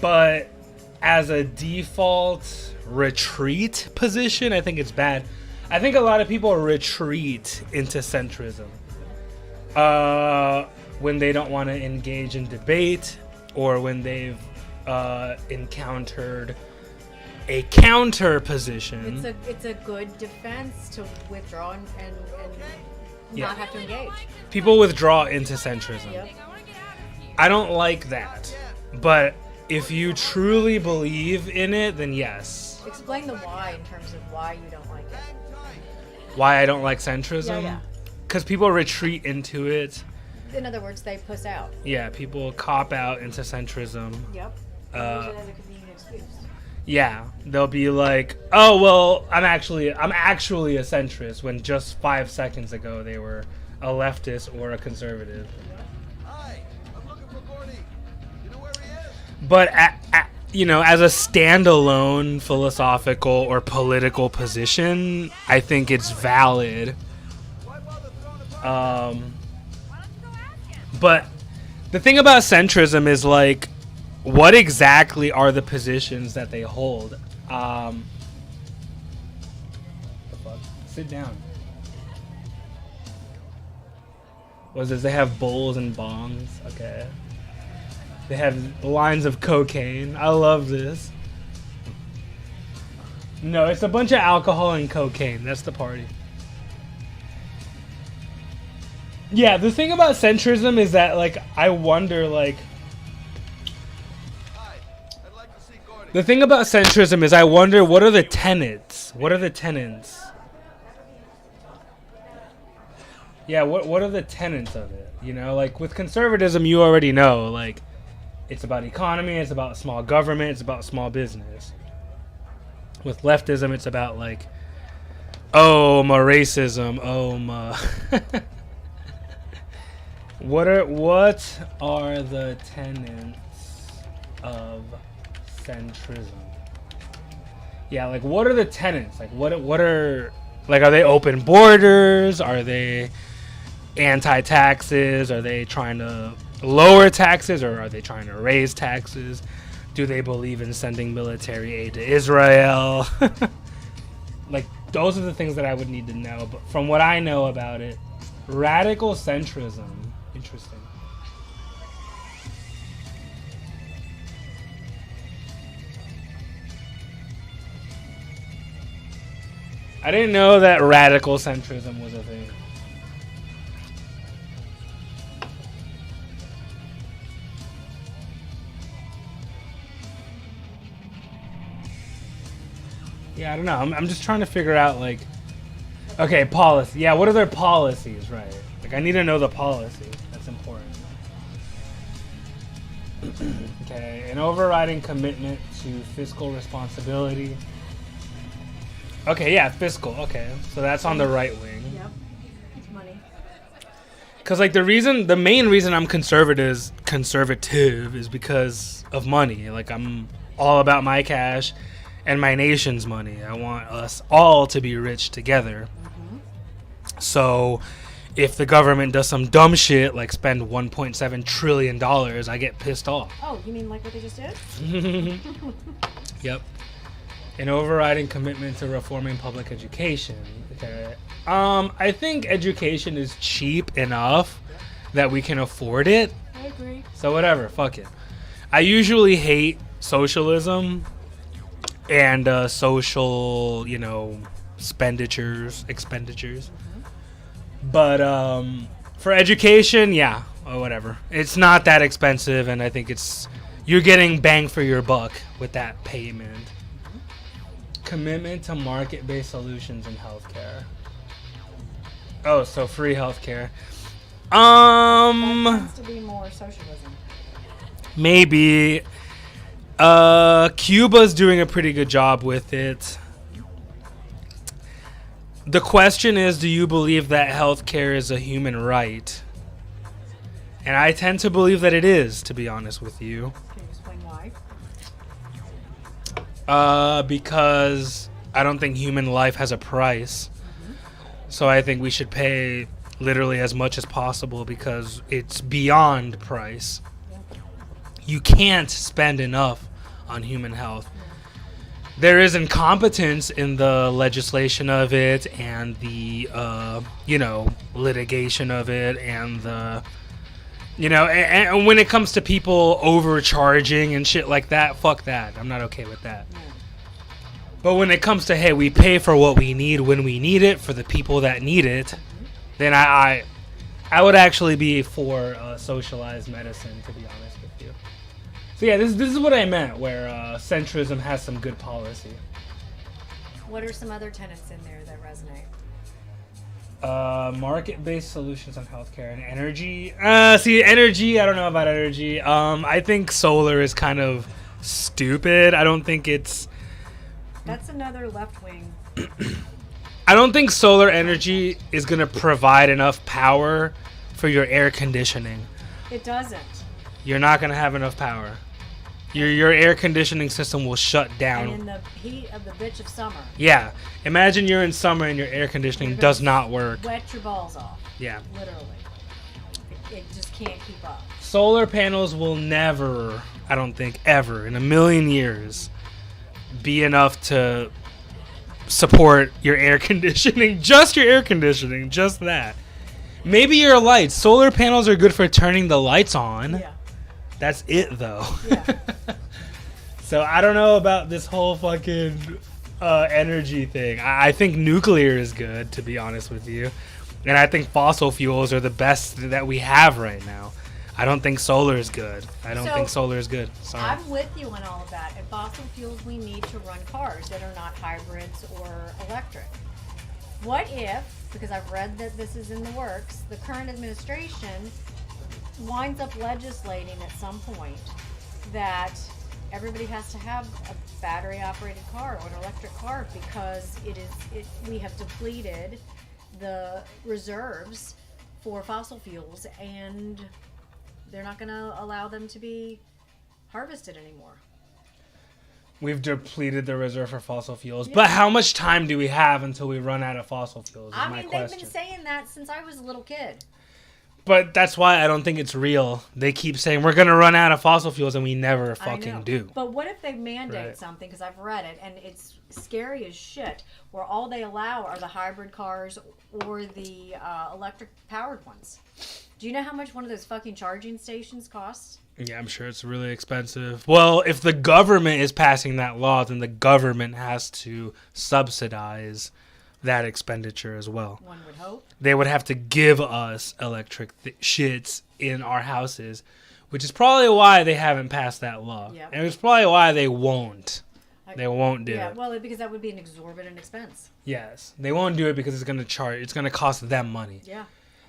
but as a default retreat position, I think it's bad. I think a lot of people retreat into centrism when they don't want to engage in debate or when they've encountered a counter position. It's a good defense to withdraw and Yeah. not have to engage. People withdraw into centrism. Yep. I don't like that. But if you truly believe in it, then yes. Explain the why in terms of why you don't like it. Why I don't like centrism? Yeah. Because people retreat into it. In other words, they puss out. Yeah, people cop out into centrism. Yep. Use it as a convenient excuse. Yeah, they'll be like, "Oh well, I'm actually a centrist," when just 5 seconds ago they were a leftist or a conservative. Hi, I'm looking for Gordy. You know where he is? But as a standalone philosophical or political position, I think it's valid. But the thing about centrism is like, what exactly are the positions that they hold? The fuck? Sit down. What is this? They have bowls and bongs. Okay. They have lines of cocaine. I love this. No, it's a bunch of alcohol and cocaine. That's the party. Yeah, the thing about centrism is that, like, I wonder, like... The thing about centrism is I wonder, what are the tenets? What are the tenets? Yeah, what are the tenets of it? You know, like, with conservatism, you already know, like, it's about economy, it's about small government, it's about small business. With leftism, it's about, like, oh, my racism, oh, my... What are the tenets of centrism? Yeah, like, what are the tenets? Like, what are, like, are they open borders? Are they anti-taxes? Are they trying to lower taxes, or are they trying to raise taxes? Do they believe in sending military aid to Israel? Like, those are the things that I would need to know. But from what I know about it, radical centrism. Interesting. I didn't know that radical centrism was a thing. Yeah, I don't know. I'm just trying to figure out, like, okay, policy. Yeah, what are their policies, right? Like, I need to know the policy. That's important. Okay, an overriding commitment to fiscal responsibility. Okay, yeah, fiscal. Okay, so that's on the right wing. Yep, it's money. Because, like, the main reason I'm conservative is because of money. Like, I'm all about my cash and my nation's money. I want us all to be rich together. So if the government does some dumb shit like spend $1.7 trillion, I get pissed off. Oh, you mean like what they just did? Yep. An overriding commitment to reforming public education. Okay. I think education is cheap enough that we can afford it. I agree. So whatever, fuck it. I usually hate socialism and social, you know, expenditures. But for education, yeah, or whatever. It's not that expensive, and I think you're getting bang for your buck with that payment. Commitment to market-based solutions in healthcare. Oh, so free healthcare. That tends to be more socialism. Maybe. Cuba's doing a pretty good job with it. The question is, do you believe that healthcare is a human right? And I tend to believe that it is, to be honest with you. Can you explain why? Because I don't think human life has a price. So I think we should pay literally as much as possible because it's beyond price. You can't spend enough on human health. There is incompetence in the legislation of it and the, litigation of it and the, and when it comes to people overcharging and shit like that, fuck that. I'm not okay with that. But when it comes to, hey, we pay for what we need when we need it for the people that need it, then I would actually be for socialized medicine, to be honest with you. So yeah, this is what I meant, where centrism has some good policy. What are some other tenets in there that resonate? Market-based solutions on healthcare and energy. Energy, I don't know about energy. I think solar is kind of stupid. I don't think it's... That's another left wing. I don't think solar energy is going to provide enough power for your air conditioning. It doesn't. You're not going to have enough power. Your air conditioning system will shut down. And in the heat of the bitch of summer. Yeah. Imagine you're in summer and your air conditioning does not work. Wet your balls off. Yeah. Literally. It just can't keep up. Solar panels will never, I don't think, ever, in a million years, be enough to support your air conditioning. Just your air conditioning. Just that. Maybe your lights. Solar panels are good for turning the lights on. Yeah. That's it, though. Yeah. So I don't know about this whole fucking energy thing. I think nuclear is good, to be honest with you. And I think fossil fuels are the best that we have right now. I don't think solar is good. Sorry. I'm with you on all of that. And fossil fuels we need to run cars that are not hybrids or electric. What if, because I've read that this is in the works, the current administration winds up legislating at some point that everybody has to have a battery-operated car or an electric car because we have depleted the reserves for fossil fuels and they're not going to allow them to be harvested anymore. We've depleted the reserve for fossil fuels. Yeah. But how much time do we have until we run out of fossil fuels? They've been saying that since I was a little kid. But that's why I don't think it's real. They keep saying we're going to run out of fossil fuels and we never fucking do. But what if they mandate something, because I've read it, and it's scary as shit, where all they allow are the hybrid cars or the electric-powered ones. Do you know how much one of those fucking charging stations costs? Yeah, I'm sure it's really expensive. Well, if the government is passing that law, then the government has to subsidize that expenditure as well. One would hope. They would have to give us electric shits in our houses, which is probably why they haven't passed that law. Yep. And it's probably why they won't. They won't do it. Yeah, well, because that would be an exorbitant expense. Yes. They won't do it because it's going to cost them money. Yeah.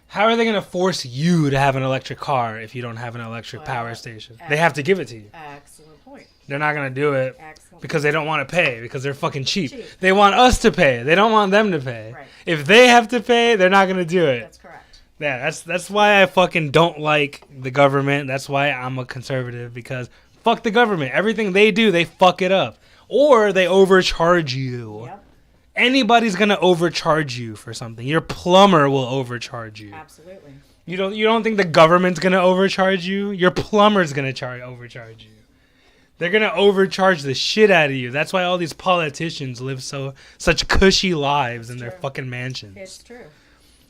How are they going to force you to have an electric car if you don't have an electric power station? They have to give it to you. Excellent point. They're not going to do it because they don't want to pay, because they're fucking cheap. They want us to pay. They don't want them to pay. Right. If they have to pay, they're not going to do it. That's correct. Yeah, that's why I fucking don't like the government. That's why I'm a conservative, because fuck the government. Everything they do, they fuck it up. Or they overcharge you. Yep. Anybody's gonna overcharge you for something. Your plumber will overcharge you. Absolutely. You don't think the government's gonna overcharge you? Your plumber's gonna overcharge you. They're gonna overcharge the shit out of you. That's why all these politicians live such cushy lives in their fucking mansions. It's true.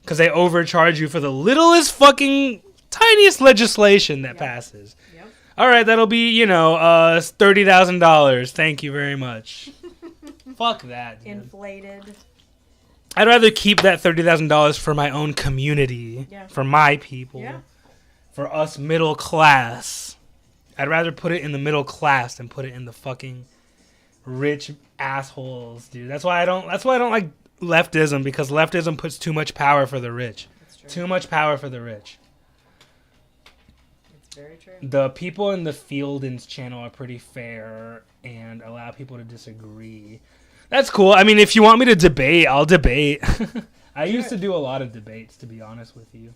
Because they overcharge you for the littlest fucking tiniest legislation that passes. Yep. All right, that'll be $30,000. Thank you very much. Fuck that, dude. Inflated. I'd rather keep that $30,000 for my own community, for my people, for us middle class. I'd rather put it in the middle class than put it in the fucking rich assholes, dude. That's why I don't like leftism, because leftism puts too much power for the rich. That's true. Too much power for the rich. It's very true. The people in the Fieldins channel are pretty fair and allow people to disagree. That's cool. I mean, if you want me to debate, I'll debate. I used to do a lot of debates, to be honest with you.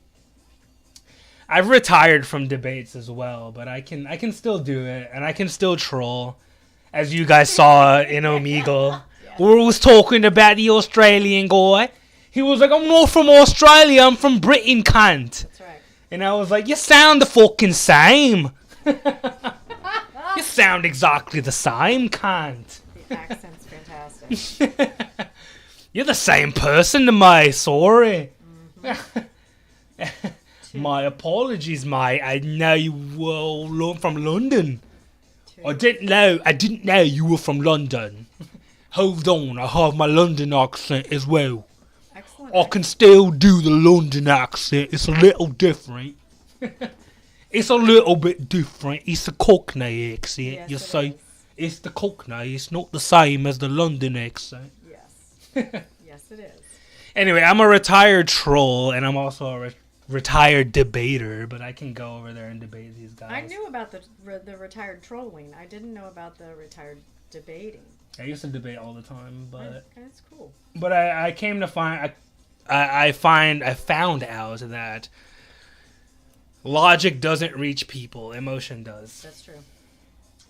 I've retired from debates as well, but I can still do it, and I can still troll, as you guys saw in Omegle. We was talking about the Australian guy. He was like, I'm not from Australia, I'm from Britain, cunt. That's right. And I was like, you sound the fucking same. You sound exactly the same, cunt. The accent's fantastic. You're the same person to me, sorry. Mm-hmm. My apologies, mate. I know you were from London. I didn't know you were from London. Hold on, I have my London accent as well. Excellent. I can still do the London accent. It's a little different. It's a little bit different. It's a Cockney accent, Yes, you it see. is. It's the Cockney. It's not the same as the London accent. Yes. Yes, it is. Anyway, I'm a retired troll, and I'm also a retired debater, but I can go over there and debate these guys. I knew about the retired trolling. I didn't know about the retired debating. I used to debate all the time, but That's cool. But I came to find I found out that logic doesn't reach people, emotion does. That's true.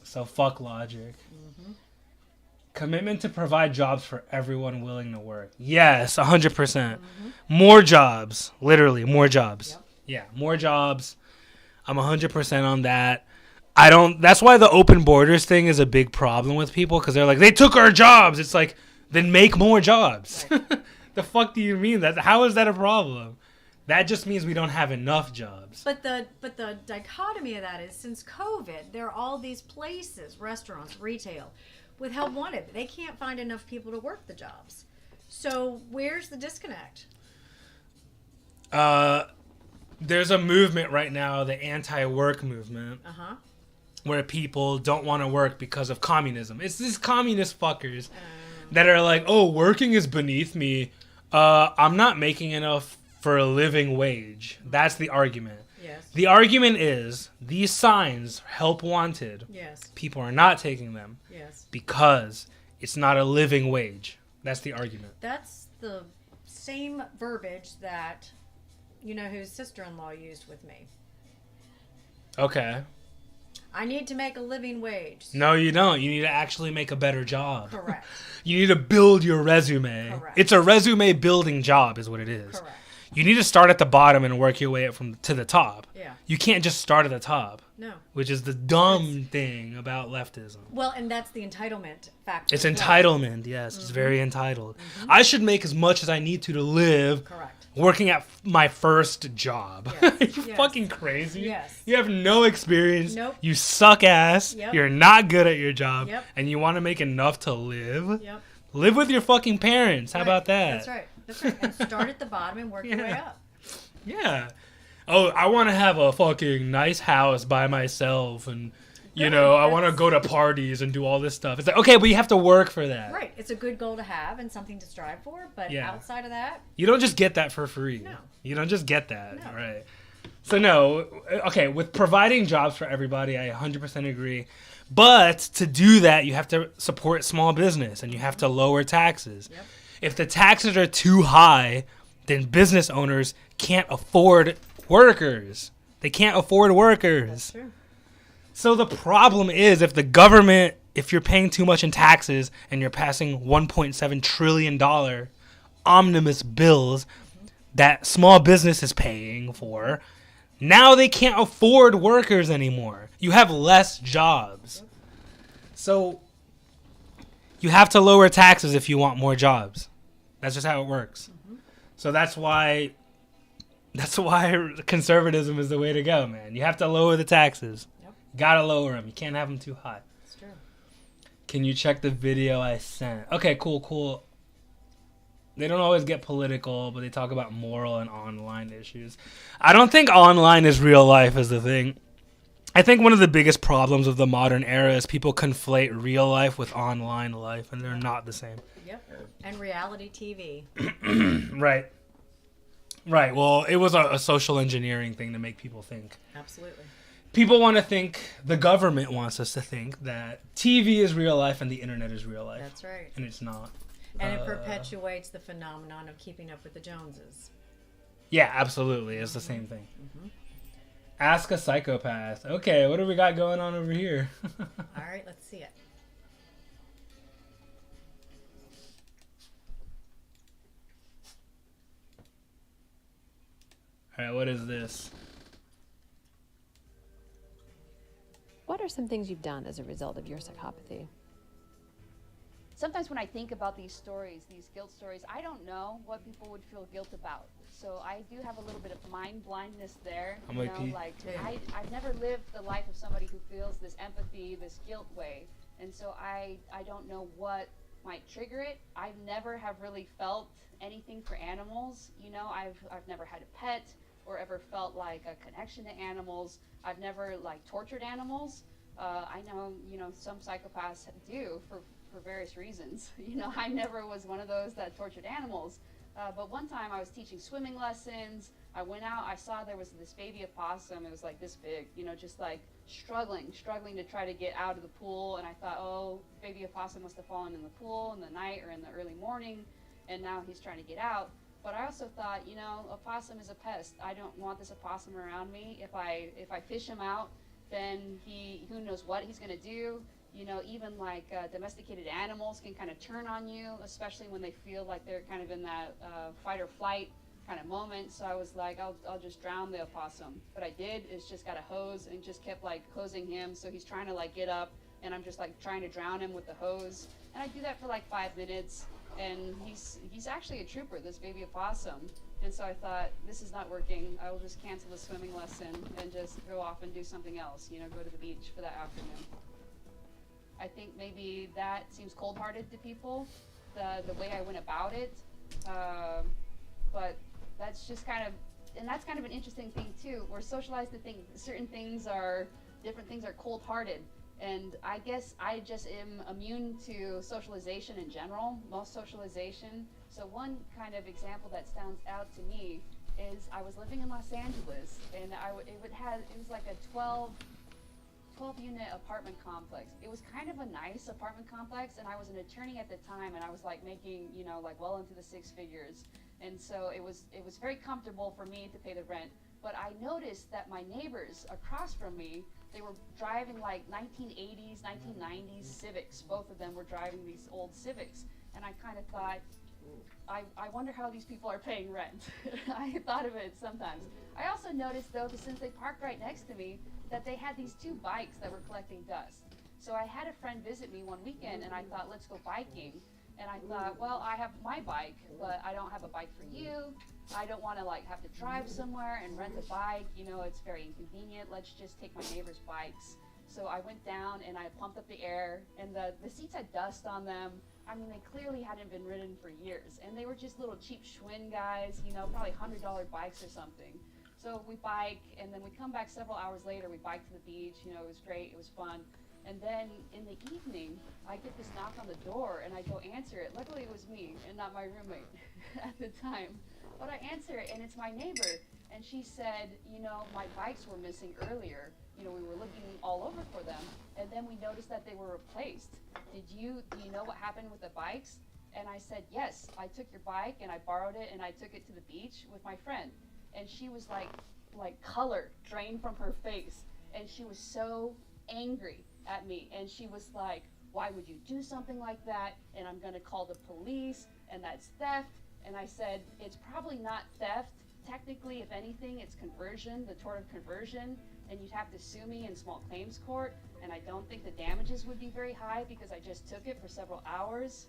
So fuck logic. Mm-hmm. Commitment to provide jobs for everyone willing to work. Yes, 100%. More jobs, literally more jobs. Yep. Yeah, more jobs. I'm 100% on that. That's why the open borders thing is a big problem with people, because they're like, they took our jobs. It's like, then make more jobs. Right. The fuck do you mean? How is that a problem? That just means we don't have enough jobs. But the dichotomy of that is, since COVID, there are all these places, restaurants, retail, with help wanted. They can't find enough people to work the jobs. So where's the disconnect? There's a movement right now, the anti-work movement, where people don't want to work because of communism. It's these communist fuckers that are like, oh, working is beneath me. I'm not making enough for a living wage. That's the argument. Yes. The argument is these signs, help wanted, yes. people are not taking them yes. because it's not a living wage. That's the argument. That's the same verbiage that, you know, whose sister-in-law used with me. Okay. I need to make a living wage. No, you don't. You need to actually make a better job. Correct. You need to build your resume. Correct. It's a resume building job is what it is. Correct. You need to start at the bottom and work your way up to the top. Yeah. You can't just start at the top. No. Which is the dumb thing about leftism. Well, and that's the entitlement factor. It's entitlement, yes. It's very entitled. I should make as much as I need to live. Correct. Working at my first job. Yes. You yes. fucking crazy. Yes. You have no experience. Nope. You suck ass. Yep. You're not good at your job. Yep. And you want to make enough to live. Yep. Live with your fucking parents. How about that? That's right. That's right. And start at the bottom and work your way up. Yeah. Oh, I want to have a fucking nice house by myself and, you know, I want to go to parties and do all this stuff. It's like, okay, but you have to work for that. Right. It's a good goal to have and something to strive for, but outside of that... You don't just get that for free. No. You don't just get that. No. Right. So, no. Okay, with providing jobs for everybody, I 100% agree. But to do that, you have to support small business and you have to lower taxes. Yep. If the taxes are too high, then business owners can't afford workers. They can't afford workers. That's true. So the problem is if the government, if you're paying too much in taxes and you're passing $1.7 trillion omnibus bills that small business is paying for, now they can't afford workers anymore. You have less jobs. So you have to lower taxes if you want more jobs. That's just how it works. So that's why conservatism is the way to go, man. You have to lower the taxes. Yep. You gotta lower them. You can't have them too high. That's true. Can you check the video I sent? Okay, cool. They don't always get political, but they talk about moral and online issues. I don't think online is real life is the thing. I think one of the biggest problems of the modern era is people conflate real life with online life, and they're not the same. Yep. And reality TV. Right. Right. Well, it was a social engineering thing to make people think. Absolutely. People want to think, the government wants us to think that TV is real life and the internet is real life. That's right. And it's not. And it perpetuates the phenomenon of keeping up with the Joneses. Yeah, absolutely. It's the same thing. Ask a psychopath. Okay, what do we got going on over here? All right, let's see it. All right, what is this? What are some things you've done as a result of your psychopathy? Sometimes when I think about these stories, these guilt stories, I don't know what people would feel guilt about. So I do have a little bit of mind blindness there. I'm like, I've never lived the life of somebody who feels this empathy, this guilt way. And so I don't know what might trigger it. I've never have really felt anything for animals. You know, I've never had a pet or ever felt like a connection to animals. I've never like tortured animals. I know, you know, some psychopaths do for various reasons. You know, I never was one of those that tortured animals. But one time I was teaching swimming lessons. I went out, I saw there was this baby opossum. It was like this big, you know, just like struggling to try to get out of the pool. And I thought, oh, baby opossum must have fallen in the pool in the night or in the early morning. And now he's trying to get out. But I also thought, you know, opossum is a pest. I don't want this opossum around me. If I fish him out, then who knows what he's going to do. You know, even like domesticated animals can kind of turn on you, especially when they feel like they're kind of in that fight or flight kind of moment. So I was like, I'll just drown the opossum. What I did is just got a hose and just kept like hosing him. So he's trying to like get up and I'm just like trying to drown him with the hose. And I do that for like 5 minutes. And he's actually a trooper, this baby opossum. And so I thought, this is not working. I will just cancel the swimming lesson and just go off and do something else, you know, go to the beach for that afternoon. I think maybe that seems cold-hearted to people, the way I went about it. But that's just kind of and that's kind of an interesting thing too. We're socialized to think different things are cold-hearted, and I guess I just am immune to socialization in general, most socialization. So one kind of example that stands out to me is I was living in Los Angeles, and it was like a 12 unit apartment complex. It was kind of a nice apartment complex, and I was an attorney at the time, and I was like making, like well into the six figures. And so it was very comfortable for me to pay the rent. But I noticed that my neighbors across from me, they were driving like 1980s, 1990s Civics. Both of them were driving these old Civics. And I kind of thought, I wonder how these people are paying rent. I thought of it sometimes. I also noticed, though, that since they parked right next to me, that they had these two bikes that were collecting dust. So I had a friend visit me one weekend, and I thought, let's go biking. And I thought, well, I have my bike, but I don't have a bike for you. I don't want to like have to drive somewhere and rent a bike. It's very inconvenient. Let's just take my neighbor's bikes. So I went down and I pumped up the air, and the seats had dust on them. I mean, they clearly hadn't been ridden for years, and they were just little cheap Schwinn guys, probably $100 bikes or something. So we bike, and then we come back several hours later. We bike to the beach. It was great. It was fun. And then in the evening, I get this knock on the door, and I go answer it. Luckily, it was me and not my roommate at the time. But I answer it, and it's my neighbor. And she said, my bikes were missing earlier. We were looking all over for them, and then we noticed that they were replaced. Do you know what happened with the bikes? And I said, yes, I took your bike, and I borrowed it, and I took it to the beach with my friend. And she was like color drained from her face, and she was so angry at me, and she was like, why would you do something like that? And I'm gonna call the police, and that's theft. And I said, it's probably not theft. Technically, if anything, it's conversion, the tort of conversion, and you'd have to sue me in small claims court, and I don't think the damages would be very high because I just took it for several hours.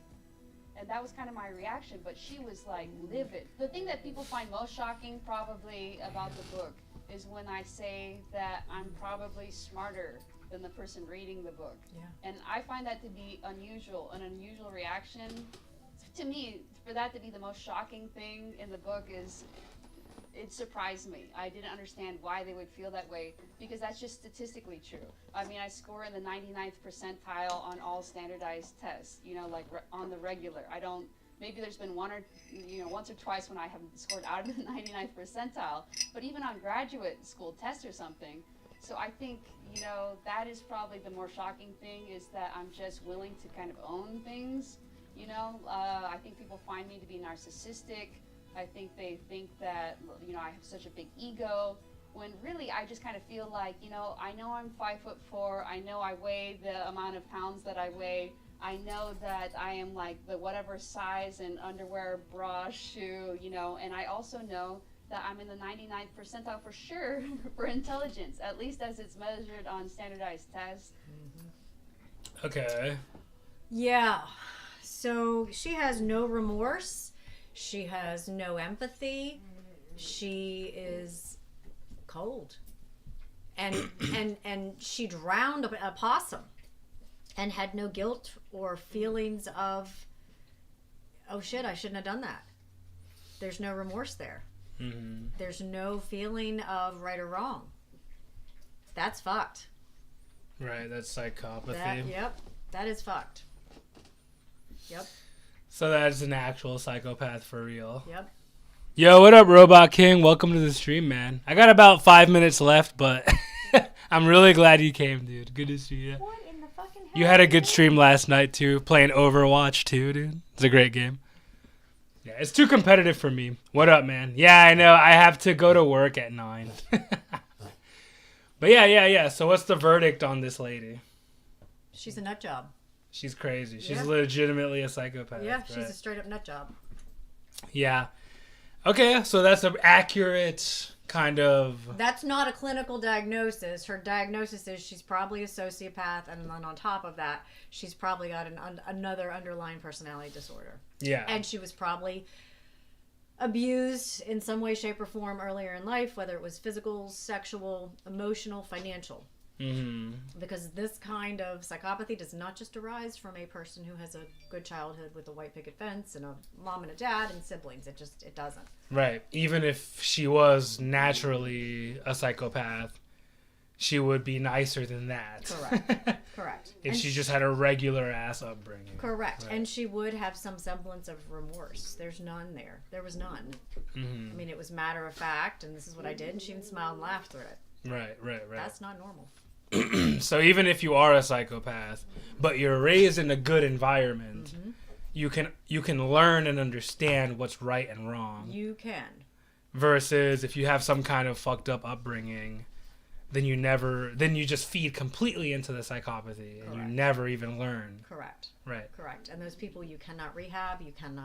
And that was kind of my reaction, but she was like livid. The thing that people find most shocking probably about the book is when I say that I'm probably smarter than the person reading the book. Yeah. And I find that to be an unusual reaction. To me, for that to be the most shocking thing in the book it surprised me. I didn't understand why they would feel that way, because that's just statistically true. I mean, I score in the 99th percentile on all standardized tests, on the regular. Maybe there's been once or twice when I haven't scored out of the 99th percentile, but even on graduate school tests or something. So I think, that is probably the more shocking thing, is that I'm just willing to kind of own things. I think people find me to be narcissistic. I think they think that, I have such a big ego, when really I just kind of feel like, I know I'm 5'4", I know I weigh the amount of pounds that I weigh, I know that I am like the whatever size and underwear, bra, shoe, and I also know that I'm in the 99th percentile for sure for intelligence, at least as it's measured on standardized tests. Okay. Yeah. So she has no remorse. She has no empathy. She is cold. And she drowned a possum and had no guilt or feelings of, oh shit, I shouldn't have done that. There's no remorse there. Mm-hmm. There's no feeling of right or wrong. That's fucked. Right, that's psychopathy. Yep, that is fucked. Yep. So that's an actual psychopath for real. Yep. Yo, what up, Robot King? Welcome to the stream, man. I got about 5 minutes left, but I'm really glad you came, dude. Good to see you. What in the fucking hell? You had a good stream last night, too. Playing Overwatch, too, dude. It's a great game. Yeah, it's too competitive for me. What up, man? Yeah, I know. I have to go to work at 9. But yeah. So what's the verdict on this lady? She's a nut job. She's crazy. She's legitimately a psychopath. Yeah, right? she's a straight up nut job. Yeah. Okay, so that's an accurate kind of... That's not a clinical diagnosis. Her diagnosis is she's probably a sociopath, and then on top of that, she's probably got another underlying personality disorder. Yeah. And she was probably abused in some way, shape, or form earlier in life, whether it was physical, sexual, emotional, financial. Because this kind of psychopathy does not just arise from a person who has a good childhood with a white picket fence and a mom and a dad and siblings. It doesn't. Right. Even if she was naturally a psychopath, she would be nicer than that. Correct. If And she just had a regular ass upbringing. Correct. Right. And she would have some semblance of remorse. There's none there. There was none. Mhm. I mean, it was matter of fact, and this is what I did, and she even smiled and laughed through it. Right. That's not normal. So even if you are a psychopath, but you're raised in a good environment, you can learn and understand what's right and wrong. You can. Versus if you have some kind of fucked up upbringing, then you just feed completely into the psychopathy and you never even learn. Correct. Right. Correct. And those people you cannot rehab, you can't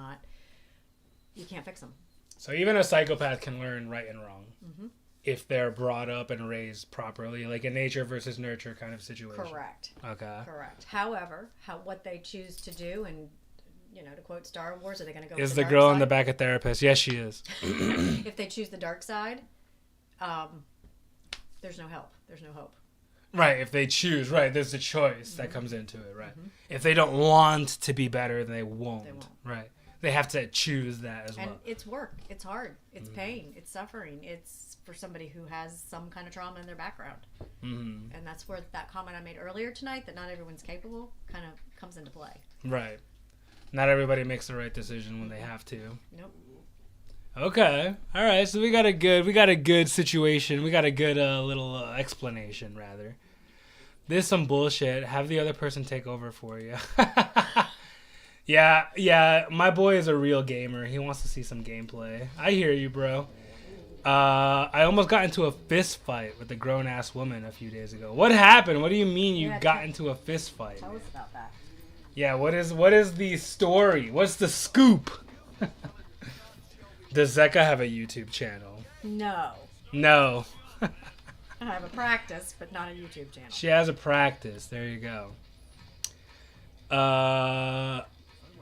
fix them. So even a psychopath can learn right and wrong. Mhm. If they're brought up and raised properly, like a nature versus nurture kind of situation. Correct. Okay. Correct. However, what they choose to do, and to quote Star Wars, are they going to go? Is with the dark girl in side? the back a therapist? Yes, she is. If they choose the dark side, there's no help. There's no hope. Right, if they choose, right, there's a choice that comes into it, right. If they don't want to be better, then they won't. Right. They have to choose that as well. And it's work. It's hard. It's pain. It's suffering. It's for somebody who has some kind of trauma in their background. Mm-hmm. And that's where that comment I made earlier tonight, that not everyone's capable, kind of comes into play. Right. Not everybody makes the right decision when they have to. Nope. Okay. All right. So we got a good situation. We got a good little explanation, rather. There's some bullshit. Have the other person take over for you. Yeah. My boy is a real gamer. He wants to see some gameplay. I hear you, bro. I almost got into a fist fight with a grown ass woman a few days ago. What happened? What do you mean you got into a fist fight? Tell us about that. Yeah. What is the story? What's the scoop? Does Zeka have a YouTube channel? No. No. I have a practice, but not a YouTube channel. She has a practice. There you go.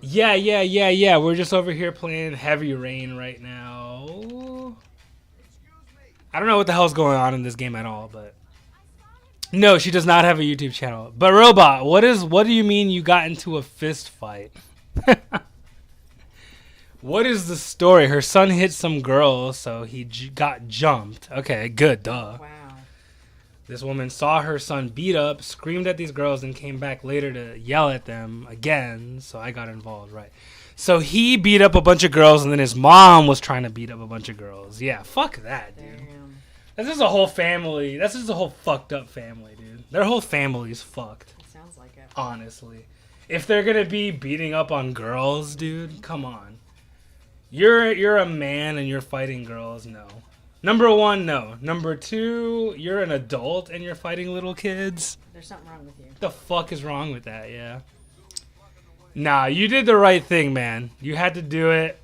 Yeah. We're just over here playing Heavy Rain right now. I don't know what the hell's going on in this game at all, but no, she does not have a YouTube channel. But Robot, what do you mean you got into a fist fight? What is the story? Her son hit some girl, so he got jumped. Okay, good, duh. Wow. This woman saw her son beat up, screamed at these girls, and came back later to yell at them again, so I got involved, right. So he beat up a bunch of girls, and then his mom was trying to beat up a bunch of girls. Yeah, fuck that, dude. Damn. That's just a whole family. That's just a whole fucked up family, dude. Their whole family's fucked. It sounds like it. Honestly. If they're gonna be beating up on girls, dude, come on. You're a man and you're fighting girls, no. Number one, no. Number two, you're an adult and you're fighting little kids. There's something wrong with you. The fuck is wrong with that, yeah? Nah, you did the right thing, man. You had to do it.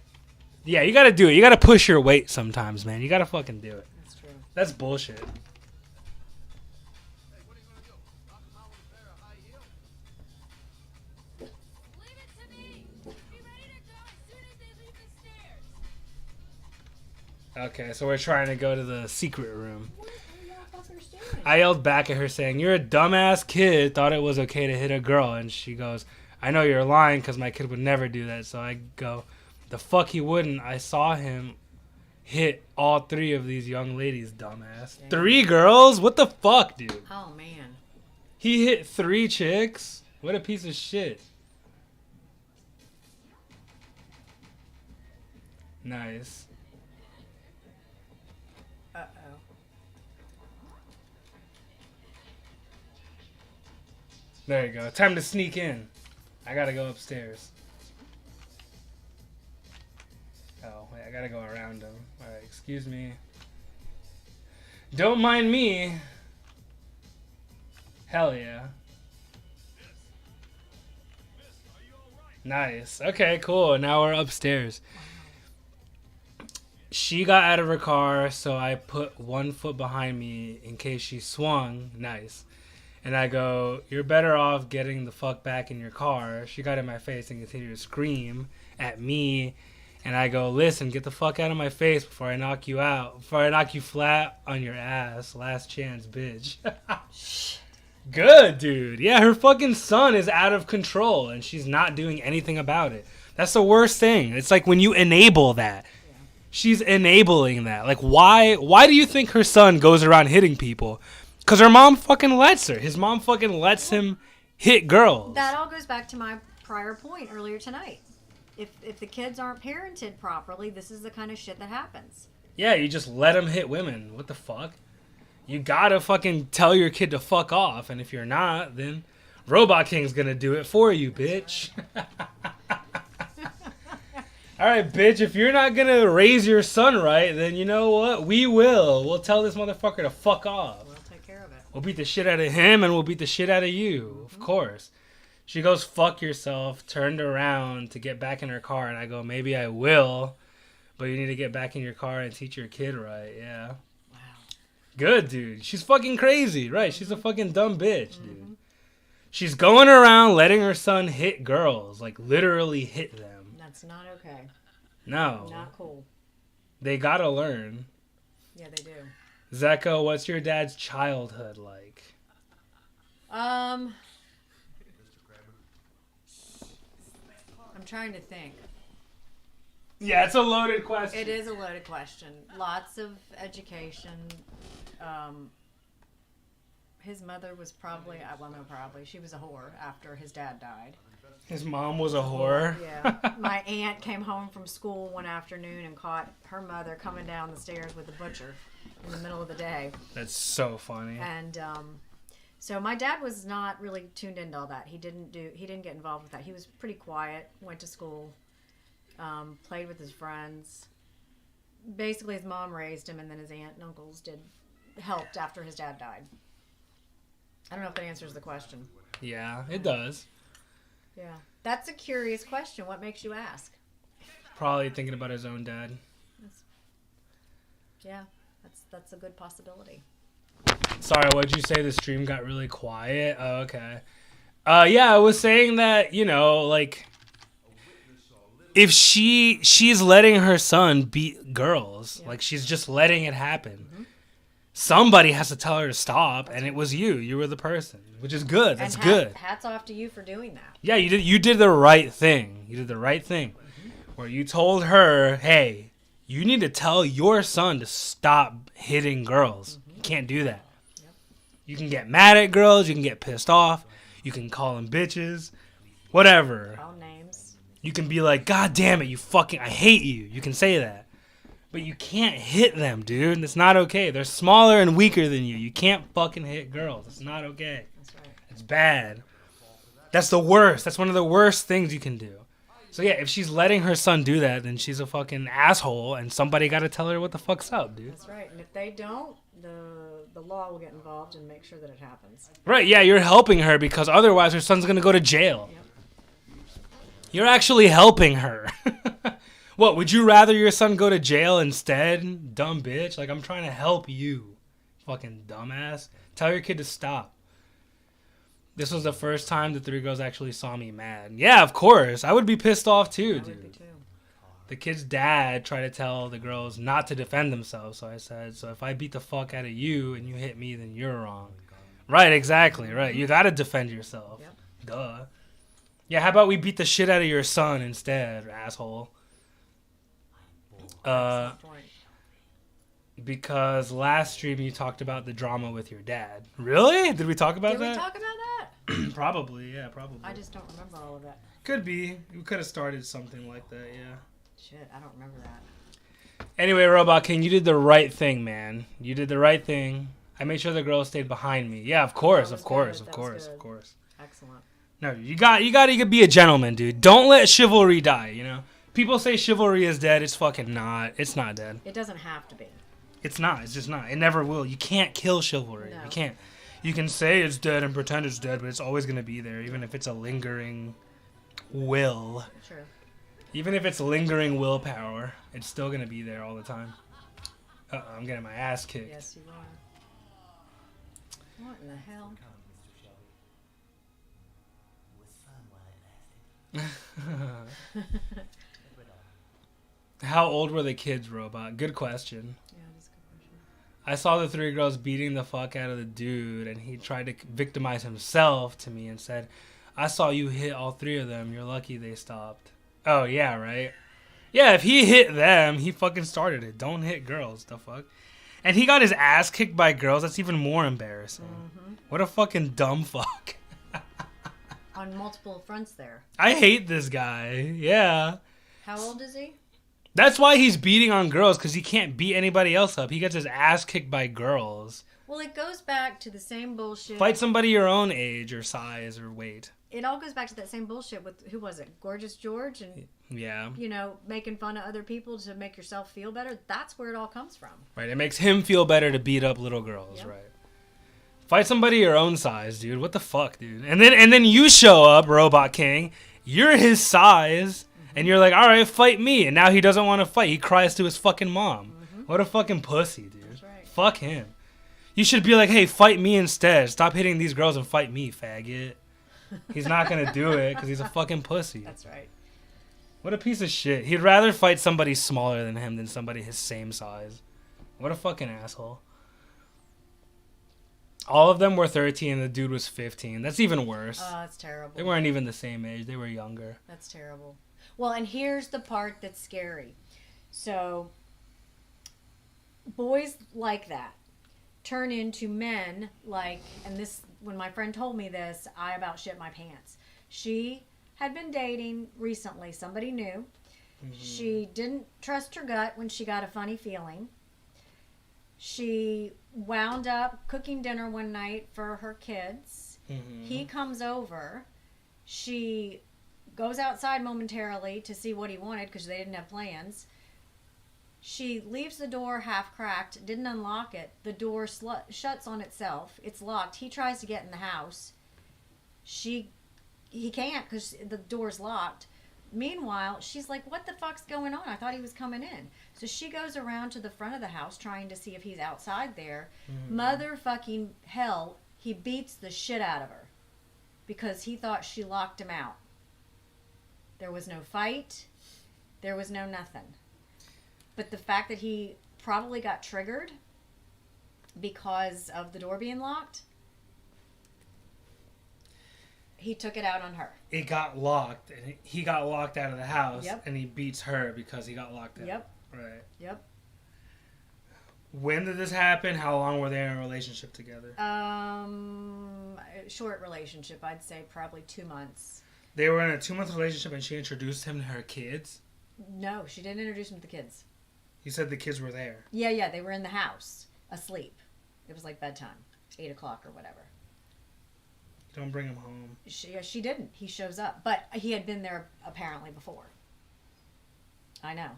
Yeah, you gotta do it. You gotta push your weight sometimes, man. You gotta fucking do it. That's true. That's bullshit. Okay, so we're trying to go to the secret room. I yelled back at her saying, "You're a dumbass kid, thought it was okay to hit a girl." And she goes, "I know you're lying because my kid would never do that." So I go, "The fuck he wouldn't. I saw him hit all three of these young ladies, dumbass." Damn. 3 girls? What the fuck, dude? Oh, man. He hit 3 chicks? What a piece of shit. Nice. Uh-oh. There you go. Time to sneak in. I gotta go upstairs. Oh, wait, I gotta go around him. Alright, excuse me. Don't mind me. Hell yeah. Nice. Okay, cool. Now we're upstairs. She got out of her car, so I put 1 foot behind me in case she swung. Nice. And I go, "You're better off getting the fuck back in your car." She got in my face and continued to scream at me And I go, listen, get the fuck out of my face before I knock you out. Before I knock you flat on your ass. Last chance, bitch. Good, dude. Yeah, her fucking son is out of control and she's not doing anything about it. That's the worst thing. It's like when you enable that. She's enabling that. Like, why do you think her son goes around hitting people? Because her mom fucking lets her. His mom fucking lets him hit girls. That all goes back to my prior point earlier tonight. If the kids aren't parented properly, this is the kind of shit that happens. Yeah, you just let them hit women. What the fuck? You gotta fucking tell your kid to fuck off. And if you're not, then Robot King's gonna do it for you, bitch. Alright, bitch, if you're not gonna raise your son right, then you know what? We will. We'll tell this motherfucker to fuck off. We'll take care of it. We'll beat the shit out of him and we'll beat the shit out of you. Of course. She goes, fuck yourself, turned around to get back in her car, and I go, maybe I will, but you need to get back in your car and teach your kid right, yeah. Wow. Good, dude. She's fucking crazy, right? She's a fucking dumb bitch, dude. She's going around letting her son hit girls, like literally hit them. That's not okay. No. Not cool. They gotta learn. Yeah, they do. Zeko, what's your dad's childhood like? I'm trying to think. Yeah, it's a loaded question. It is a loaded question. Lots of education. His mother was probably, she was a whore after his dad died. His mom was a whore? Yeah. My aunt came home from school one afternoon and caught her mother coming down the stairs with the butcher in the middle of the day. That's so funny. And so my dad was not really tuned into all that. He didn't get involved with that. He was pretty quiet, went to school, played with his friends. Basically, his mom raised him, and then his aunt and uncles helped after his dad died. I don't know if that answers the question. Yeah, it does. Yeah. That's a curious question. What makes you ask? Probably thinking about his own dad. That's a good possibility. Sorry, what'd you say? The stream got really quiet? Oh, okay. Yeah, I was saying that, like, if she's letting her son beat girls, like, she's just letting it happen. Mm-hmm. Somebody has to tell her to stop, and it was you. You were the person, which is good. That's good. Hats off to you for doing that. Yeah, you did the right thing. You did the right thing. Mm-hmm. Where you told her, hey, you need to tell your son to stop hitting girls. Mm-hmm. You can't do that. Yep. You can get mad at girls. You can get pissed off. You can call them bitches. Whatever. Call names. You can be like, God damn it, I hate you. You can say that. But you can't hit them, dude. It's not okay. They're smaller and weaker than you. You can't fucking hit girls. It's not okay. That's right. It's bad. That's the worst. That's one of the worst things you can do. So yeah, if she's letting her son do that, then she's a fucking asshole, and somebody got to tell her what the fuck's up, dude. That's right. And if they don't, the law will get involved and make sure that it happens. Right, yeah, you're helping her because otherwise her son's going to go to jail. Yep. You're actually helping her. What, would you rather your son go to jail instead? Dumb bitch. Like, I'm trying to help you. Fucking dumbass. Tell your kid to stop. This was the first time the three girls actually saw me mad. Yeah, of course. I would be pissed off too, dude. I would be too. The kid's dad tried to tell the girls not to defend themselves. So I said, so if I beat the fuck out of you and you hit me, then you're wrong. Right, exactly. Right. You got to defend yourself. Yep. Duh. Yeah, how about we beat the shit out of your son instead, asshole? Because last stream you talked about the drama with your dad. Really? Did we talk about that? Did we talk about that? Probably, yeah, probably. I just don't remember all of that. Could be. We could have started something like that, yeah. Shit, I don't remember that. Anyway, Robot King, you did the right thing, man. You did the right thing. I made sure the girls stayed behind me. Yeah, of course. Excellent. No, you gotta be a gentleman, dude. Don't let chivalry die, you know? People say chivalry is dead. It's fucking not. It's not dead. It doesn't have to be. It's not. It's just not. It never will. You can't kill chivalry. No. You can't. You can say it's dead and pretend it's dead, but it's always going to be there, even if it's a lingering will. Sure. Even if it's lingering willpower, it's still going to be there all the time. Uh-oh, I'm getting my ass kicked. Yes, you are. What in the hell? How old were the kids, Robot? Good question. Yeah, that's a good question. I saw the 3 girls beating the fuck out of the dude, and he tried to victimize himself to me and said, I saw you hit all 3 of them. You're lucky they stopped. Oh, yeah, right? Yeah, if he hit them, he fucking started it. Don't hit girls, the fuck? And he got his ass kicked by girls. That's even more embarrassing. Mm-hmm. What a fucking dumb fuck. On multiple fronts there. I hate this guy. Yeah. How old is he? That's why he's beating on girls, because he can't beat anybody else up. He gets his ass kicked by girls. Well, it goes back to the same bullshit. Fight somebody your own age or size or weight. It all goes back to that same bullshit with, who was it? Gorgeous George? And, yeah. You know, making fun of other people to make yourself feel better. That's where it all comes from. Right. It makes him feel better to beat up little girls. Yep. Right. Fight somebody your own size, dude. What the fuck, dude? And then you show up, Robot King. You're his size. And you're like, all right, fight me. And now he doesn't want to fight. He cries to his fucking mom. What a fucking pussy, dude. That's right. Fuck him. You should be like, hey, fight me instead. Stop hitting these girls and fight me, faggot. He's not going to do it because he's a fucking pussy. That's right. What a piece of shit. He'd rather fight somebody smaller than him than somebody his same size. What a fucking asshole. All of them were 13 and the dude was 15. That's even worse. Oh, that's terrible. They weren't even the same age. They were younger. That's terrible. Well, and here's the part that's scary. So, boys like that turn into men like, and this, when my friend told me this, I about shit my pants. She had been dating recently somebody new. She didn't trust her gut when she got a funny feeling. She wound up cooking dinner one night for her kids. He comes over. She goes outside momentarily to see what he wanted because they didn't have plans. She leaves the door half cracked, didn't unlock it. The door shuts on itself. It's locked. He tries to get in the house. He can't because the door's locked. Meanwhile, she's like, what the fuck's going on? I thought he was coming in. So she goes around to the front of the house trying to see if he's outside there. Motherfucking hell, he beats the shit out of her because he thought she locked him out. There was no fight. There was no nothing. But the fact that he probably got triggered because of the door being locked, he took it out on her. It got locked, and he got locked out of the house, Yep. and he beats her because he got locked out. Yep. Right. Yep. When did this happen? How long were they in a relationship together? Short relationship. I'd say probably 2 months. They were in a 2-month relationship, and she introduced him to her kids? No, she didn't introduce him to the kids. You said the kids were there. Yeah, they were in the house, asleep. It was like bedtime, 8 o'clock or whatever. Don't bring him home. She didn't. He shows up. But he had been there apparently before. I know.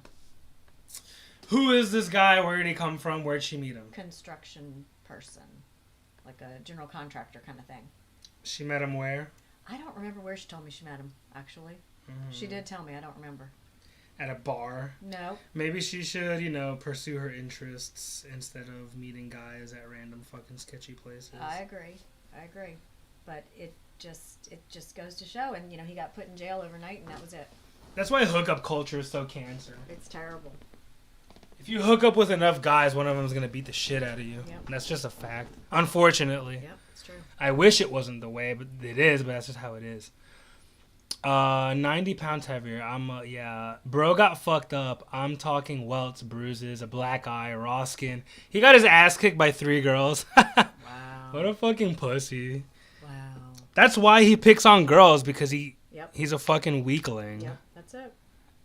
Who is this guy? Where did he come from? Where'd she meet him? Construction person. Like a general contractor kind of thing. She met him where? I don't remember where she told me she met him, actually. She did tell me. I don't remember. At a bar? No. Maybe she should, pursue her interests instead of meeting guys at random fucking sketchy places. I agree. But it just goes to show. And, he got put in jail overnight and that was it. That's why hookup culture is so cancer. It's terrible. If you hook up with enough guys, one of them is going to beat the shit out of you. Yep. And that's just a fact. Unfortunately. Yep, it's true. I wish it wasn't the way, but it is, but that's just how it is. 90 pounds heavier. Bro got fucked up. I'm talking welts, bruises, a black eye, raw skin. He got his ass kicked by 3 girls. Wow. What a fucking pussy. Wow. That's why he picks on girls, because he's a fucking weakling. Yep, that's it.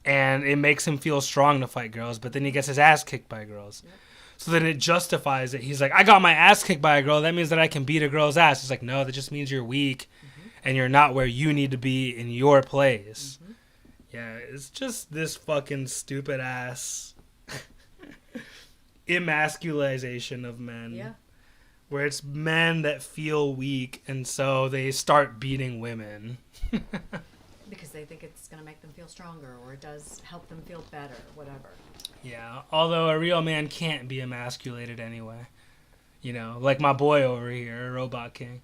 And it makes him feel strong to fight girls, but then he gets his ass kicked by girls. Yep. So then it justifies it. He's like, I got my ass kicked by a girl. That means that I can beat a girl's ass. He's like, no, that just means you're weak and you're not where you need to be in your place. Yeah, it's just this fucking stupid ass emasculization of men. Yeah. Where it's men that feel weak and so they start beating women. Because they think it's going to make them feel stronger or it does help them feel better, whatever. Yeah, although a real man can't be emasculated anyway. Like my boy over here, Robot King.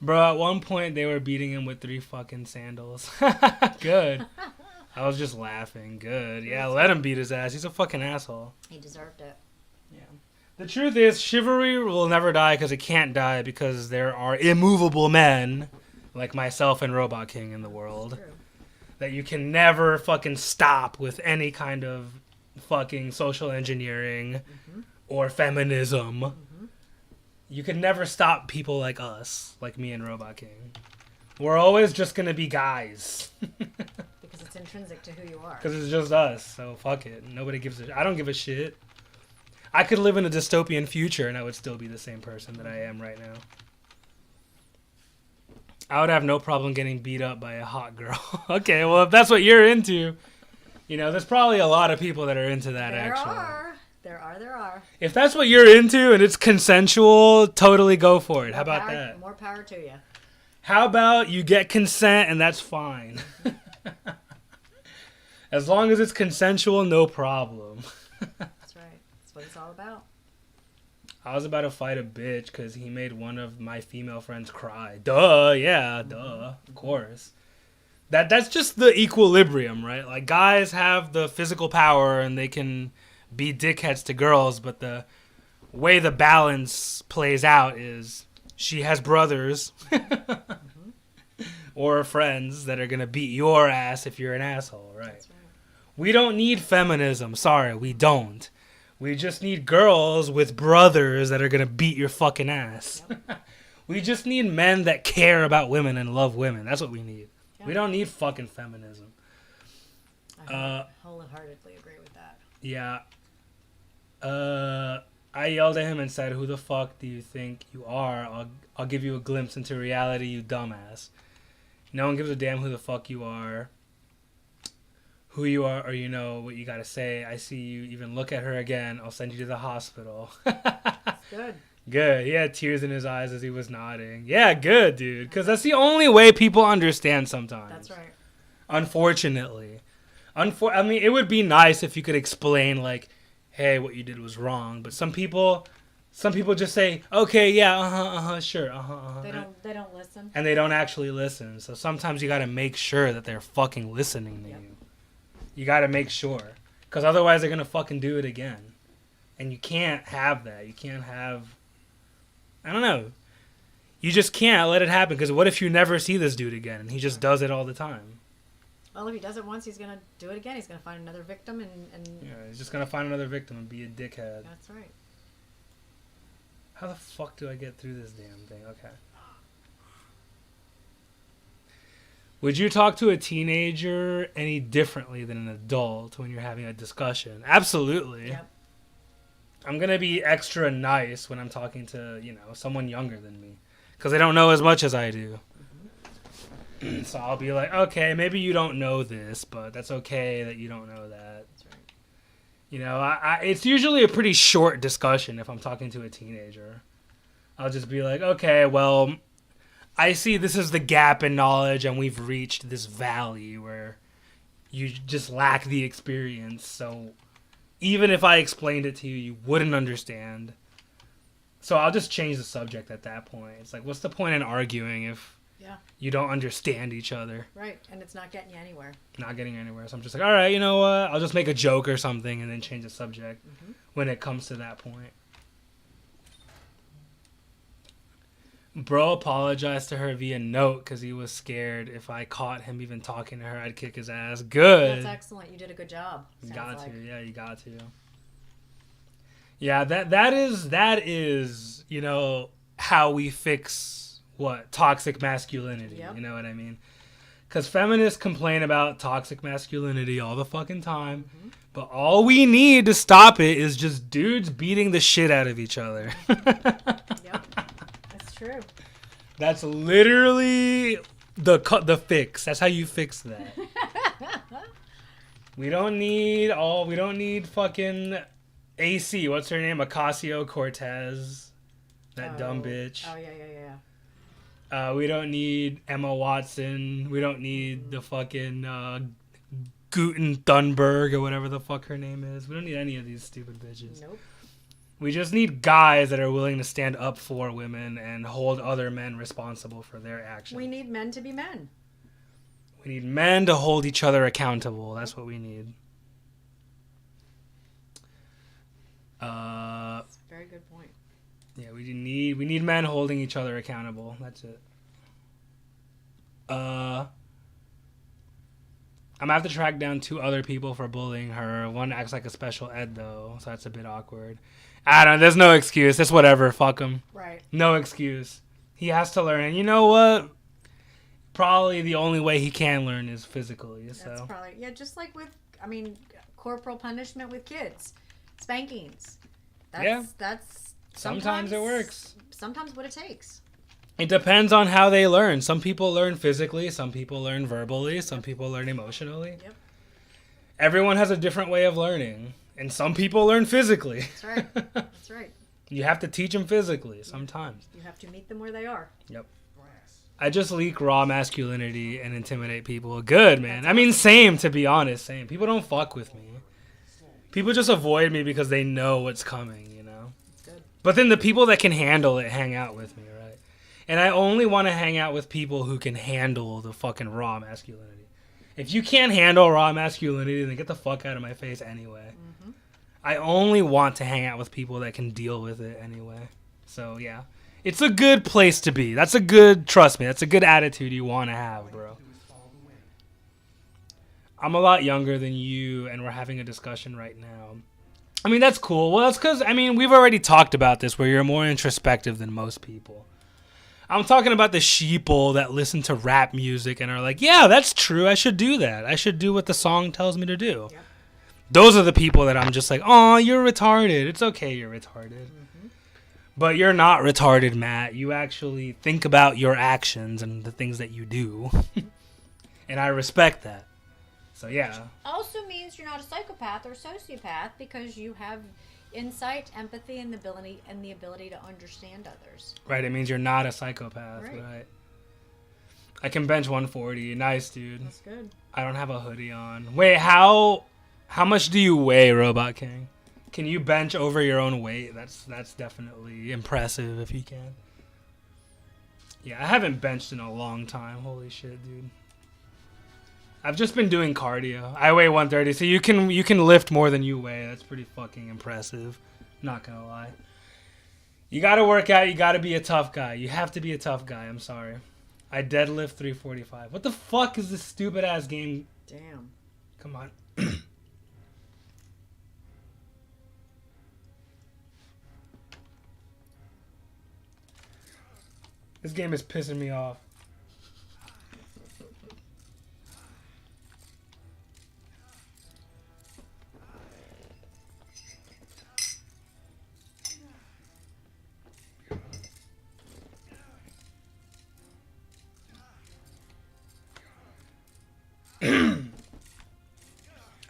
Bro, at one point they were beating him with 3 fucking sandals. Good. I was just laughing. Good. Yeah, let him beat his ass. He's a fucking asshole. He deserved it. Yeah. The truth is, chivalry will never die because it can't die because there are immovable men like myself and Robot King in the world that you can never fucking stop with any kind of fucking social engineering or feminism. You can never stop people like us, like me and Robot King. We're always just gonna be guys. Because it's intrinsic to who you are. Because it's just us, so fuck it. Nobody gives a... I don't give a shit. I could live in a dystopian future and I would still be the same person that I am right now. I would have no problem getting beat up by a hot girl. Okay, well, if that's what you're into, you know, there's probably a lot of people that are into that, actually. There are. If that's what you're into and it's consensual, totally go for it. How about that? More power to you. How about you get consent and that's fine? As long as it's consensual, no problem. That's right. That's what it's all about. I was about to fight a bitch because he made one of my female friends cry. Duh, yeah, duh, of course. That's just the equilibrium, right? Like, guys have the physical power and they can be dickheads to girls, but the way the balance plays out is she has brothers or friends that are going to beat your ass if you're an asshole, right? We don't need feminism. Sorry, we don't. We just need girls with brothers that are going to beat your fucking ass. We just need men that care about women and love women. That's what we need. Yeah. We don't need fucking feminism. I wholeheartedly agree with that. Yeah. I yelled at him and said, "Who the fuck do you think you are? I'll give you a glimpse into reality, you dumbass. No one gives a damn who the fuck you are. Who you are, or you know what you gotta say. I see you even look at her again. I'll send you to the hospital." Good. Good. He had tears in his eyes as he was nodding. Yeah, good, dude. Because that's the only way people understand sometimes. That's right. Unfortunately. I mean, it would be nice if you could explain, like, hey, what you did was wrong. But some people just say, okay, yeah, sure, They don't listen. And they don't actually listen. So sometimes you got to make sure that they're fucking listening to you. You got to make sure. Because otherwise they're going to fucking do it again. And you can't have that. You can't have... I don't know. You just can't let it happen. Because what if you never see this dude again and he just does it all the time? Well, if he does it once, he's going to do it again. He's going to find another victim and... Yeah, he's just going to find another victim and be a dickhead. That's right. How the fuck do I get through this damn thing? Okay. Would you talk to a teenager any differently than an adult when you're having a discussion? Absolutely. Yep. I'm going to be extra nice when I'm talking to, you know, someone younger than me. Because they don't know as much as I do. Mm-hmm. So I'll be like, okay, maybe you don't know this, but that's okay that you don't know that. That's right. You know, it's usually a pretty short discussion if I'm talking to a teenager. I'll just be like, okay, well, I see this is the gap in knowledge and we've reached this valley where you just lack the experience. So even if I explained it to you, you wouldn't understand. So I'll just change the subject at that point. It's like, what's the point in arguing if you don't understand each other? Right, and it's not getting you anywhere. Not getting anywhere. So I'm just like, all right, you know what? I'll just make a joke or something and then change the subject when it comes to that point. Bro apologized to her via note because he was scared if I caught him even talking to her, I'd kick his ass. Good. That's excellent. You did a good job. You got to. Yeah, you got to. Yeah, that is, you know, how we fix toxic masculinity. Yep. You know what I mean? Because feminists complain about toxic masculinity all the fucking time. But all we need to stop it is just dudes beating the shit out of each other. Yep. That's true. That's literally the fix. That's how you fix that. We don't need fucking AC. What's her name? Ocasio-Cortez. That dumb bitch. Oh, yeah. We don't need Emma Watson. We don't need the fucking Guten Thunberg or whatever the fuck her name is. We don't need any of these stupid bitches. Nope. We just need guys that are willing to stand up for women and hold other men responsible for their actions. We need men to be men. We need men to hold each other accountable. That's what we need. That's a very good point. Yeah, we need men holding each other accountable. That's it. I'm gonna have to track down 2 other people for bullying her. One acts like a special ed though, so that's a bit awkward. I don't know. There's no excuse. It's whatever. Fuck him. Right. No excuse. He has to learn, and you know what? Probably the only way he can learn is physically. That's So probably, yeah, just like with, I mean, corporal punishment with kids, spankings. That's sometimes it works. Sometimes what it takes. It depends on how they learn. Some people learn physically, some people learn verbally, some people learn emotionally. Yep. Everyone has a different way of learning, and some people learn physically. That's right. That's right. You have to teach them physically sometimes. You have to meet them where they are. Yep. I just leak raw masculinity and intimidate people. Good, man. I mean, same, to be honest. Same. People don't fuck with me. People just avoid me because they know what's coming, you know? Good. But then the people that can handle it hang out with me, right? And I only want to hang out with people who can handle the fucking raw masculinity. If you can't handle raw masculinity, then get the fuck out of my face anyway. Mm-hmm. I only want to hang out with people that can deal with it anyway. So, yeah. It's a good place to be. Trust me, that's a good attitude you want to have, bro. I'm a lot younger than you, and we're having a discussion right now. I mean, that's cool. Well, that's because, I mean, we've already talked about this, where you're more introspective than most people. I'm talking about the sheeple that listen to rap music and are like, yeah, that's true. I should do that. I should do what the song tells me to do. Yep. Those are the people that I'm just like, oh, you're retarded. It's okay, you're retarded. Mm-hmm. But you're not retarded, Matt. You actually think about your actions and the things that you do. And I respect that. So, yeah. Also means you're not a psychopath or a sociopath because you have insight, empathy, and the ability to understand others. Right, it means you're not a psychopath, right? I can bench 140. Nice, dude. That's good. I don't have a hoodie on. Wait, how much do you weigh, Robot King? Can you bench over your own weight? That's definitely impressive if you can. Yeah, I haven't benched in a long time. Holy shit, dude. I've just been doing cardio. I weigh 130, so you can lift more than you weigh. That's pretty fucking impressive. Not gonna lie. You gotta work out. You gotta be a tough guy. You have to be a tough guy. I'm sorry. I deadlift 345. What the fuck is this stupid ass game? Damn. Come on. This game is pissing me off.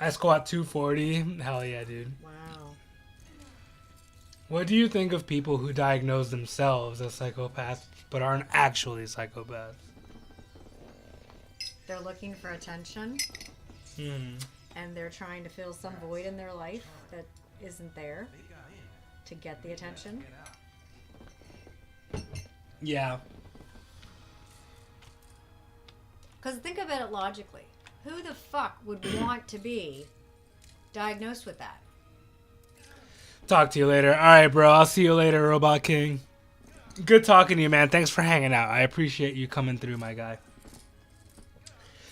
I squat 240. Hell yeah, dude. Wow. What do you think of people who diagnose themselves as psychopaths but aren't actually psychopaths? They're looking for attention. And they're trying to fill some void in their life that isn't there to get the attention. Yeah. Because think of it logically. Who the fuck would want to be diagnosed with that? Talk to you later. All right, bro. I'll see you later, Robot King. Good talking to you, man. Thanks for hanging out. I appreciate you coming through, my guy.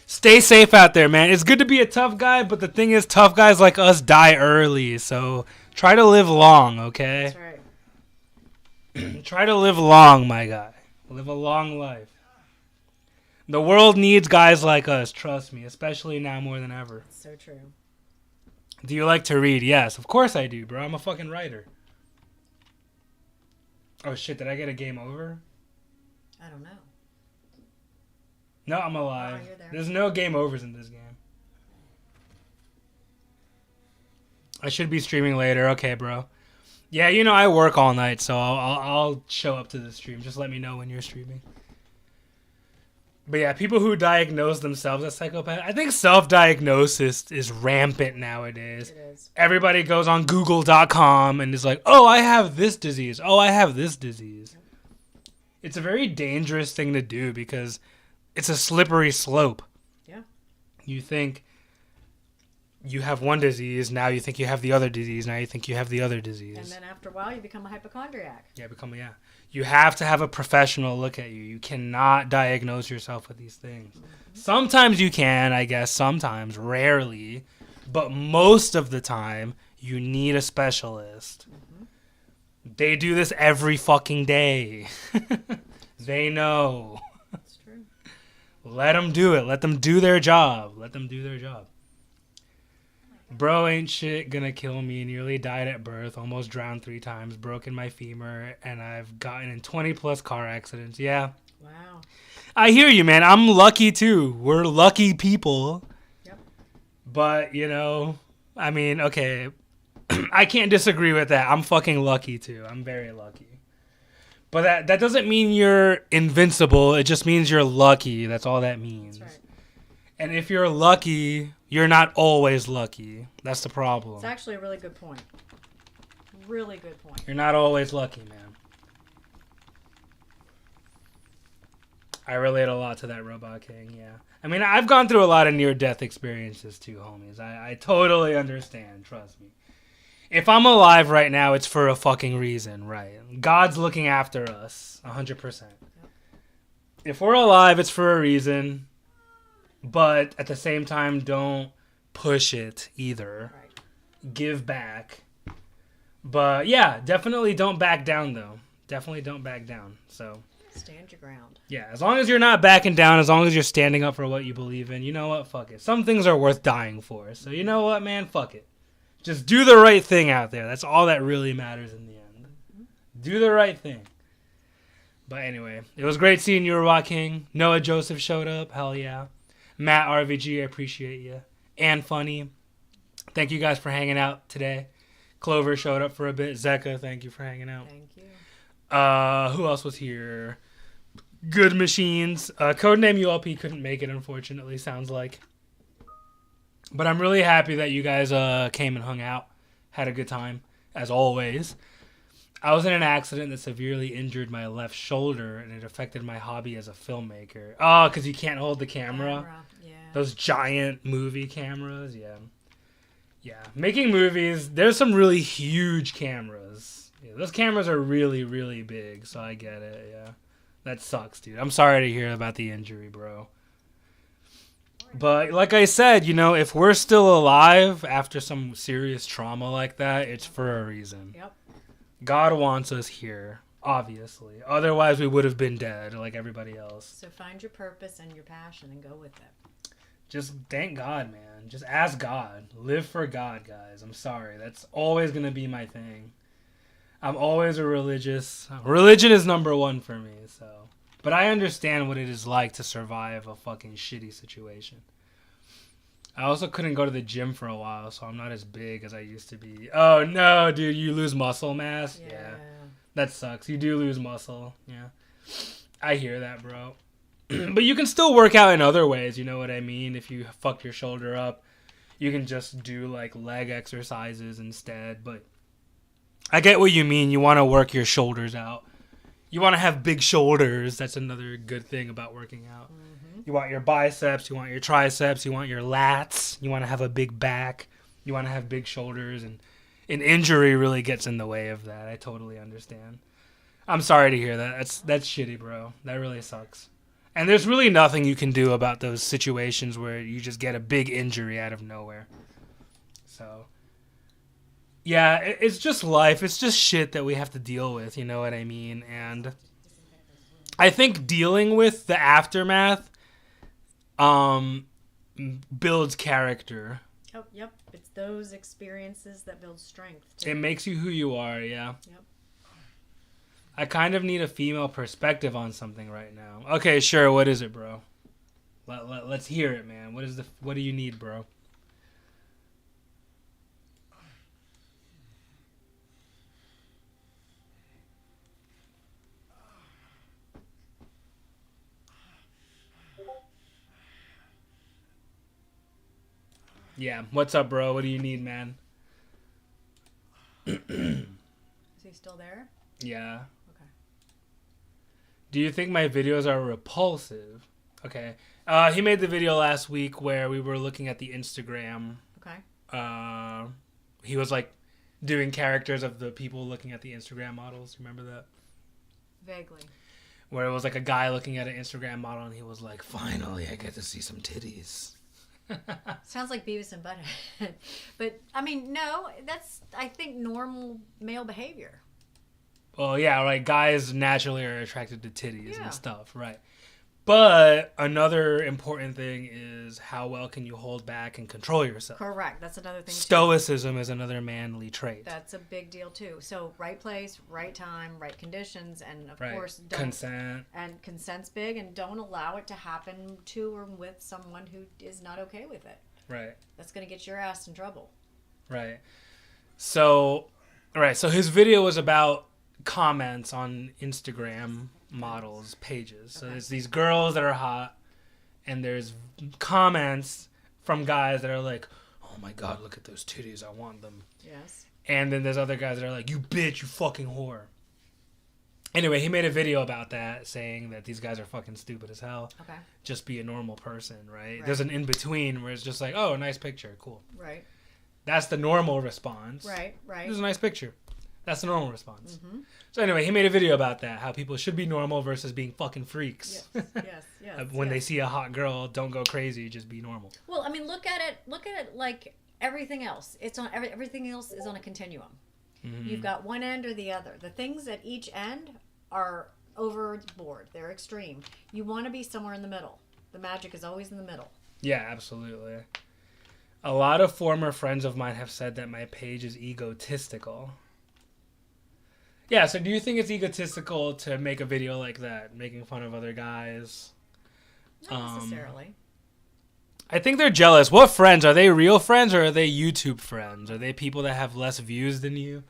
Stay safe out there, man. It's good to be a tough guy, but the thing is, tough guys like us die early, so try to live long, okay? That's right. Try to live long, my guy. Live a long life. The world needs guys like us, trust me, especially now more than ever. So true. Do you like to read? Yes, of course I do, bro. I'm a fucking writer. Oh shit, did I get a game over? I don't know. No, I'm alive. Oh, you're there. There's no game overs in this game. I should be streaming later. Okay, bro. Yeah, you know I work all night, so I'll show up to the stream. Just let me know when you're streaming. But yeah, people who diagnose themselves as psychopaths, I think self-diagnosis is rampant nowadays. It is. Everybody goes on Google.com and is like, oh, I have this disease. Oh, I have this disease. It's a very dangerous thing to do because it's a slippery slope. Yeah. You think you have one disease, now you think you have the other disease, now you think you have the other disease. And then after a while, you become a hypochondriac. Yeah, You have to have a professional look at you. You cannot diagnose yourself with these things. Sometimes you can, I guess, sometimes, rarely. But most of the time, you need a specialist. They do this every fucking day. They know. That's true. Let them do it. Let them do their job. Bro ain't shit gonna kill me. Nearly died at birth. Almost drowned 3 times. Broken my femur. And I've gotten in 20 plus car accidents. Yeah. Wow. I hear you, man. I'm lucky too. We're lucky people. Yep. But, you know, I mean, okay. I can't disagree with that. I'm fucking lucky too. I'm very lucky. But that doesn't mean you're invincible. It just means you're lucky. That's all that means. That's right. And if you're lucky, you're not always lucky. That's the problem. It's actually a really good point. Really good point. You're not always lucky, man. I relate a lot to that Robot King, yeah. I mean, I've gone through a lot of near-death experiences too, homies. I totally understand, trust me. If I'm alive right now, it's for a fucking reason, right? God's looking after us, 100%. If we're alive, it's for a reason. But at the same time, don't push it either. Right. Give back. But yeah, definitely don't back down, though. Definitely don't back down. So stand your ground. Yeah, as long as you're not backing down, as long as you're standing up for what you believe in, you know what? Fuck it. Some things are worth dying for. So you know what, man? Fuck it. Just do the right thing out there. That's all that really matters in the end. Do the right thing. But anyway, it was great seeing you, Robot King. Noah Joseph showed up. Hell yeah. Matt RVG, I appreciate you. And Funny, thank you guys for hanging out today. Clover showed up for a bit. Zeka, thank you for hanging out. Thank you. Who else was here? Good Machines. Codename ULP couldn't make it, unfortunately, sounds like. But I'm really happy that you guys came and hung out. Had a good time, as always. I was in an accident that severely injured my left shoulder, and it affected my hobby as a filmmaker. Oh, because you can't hold the camera? Yeah. Those giant movie cameras, yeah. Yeah, making movies, there's some really huge cameras. Yeah, those cameras are really, really big, so I get it, yeah. That sucks, dude. I'm sorry to hear about the injury, bro. But like I said, you know, if we're still alive after some serious trauma like that, it's for a reason. Yep. God wants us here, obviously. Otherwise, we would have been dead like everybody else. So find your purpose and your passion and go with it. Just thank God, man. Just ask God. Live for God, guys. I'm sorry. That's always going to be my thing. I'm always a religious. Religion is number one for me, so. But I understand what it is like to survive a fucking shitty situation. I also couldn't go to the gym for a while, so I'm not as big as I used to be. Oh, no, dude. You lose muscle mass? Yeah. That sucks. You do lose muscle. Yeah. I hear that, bro. But you can still work out in other ways, you know what I mean? If you fuck your shoulder up, you can just do, like, leg exercises instead. But I get what you mean. You want to work your shoulders out. You want to have big shoulders. That's another good thing about working out. Mm-hmm. You want your biceps. You want your triceps. You want your lats. You want to have a big back. You want to have big shoulders. And an injury really gets in the way of that. I totally understand. I'm sorry to hear that. That's shitty, bro. That really sucks. And there's really nothing you can do about those situations where you just get a big injury out of nowhere. So, yeah, it's just life. It's just shit that we have to deal with, you know what I mean? And I think dealing with the aftermath builds character. Oh, yep. It's those experiences that build strength, too. It makes you who you are, yeah. Yep. I kind of need a female perspective on something right now. Okay, sure. What is it, bro? Let's hear it, man. What do you need, bro? Yeah. What's up, bro? What do you need, man? Is he still there? Yeah. Okay. Do you think my videos are repulsive? Okay. He made the video last week where we were looking at the Instagram. Okay. He was like doing characters of the people looking at the Instagram models. Remember that? Vaguely. Where it was like a guy looking at an Instagram model and he was like, finally, I get to see some titties. Sounds like Beavis and Butthead. But, I mean, no, that's, I think, normal male behavior. Well, yeah, right. Guys naturally are attracted to titties and stuff, right? But another important thing is how well can you hold back and control yourself. Correct. That's another thing, Stoicism is another manly trait. That's a big deal, too. So, right place, right time, right conditions, and, of Right. course, don't... Consent. And consent's big, and don't allow it to happen to or with someone who is not okay with it. Right. That's going to get your ass in trouble. Right. So his video was about comments on Instagram models pages. So there's these girls that are hot and there's comments from guys that are like, oh my god, look at those titties, I want them. Yes. And then there's other guys that are like, you bitch, you fucking whore. Anyway, he made a video about that saying that these guys are fucking stupid as hell. Okay. Just be a normal person, right? There's an in-between where it's just like, oh, nice picture, cool. Right. That's the normal response. Right. This is a nice picture. That's the normal response. Mm-hmm. So anyway, he made a video about that, how people should be normal versus being fucking freaks. Yes. When they see a hot girl, don't go crazy, just be normal. Well, I mean, look at it like everything else. It's on everything else is on a continuum. Mm-hmm. You've got one end or the other. The things at each end are overboard. They're extreme. You want to be somewhere in the middle. The magic is always in the middle. Yeah, absolutely. A lot of former friends of mine have said that my page is egotistical. Yeah, so do you think it's egotistical to make a video like that, making fun of other guys? Not necessarily. I think they're jealous. What friends? Are they real friends or are they YouTube friends? Are they people that have less views than you?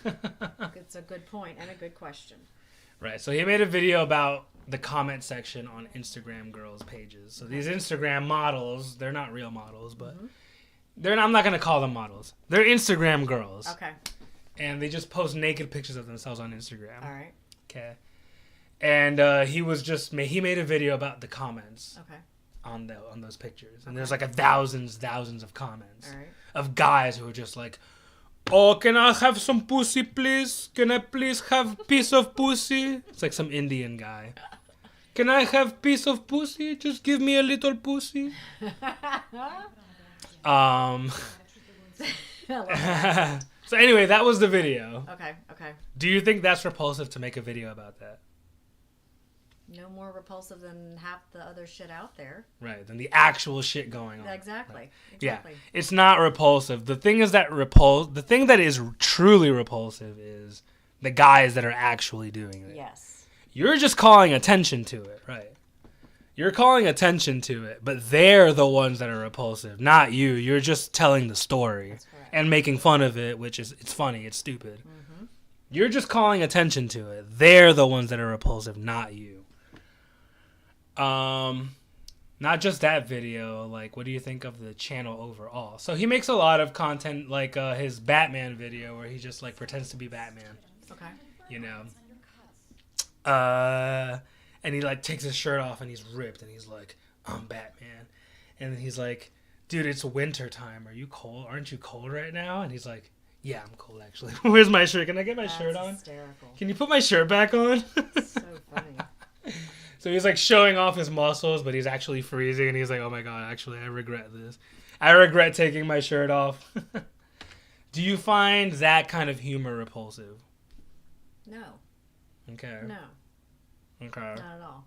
It's a good point and a good question. Right, so he made a video about the comment section on Instagram girls' pages. So these Instagram models, they're not real models, but I'm not going to call them models. They're Instagram girls. Okay. And they just post naked pictures of themselves on Instagram. All right. Okay. And he made a video about the comments. Okay. On those pictures. And there's like thousands of comments. All right. Of guys who are just like, oh, can I have some pussy, please? Can I please have piece of pussy? It's like some Indian guy. Can I have piece of pussy? Just give me a little pussy. So anyway, that was the video. Okay. Do you think that's repulsive to make a video about that? No more repulsive than half the other shit out there. Right, than the actual shit going on. Exactly. Right. Exactly. Yeah, it's not repulsive. The thing is the thing that is truly repulsive is the guys that are actually doing it. Yes. You're just calling attention to it, right? You're calling attention to it, but they're the ones that are repulsive, not you. You're just telling the story and making fun of it, which is, it's funny, it's stupid. Mm-hmm. You're just calling attention to it. They're the ones that are repulsive, not you. Not just that video, like, what do you think of the channel overall? So he makes a lot of content, like his Batman video where he just, like, pretends to be Batman. Okay. You know? And he, like, takes his shirt off and he's ripped and he's like, I'm Batman. And then he's like, dude, it's winter time. Are you cold? Aren't you cold right now? And he's like, yeah, I'm cold, actually. Where's my shirt? Can I get my shirt on? Hysterical. Can you put my shirt back on? So funny. So he's like showing off his muscles, but he's actually freezing. And he's like, oh my God, actually, I regret this. I regret taking my shirt off. Do you find that kind of humor repulsive? No. Okay. No. Okay. Not at all.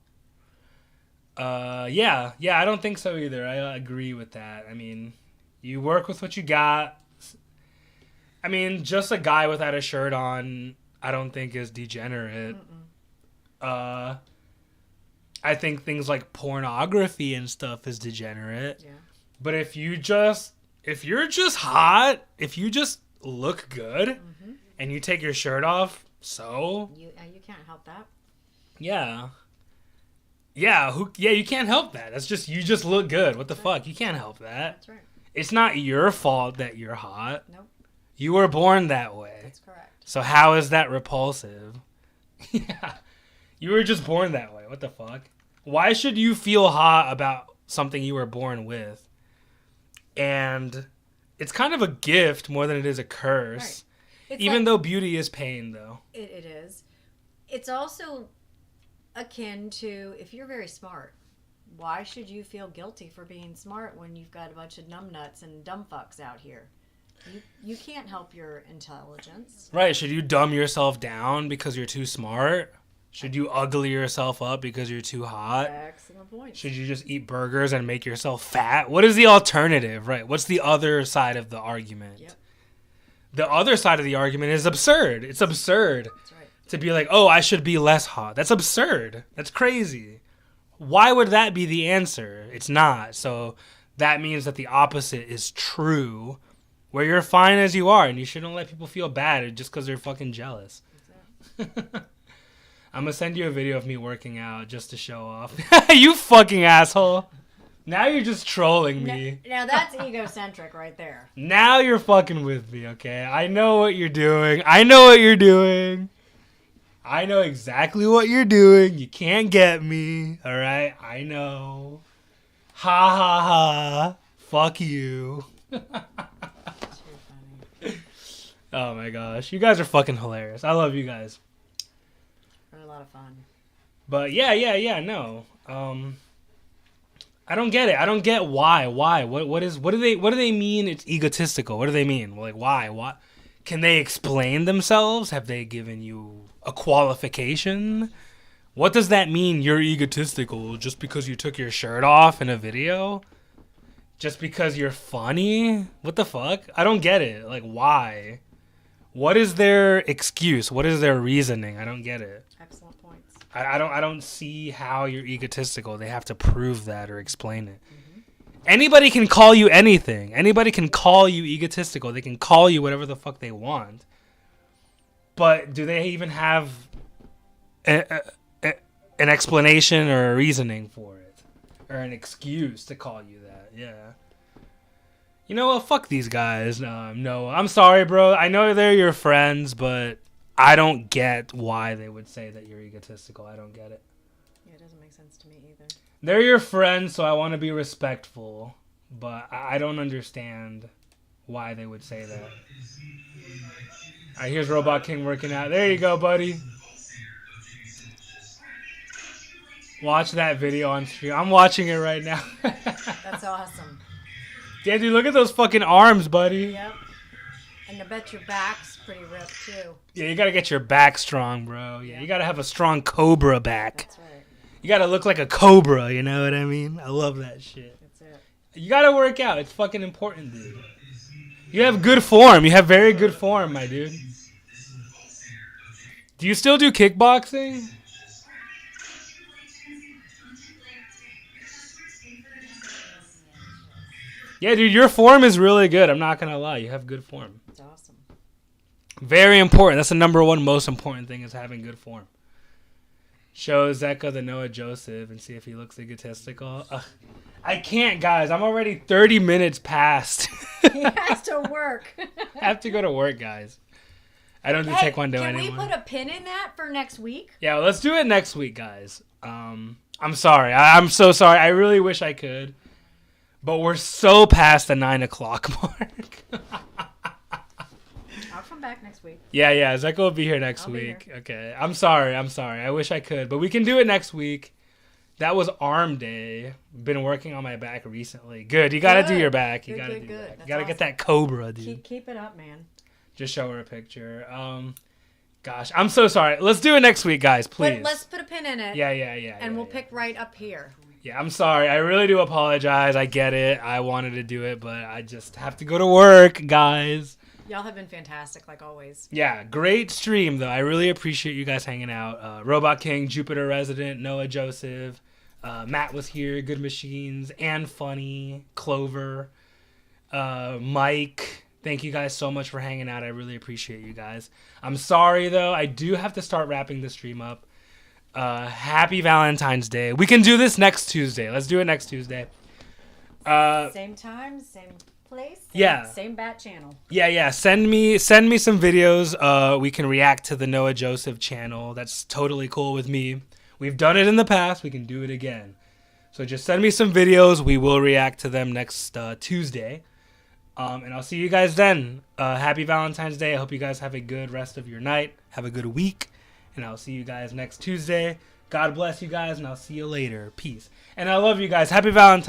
Yeah, I don't think so either. I agree with that. I mean, you work with what you got. I mean, just a guy without a shirt on, I don't think is degenerate. I think things like pornography and stuff is degenerate. Yeah. But if you're just hot, if you just look good, and you take your shirt off, so you can't help that. Yeah. Yeah, you can't help that. That's just, you just look good. What the fuck? You can't help that. That's right. It's not your fault that you're hot. Nope. You were born that way. That's correct. So how is that repulsive? Yeah. You were just born that way. What the fuck? Why should you feel hot about something you were born with. And it's kind of a gift more than it is a curse. It's Even like- though beauty is pain, though. It is. It's also akin to if you're very smart, why should you feel guilty for being smart when you've got a bunch of numbnuts and dumb fucks out here? You can't help your intelligence. Right. Should you dumb yourself down because you're too smart? Should you ugly yourself up because you're too hot? Excellent point. Should you just eat burgers and make yourself fat? What is the alternative, right? What's the other side of the argument? Yep. The other side of the argument is absurd. It's absurd right. to be like, oh, I should be less hot. That's absurd. That's crazy. Why would that be the answer? It's not. So that means that the opposite is true, where you're fine as you are, and you shouldn't let people feel bad just because they're fucking jealous. I'm gonna send you a video of me working out just to show off. You fucking asshole. Now you're just trolling me. Now that's egocentric right there. Now you're fucking with me, okay? I know what you're doing. I know what you're doing. I know exactly what you're doing. You can't get me, alright? I know. Ha ha ha. Fuck you. Oh my gosh. You guys are fucking hilarious. I love you guys. They're a lot of fun. But yeah, no. I don't get it. I don't get why. What do they mean it's egotistical? What do they mean? Like why? What can they explain themselves? Have they given you a qualification? What does that mean you're egotistical just because you took your shirt off in a video? Just because you're funny? What the fuck? I don't get it. Like why? What is their excuse? What is their reasoning? I don't get it. Excellent points. I don't see how you're egotistical. They have to prove that or explain it. Anybody can call you anything. Anybody can call you egotistical. They can call you whatever the fuck they want. But do they even have an explanation or a reasoning for it? Or an excuse to call you that? Yeah. You know what? Fuck these guys. No, I'm sorry, bro. I know they're your friends, but I don't get why they would say that you're egotistical. I don't get it. Yeah, it doesn't make sense to me either. They're your friends, so I want to be respectful, but I don't understand why they would say that. All right, here's Robot King working out. There you go, buddy. Watch that video on stream. I'm watching it right now. That's awesome. Yeah, dude, look at those fucking arms, buddy. Yep. And I bet your back's pretty ripped, too. Yeah, you gotta get your back strong, bro. Yeah, you gotta have a strong cobra back. That's right. You gotta look like a cobra, you know what I mean? I love that shit. That's it. You gotta work out. It's fucking important, dude. You have good form. You have very good form, my dude. Do you still do kickboxing? Yeah, dude, your form is really good. I'm not gonna lie. You have good form. That's awesome. Very important. That's the number one most important thing is having good form. Show Zeka the Noah Joseph and see if he looks egotistical. I can't, guys. I'm already 30 minutes past. He has to work. I have to go to work, guys. I don't do Taekwondo can anymore. we put a pin in that for next week? Yeah, well, let's do it next week, guys. I'm sorry. I'm so sorry. I really wish I could. But we're so past the 9 o'clock mark. I'll come back next week. Yeah. Zeko will be here next I'll be week. Okay. I'm sorry. I wish I could. But we can do it next week. That was arm day. Been working on my back recently. Good. You got to do your back. You got to do your back. You got to get that cobra, dude. Keep it up, man. Just show her a picture. Gosh, I'm so sorry. Let's do it next week, guys, please. But let's put a pin in it. Yeah. And we'll pick right up here. Yeah, I'm sorry. I really do apologize. I get it. I wanted to do it, but I just have to go to work, guys. Y'all have been fantastic, like always. Yeah, great stream, though. I really appreciate you guys hanging out. Robot King, Jupiter Resident, Noah Joseph, Matt was here, Good Machines, and Funny, Clover, Mike. Thank you guys so much for hanging out. I really appreciate you guys. I'm sorry, though. I do have to start wrapping the stream up. Happy Valentine's Day. We can do this next Tuesday. Let's do it next Tuesday. Same time, same place. Same bat channel. Yeah. Send me some videos. We can react to the Noah Joseph channel. That's totally cool with me. We've done it in the past. We can do it again. So just send me some videos. We will react to them next Tuesday. And I'll see you guys then. Happy Valentine's Day. I hope you guys have a good rest of your night. Have a good week. And I'll see you guys next Tuesday. God bless you guys, and I'll see you later. Peace. And I love you guys. Happy Valentine's